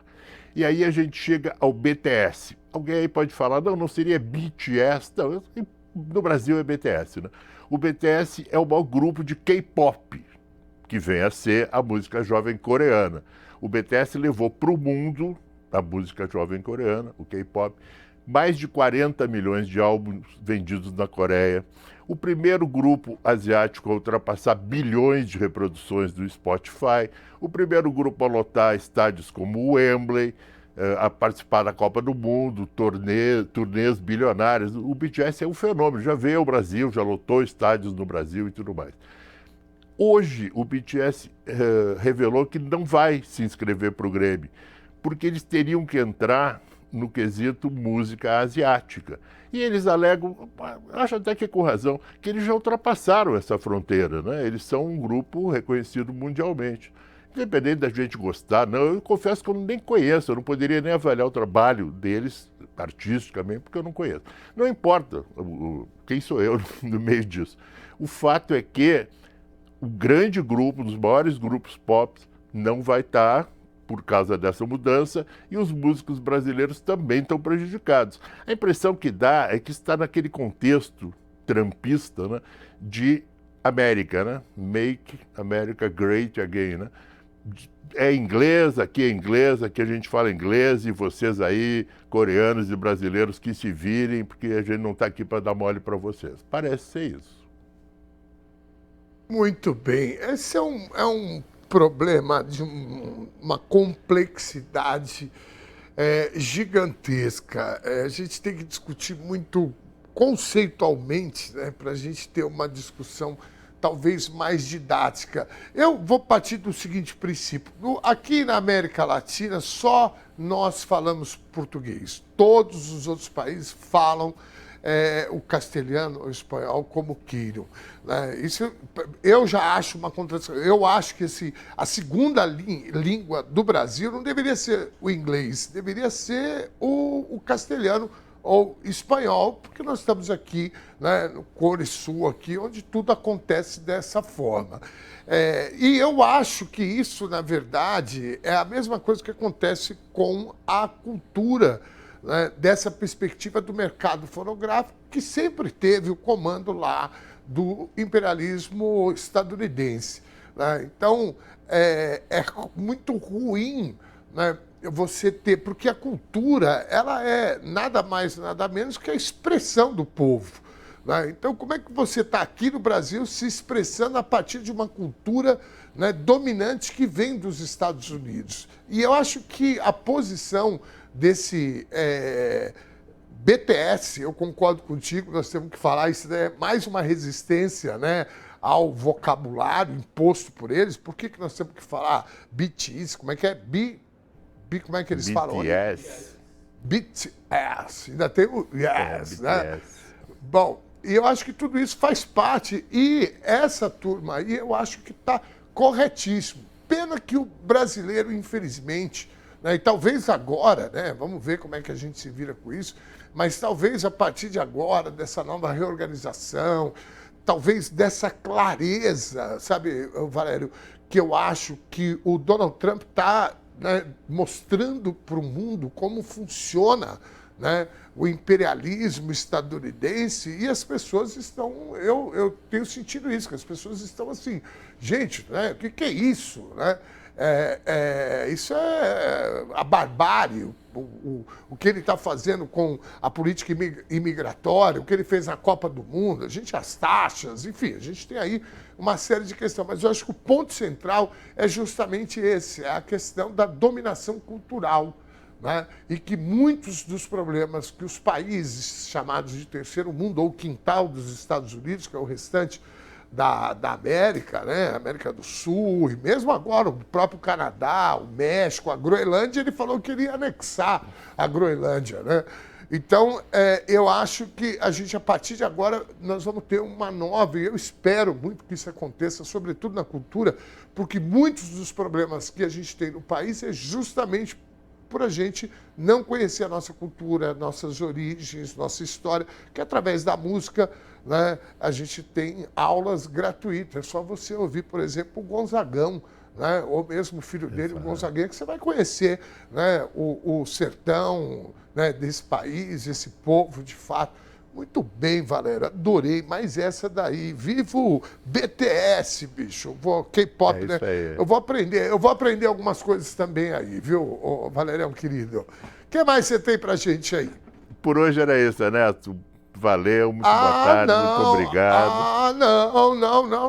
E aí a gente chega ao BTS. Alguém aí pode falar, não seria BTS? Não, no Brasil é BTS, né? O BTS é o maior grupo de K-pop, que vem a ser a música jovem coreana. O BTS levou para o mundo a música jovem coreana, o K-pop, mais de 40 milhões de álbuns vendidos na Coreia. O primeiro grupo asiático a ultrapassar bilhões de reproduções do Spotify. O primeiro grupo a lotar estádios como o Wembley, a participar da Copa do Mundo, turnês bilionários. O BTS é um fenômeno, já veio ao Brasil, já lotou estádios no Brasil e tudo mais. Hoje, o BTS revelou que não vai se inscrever para o Grêmio, porque eles teriam que entrar no quesito música asiática. E eles alegam, acho até que é com razão, que eles já ultrapassaram essa fronteira, né? Eles são um grupo reconhecido mundialmente. Independente da gente gostar, não, eu confesso que eu nem conheço, eu não poderia nem avaliar o trabalho deles artisticamente, porque eu não conheço. Não importa quem sou eu no meio disso. O fato é que o grande grupo, um dos maiores grupos pop, não vai estar por causa dessa mudança e os músicos brasileiros também estão prejudicados. A impressão que dá é que está naquele contexto trampista, né, de América, né? Make America Great Again, né? É inglês, aqui a gente fala inglês e vocês aí, coreanos e brasileiros, que se virem, porque a gente não está aqui para dar mole para vocês. Parece ser isso. Muito bem. Esse é um problema de uma complexidade gigantesca. A gente tem que discutir muito conceitualmente, né, para a gente ter uma discussão talvez mais didática. Eu vou partir do seguinte princípio. Aqui na América Latina, só nós falamos português. Todos os outros países falam o castelhano ou espanhol como queiram, né? Isso eu já acho uma contradição. Eu acho que a segunda língua do Brasil não deveria ser o inglês, deveria ser o castelhano ou espanhol, porque nós estamos aqui, né, no Cone Sul, aqui, onde tudo acontece dessa forma. E eu acho que isso, na verdade, é a mesma coisa que acontece com a cultura, né, dessa perspectiva do mercado fonográfico, que sempre teve o comando lá do imperialismo estadunidense, né? Então, é muito ruim, né, você ter, porque a cultura, ela é nada mais, nada menos que a expressão do povo, né? Então, como é que você está aqui no Brasil se expressando a partir de uma cultura, né, dominante que vem dos Estados Unidos? E eu acho que a posição desse BTS, eu concordo contigo, nós temos que falar, isso é mais uma resistência, né, ao vocabulário imposto por eles. Por que nós temos que falar BTS? Como é que é? Como é que eles falam? BTS. Ainda tem o yes, né? Bom, e eu acho que tudo isso faz parte. E essa turma aí, eu acho que está corretíssimo. Pena que o brasileiro, infelizmente, né, e talvez agora, né, vamos ver como é que a gente se vira com isso, mas talvez a partir de agora, dessa nova reorganização, talvez dessa clareza, sabe, Valério, que eu acho que o Donald Trump está, né, mostrando para o mundo como funciona, né, o imperialismo estadunidense, e as pessoas estão, eu tenho sentido isso, que as pessoas estão assim, gente, né, o que é isso? Né? Isso é a barbárie, o que ele está fazendo com a política imigratória, o que ele fez na Copa do Mundo, as taxas, enfim, a gente tem aí uma série de questões, mas eu acho que o ponto central é justamente esse, é a questão da dominação cultural, né? E que muitos dos problemas que os países chamados de terceiro mundo, ou quintal dos Estados Unidos, que é o restante da América, né? América do Sul, e mesmo agora o próprio Canadá, o México, a Groenlândia, ele falou que queria anexar a Groenlândia, né? Então, eu acho que a gente, a partir de agora, nós vamos ter uma nova, e eu espero muito que isso aconteça, sobretudo na cultura, porque muitos dos problemas que a gente tem no país é justamente por a gente não conhecer a nossa cultura, nossas origens, nossa história, que através da música, né, a gente tem aulas gratuitas. É só você ouvir, por exemplo, o Gonzagão, né, ou mesmo o filho dele, o Gonzaguinha, que você vai conhecer, né, o sertão, né, desse país, esse povo, de fato. Muito bem, Valério, adorei, mas essa daí, vivo BTS, bicho, K-pop, né? Eu vou aprender algumas coisas também aí, viu, Valerião, querido? O que mais você tem pra gente aí? Por hoje era isso, Ernesto. Valeu, muito boa tarde, muito obrigado.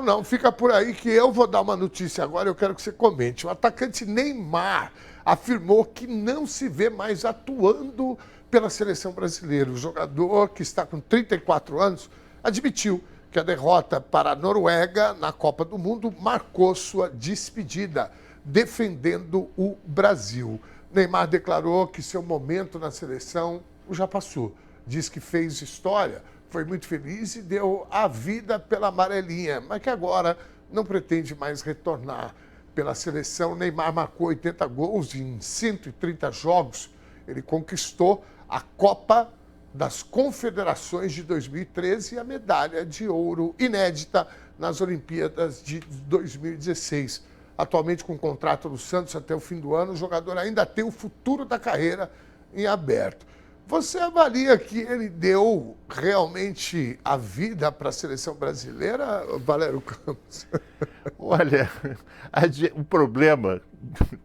Não, fica por aí que eu vou dar uma notícia agora, eu quero que você comente. O atacante Neymar afirmou que não se vê mais atuando pela seleção brasileira. O jogador, que está com 34 anos, admitiu que a derrota para a Noruega na Copa do Mundo marcou sua despedida, defendendo o Brasil. Neymar declarou que seu momento na seleção já passou. Diz que fez história, foi muito feliz e deu a vida pela amarelinha, mas que agora não pretende mais retornar pela seleção. Neymar marcou 80 gols em 130 jogos. Ele conquistou a Copa das Confederações de 2013 e a medalha de ouro inédita nas Olimpíadas de 2016. Atualmente, com contrato no Santos até o fim do ano, o jogador ainda tem o futuro da carreira em aberto. Você avalia que ele deu realmente a vida para a seleção brasileira, Valério Campos? Olha, o problema,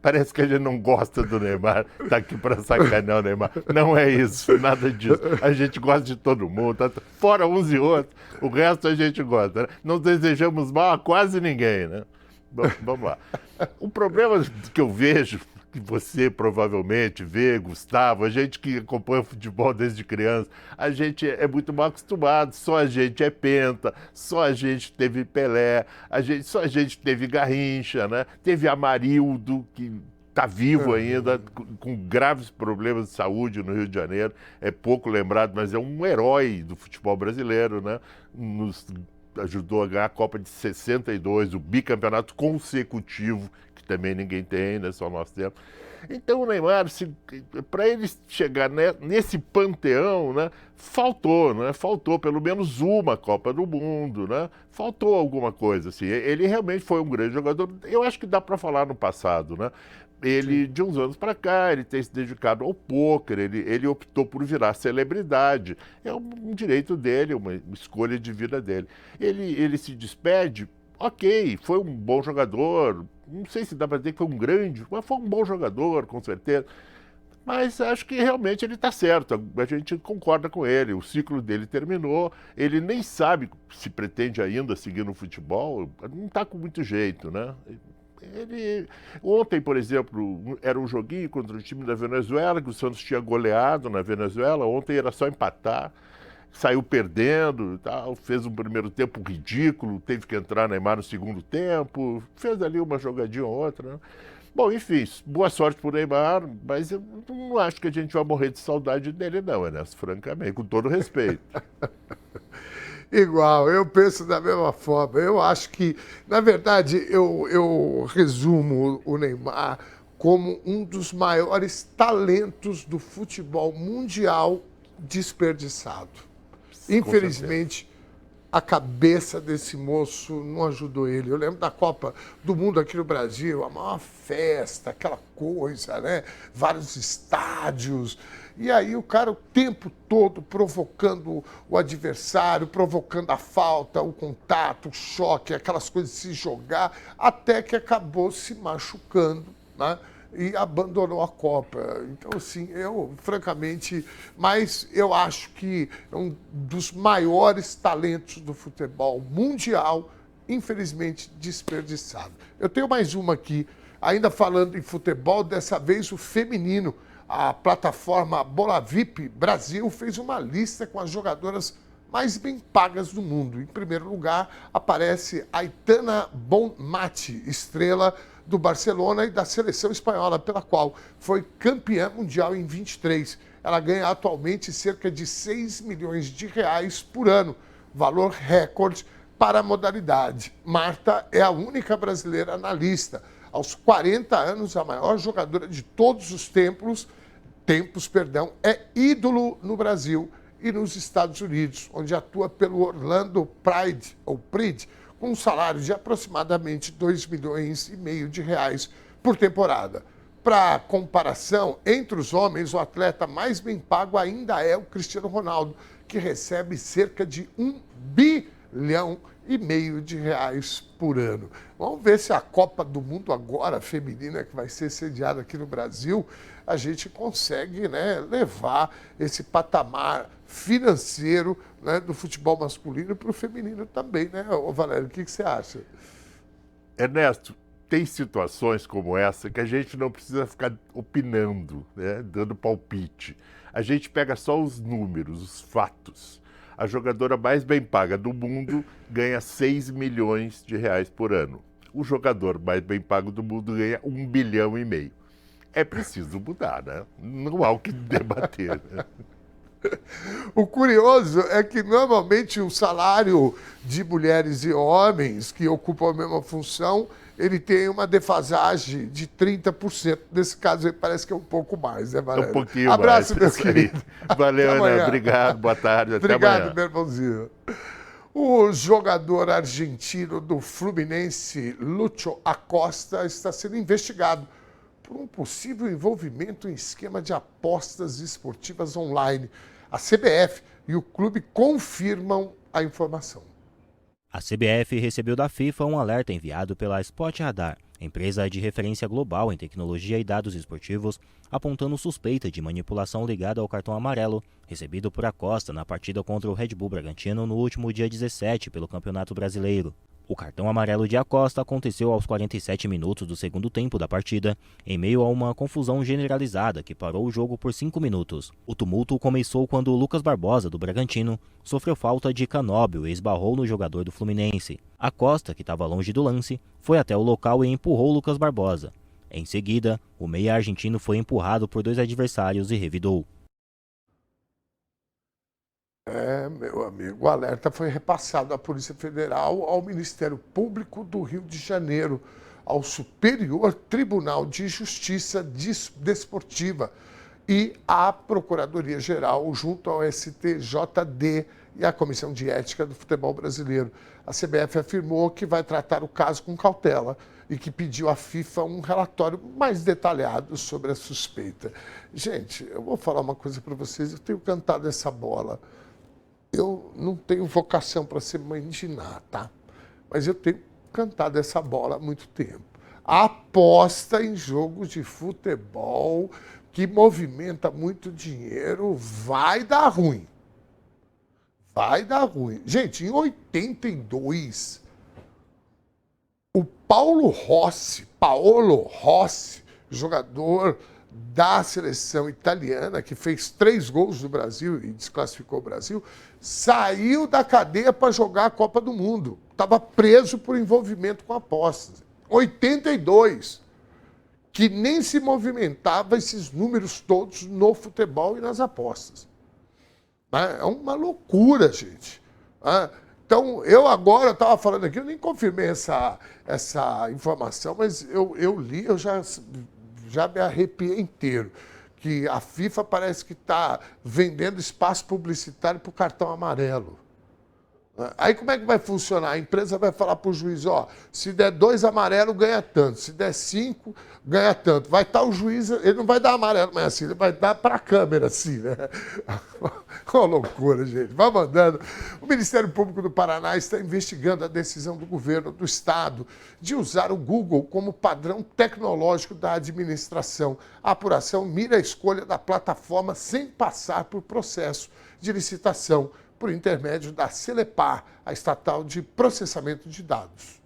parece que a gente não gosta do Neymar, está aqui para sacanear o Neymar. Não é isso, nada disso. A gente gosta de todo mundo, fora uns e outros, o resto a gente gosta. Né? Não desejamos mal a quase ninguém, né? Bom, vamos lá. O problema que eu vejo, que você provavelmente vê, Gustavo, a gente que acompanha futebol desde criança, a gente é muito mal acostumado, só a gente é penta, só a gente teve Pelé, só a gente teve Garrincha, né? Teve Amarildo, que está vivo ainda, com graves problemas de saúde no Rio de Janeiro, é pouco lembrado, mas é um herói do futebol brasileiro, né? Ajudou a ganhar a Copa de 62, o bicampeonato consecutivo, que também ninguém tem, né? Só nós temos. Então o Neymar, para ele chegar nesse panteão, né? Faltou, né? Faltou pelo menos uma Copa do Mundo, né? Faltou alguma coisa, assim. Ele realmente foi um grande jogador. Eu acho que dá para falar no passado, né? Ele, de uns anos para cá, ele tem se dedicado ao pôquer, ele optou por virar celebridade. É um direito dele, uma escolha de vida dele. Ele se despede, ok, foi um bom jogador, não sei se dá para dizer que foi um grande, mas foi um bom jogador, com certeza. Mas acho que realmente ele está certo, a gente concorda com ele, o ciclo dele terminou, ele nem sabe se pretende ainda seguir no futebol, não está com muito jeito, né? Ontem, por exemplo, era um joguinho contra o time da Venezuela, que o Santos tinha goleado na Venezuela. Ontem era só empatar, saiu perdendo e tal, fez um primeiro tempo ridículo, teve que entrar Neymar no segundo tempo, fez ali uma jogadinha ou outra, né? Bom, enfim, boa sorte pro Neymar, mas eu não acho que a gente vai morrer de saudade dele não, Ernesto, francamente, com todo respeito. Igual, eu penso da mesma forma. Eu acho que, na verdade, eu resumo o Neymar como um dos maiores talentos do futebol mundial desperdiçado. Infelizmente, a cabeça desse moço não ajudou ele. Eu lembro da Copa do Mundo aqui no Brasil, a maior festa, aquela coisa, né? Vários estádios. E aí o cara o tempo todo provocando o adversário, provocando a falta, o contato, o choque, aquelas coisas de se jogar, até que acabou se machucando, né? E abandonou a Copa. Então, assim, eu, francamente, mas eu acho que é um dos maiores talentos do futebol mundial, infelizmente desperdiçado. Eu tenho mais uma aqui, ainda falando em futebol, dessa vez o feminino. A plataforma Bolavip Brasil fez uma lista com as jogadoras mais bem pagas do mundo. Em primeiro lugar, aparece Aitana Bonmati, estrela do Barcelona e da seleção espanhola, pela qual foi campeã mundial em 23. Ela ganha atualmente cerca de 6 milhões de reais por ano, valor recorde para a modalidade. Marta é a única brasileira na lista. Aos 40 anos, a maior jogadora de todos os tempos, é ídolo no Brasil e nos Estados Unidos, onde atua pelo Orlando Pride, com um salário de aproximadamente 2,5 milhões de reais por temporada. Para comparação, entre os homens, o atleta mais bem pago ainda é o Cristiano Ronaldo, que recebe cerca de 1,5 bilhão de reais por ano. Vamos ver se a Copa do Mundo agora, feminina, que vai ser sediada aqui no Brasil, a gente consegue, né, levar esse patamar financeiro, né, do futebol masculino para o feminino também, né? Ô, Valério, o que você acha? Ernesto, tem situações como essa que a gente não precisa ficar opinando, né, dando palpite. A gente pega só os números, os fatos. A jogadora mais bem paga do mundo ganha 6 milhões de reais por ano. O jogador mais bem pago do mundo ganha 1,5 bilhão. É preciso mudar, né? Não há o que debater, né? O curioso é que, normalmente, o salário de mulheres e homens que ocupam a mesma função, ele tem uma defasagem de 30%. Nesse caso, aí parece que é um pouco mais, né, Valério? Um pouquinho Abraço, mais. meu querido. Valeu, Ana. Obrigado, boa tarde, até amanhã. Obrigado, meu irmãozinho. O jogador argentino do Fluminense, Lúcio Acosta, está sendo investigado por um possível envolvimento em esquema de apostas esportivas online. A CBF e o clube confirmam a informação. A CBF recebeu da FIFA um alerta enviado pela Sport Radar, empresa de referência global em tecnologia e dados esportivos, apontando suspeita de manipulação ligada ao cartão amarelo recebido por Acosta na partida contra o Red Bull Bragantino no último dia 17 pelo Campeonato Brasileiro. O cartão amarelo de Acosta aconteceu aos 47 minutos do segundo tempo da partida, em meio a uma confusão generalizada que parou o jogo por 5 minutos. O tumulto começou quando Lucas Barbosa, do Bragantino, sofreu falta de Canóbio e esbarrou no jogador do Fluminense. Acosta, que estava longe do lance, foi até o local e empurrou Lucas Barbosa. Em seguida, o meia argentino foi empurrado por 2 adversários e revidou. Meu amigo, o alerta foi repassado à Polícia Federal, ao Ministério Público do Rio de Janeiro, ao Superior Tribunal de Justiça Desportiva e à Procuradoria-Geral, junto ao STJD e à Comissão de Ética do Futebol Brasileiro. A CBF afirmou que vai tratar o caso com cautela e que pediu à FIFA um relatório mais detalhado sobre a suspeita. Gente, eu vou falar uma coisa para vocês, eu tenho cantado essa bola. Eu não tenho vocação para ser mãe de Ná, tá? Mas eu tenho cantado essa bola há muito tempo. A aposta em jogos de futebol que movimenta muito dinheiro vai dar ruim. Vai dar ruim. Gente, em 82, o Paolo Rossi, jogador da seleção italiana, que fez 3 gols no Brasil e desclassificou o Brasil, saiu da cadeia para jogar a Copa do Mundo. Estava preso por envolvimento com apostas. 82, que nem se movimentava esses números todos no futebol e nas apostas. É uma loucura, gente. Então, eu agora estava falando aqui, eu nem confirmei essa informação, mas eu li, eu já me arrepiei inteiro, que a FIFA parece que está vendendo espaço publicitário para o cartão amarelo. Aí como é que vai funcionar? A empresa vai falar para o juiz, ó, se der 2 amarelos, ganha tanto. Se der 5, ganha tanto. Vai estar o juiz, ele não vai dar amarelo, mas assim, ele vai dar para a câmera, assim, né? Uma loucura, gente. Vai mandando. O Ministério Público do Paraná está investigando a decisão do governo do estado de usar o Google como padrão tecnológico da administração. A apuração mira a escolha da plataforma sem passar por processo de licitação, por intermédio da Celepar, a estatal de processamento de dados.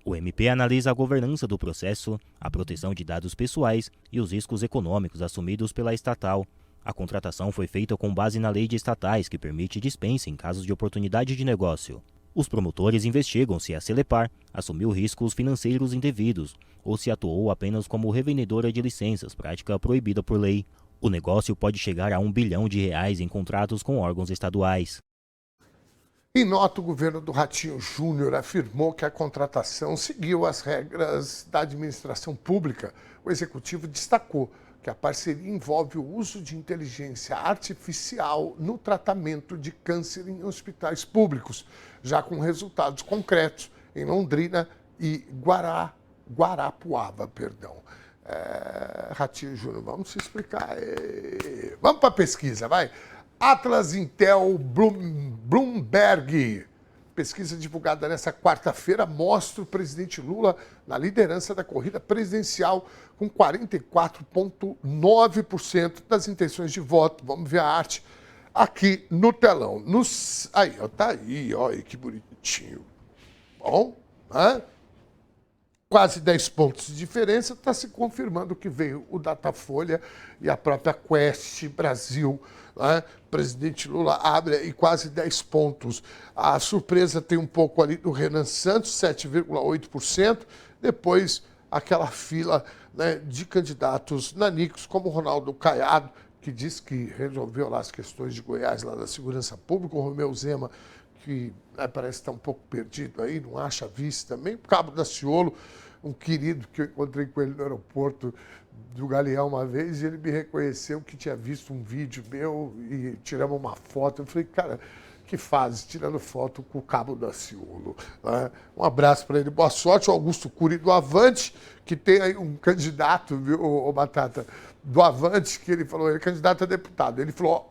O MP analisa a governança do processo, a proteção de dados pessoais e os riscos econômicos assumidos pela estatal. A contratação foi feita com base na lei de estatais, que permite dispensa em casos de oportunidade de negócio. Os promotores investigam se a Celepar assumiu riscos financeiros indevidos ou se atuou apenas como revendedora de licenças, prática proibida por lei. O negócio pode chegar a R$1 bilhão em contratos com órgãos estaduais. Em nota, o governo do Ratinho Júnior afirmou que a contratação seguiu as regras da administração pública. O executivo destacou que a parceria envolve o uso de inteligência artificial no tratamento de câncer em hospitais públicos, já com resultados concretos em Londrina e Guarapuava. Ratinho Júnior, vamos se explicar. Vamos para a pesquisa, vai. Atlas Intel Bloomberg. Pesquisa divulgada nesta quarta-feira mostra o presidente Lula na liderança da corrida presidencial com 44,9% das intenções de voto. Vamos ver a arte aqui no telão. Aí, ó, tá aí, olha que bonitinho. Bom, né? Quase 10 pontos de diferença, está se confirmando que veio o Datafolha e a própria Quest Brasil. Né? Presidente Lula abre aí quase 10 pontos. A surpresa tem um pouco ali do Renan Santos, 7,8%. Depois, aquela fila, né, de candidatos nanicos, como o Ronaldo Caiado, que diz que resolveu lá as questões de Goiás, lá da segurança pública, o Romeu Zema, que parece estar um pouco perdido aí, não acha vice também. O Cabo Daciolo, um querido que eu encontrei com ele no aeroporto do Galeão uma vez, e ele me reconheceu que tinha visto um vídeo meu e tiramos uma foto. Eu falei, cara, que fase, tirando foto com o Cabo Daciolo. Né? Um abraço para ele, boa sorte. O Augusto Cury do Avante, que tem aí um candidato, viu, o Batata, do Avante, que ele falou, ele é candidato a deputado. Ele falou,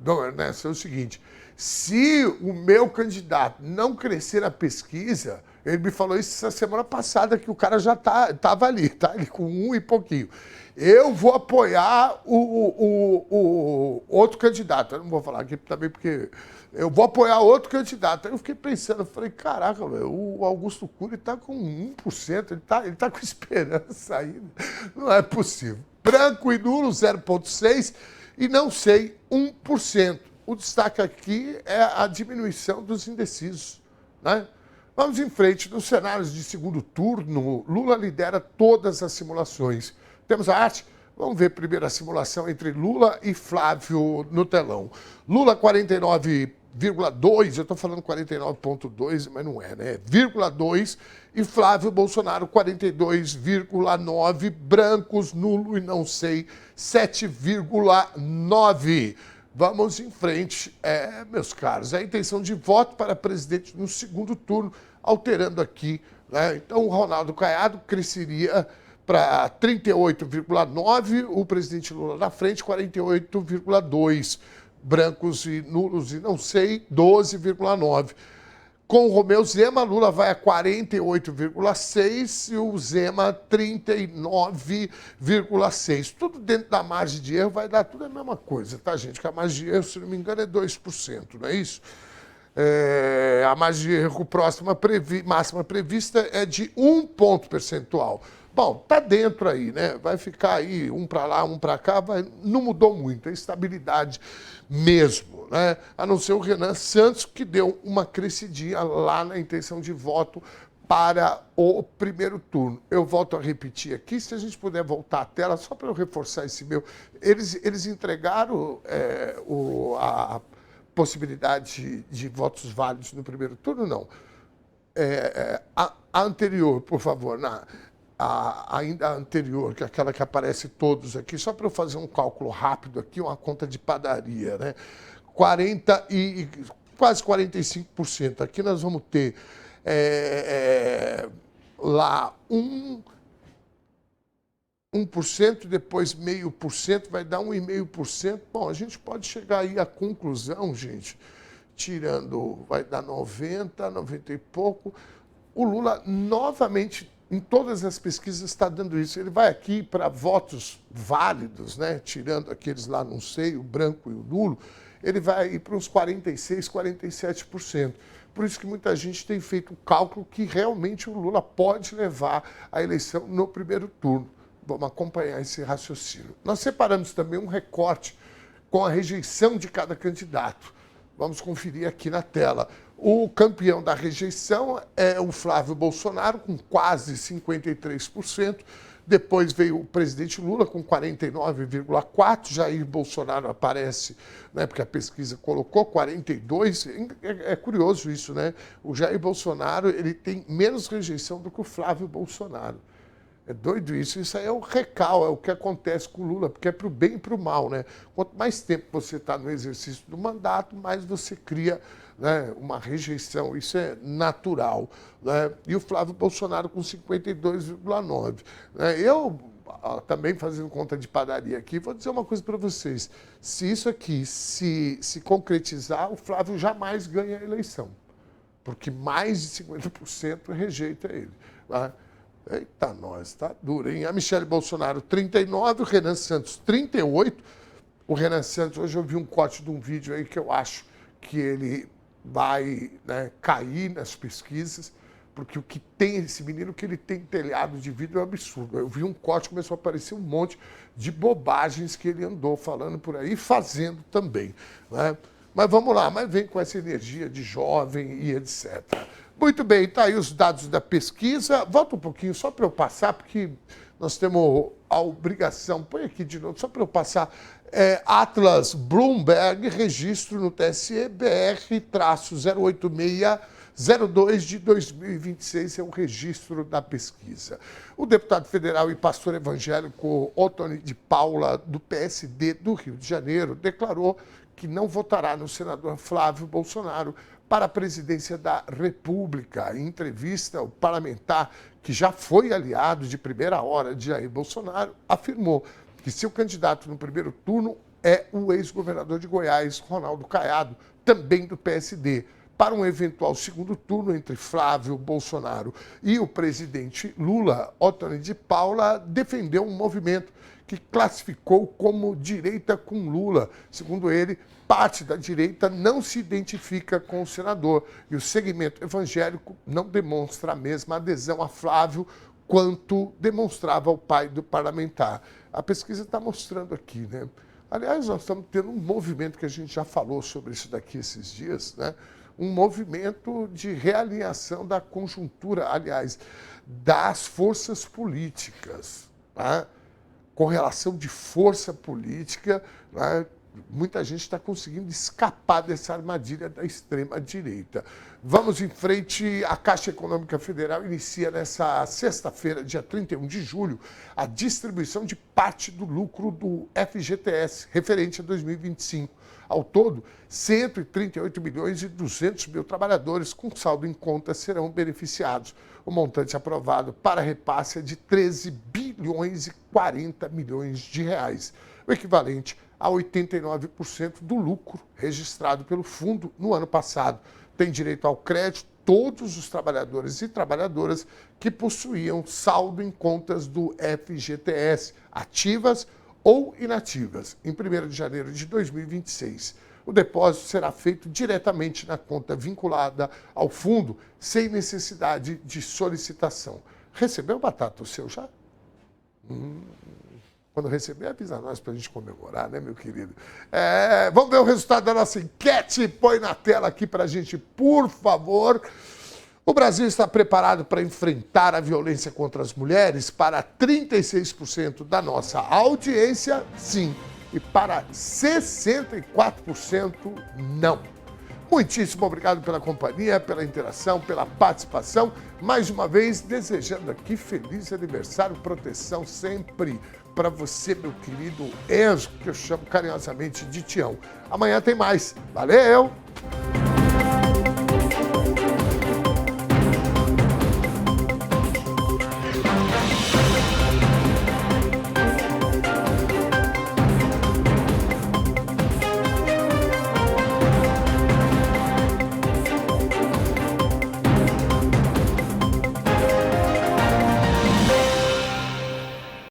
Dom Ernesto, é o seguinte, se o meu candidato não crescer na pesquisa, ele me falou isso essa semana passada, que o cara já estava ali, tá? Ele com 1 e pouquinho. Eu vou apoiar o outro candidato. Eu não vou falar aqui também, porque eu vou apoiar outro candidato. Aí eu fiquei pensando, eu falei, caraca, véio, o Augusto Cury está com 1%, ele tá com esperança ainda. Não é possível. Branco e nulo, 0,6%, e não sei, 1%. O destaque aqui é a diminuição dos indecisos, né? Vamos em frente. Nos cenários de segundo turno, Lula lidera todas as simulações. Temos a arte? Vamos ver primeiro a simulação entre Lula e Flávio no telão. Lula 49,2, eu estou falando 49,2, mas não é, né? 0,2, e Flávio Bolsonaro 42,9, brancos, nulo e não sei, 7,9. Vamos em frente, meus caros. A intenção de voto para presidente no segundo turno, alterando aqui, né? Então, o Ronaldo Caiado cresceria para 38,9, o presidente Lula na frente, 48,2. Brancos e nulos e não sei, 12,9. Com o Romeu Zema, Lula vai a 48,6 e o Zema 39,6. Tudo dentro da margem de erro, vai dar tudo a mesma coisa, tá, gente? Que a margem de erro, se não me engano, é 2%, não é isso? A margem de erro máxima prevista é de 1 ponto percentual. Bom, tá dentro aí, né? Vai ficar aí um para lá, um para cá, não mudou muito, é estabilidade mesmo, né? A não ser o Renan Santos, que deu uma crescidinha lá na intenção de voto para o primeiro turno. Eu volto a repetir aqui, se a gente puder voltar à tela, só para eu reforçar esse meu. Eles entregaram a possibilidade de votos válidos no primeiro turno, não. A anterior, por favor, ainda a anterior, que é aquela que aparece todos aqui, só para eu fazer um cálculo rápido aqui, uma conta de padaria, né? quase 45%. Aqui nós vamos ter lá 1%, depois 0,5%, vai dar 1,5%. Bom, a gente pode chegar aí à conclusão, gente, tirando, vai dar 90, 90 e pouco. O Lula, novamente, em todas as pesquisas, está dando isso. Ele vai aqui para votos válidos, né? Tirando aqueles lá, não sei, o branco e o nulo, ele vai ir para uns 46%, 47%. Por isso que muita gente tem feito o cálculo que realmente o Lula pode levar a eleição no primeiro turno. Vamos acompanhar esse raciocínio. Nós separamos também um recorte com a rejeição de cada candidato. Vamos conferir aqui na tela. O campeão da rejeição é o Flávio Bolsonaro, com quase 53%. Depois veio o presidente Lula, com 49,4%. Jair Bolsonaro aparece, né, porque a pesquisa colocou 42%. É curioso isso, né? O Jair Bolsonaro ele tem menos rejeição do que o Flávio Bolsonaro. É doido isso. Isso aí é o recal, é o que acontece com o Lula, porque é para o bem e para o mal, né? Quanto mais tempo você está no exercício do mandato, mais você cria, né, uma rejeição. Isso é natural, né? E o Flávio Bolsonaro com 52,9%. Né? Eu, também fazendo conta de padaria aqui, vou dizer uma coisa para vocês. Se isso aqui se concretizar, o Flávio jamais ganha a eleição, porque mais de 50% rejeita ele. Né? Eita, nós, tá duro, hein? A Michele Bolsonaro, 39%, o Renan Santos, 38%. O Renan Santos, hoje eu vi um corte de um vídeo aí que eu acho que ele vai, né, cair nas pesquisas, porque o que tem esse menino, que ele tem telhado de vidro é um absurdo. Eu vi um corte, começou a aparecer um monte de bobagens que ele andou falando por aí, fazendo também, né? Mas vamos lá, mas vem com essa energia de jovem e etc. Muito bem, tá aí os dados da pesquisa. Volta um pouquinho só para eu passar, porque nós temos a obrigação. Põe aqui de novo, só para eu passar. Atlas Bloomberg, registro no TSE, BR-08602 de 2026, é o registro da pesquisa. O deputado federal e pastor evangélico Ottoni de Paula, do PSD do Rio de Janeiro, declarou que não votará no senador Flávio Bolsonaro para a presidência da República. Em entrevista, o parlamentar, que já foi aliado de primeira hora de Jair Bolsonaro, afirmou que seu candidato no primeiro turno é o ex-governador de Goiás, Ronaldo Caiado, também do PSD. Para um eventual segundo turno entre Flávio Bolsonaro e o presidente Lula, Ottoni de Paula defendeu um movimento que classificou como direita com Lula. Segundo ele, parte da direita não se identifica com o senador e o segmento evangélico não demonstra a mesma adesão a Flávio quanto demonstrava o pai do parlamentar. A pesquisa está mostrando aqui, né? Aliás, nós estamos tendo um movimento que a gente já falou sobre isso daqui esses dias, né? Um movimento de realinhação da conjuntura, aliás, das forças políticas, tá? Correlação de força política, né? Muita gente está conseguindo escapar dessa armadilha da extrema-direita. Vamos em frente. A Caixa Econômica Federal inicia nessa sexta-feira, dia 31 de julho, a distribuição de parte do lucro do FGTS, referente a 2025. Ao todo, 138 milhões e 200 mil trabalhadores com saldo em conta serão beneficiados. O montante aprovado para repasse é de 13 bilhões e 40 milhões de reais, o equivalente a 89% do lucro registrado pelo fundo no ano passado. Tem direito ao crédito todos os trabalhadores e trabalhadoras que possuíam saldo em contas do FGTS, ativas ou inativas, em 1º de janeiro de 2026. O depósito será feito diretamente na conta vinculada ao fundo, sem necessidade de solicitação. Recebeu, Batata, o seu já? Quando receber, avisa nós para a gente comemorar, né, meu querido? Vamos ver o resultado da nossa enquete. Põe na tela aqui para a gente, por favor. O Brasil está preparado para enfrentar a violência contra as mulheres? Para 36% da nossa audiência, sim. E para 64%, não. Muitíssimo obrigado pela companhia, pela interação, pela participação. Mais uma vez, desejando aqui feliz aniversário, proteção sempre para você, meu querido Enzo, que eu chamo carinhosamente de Tião. Amanhã tem mais. Valeu!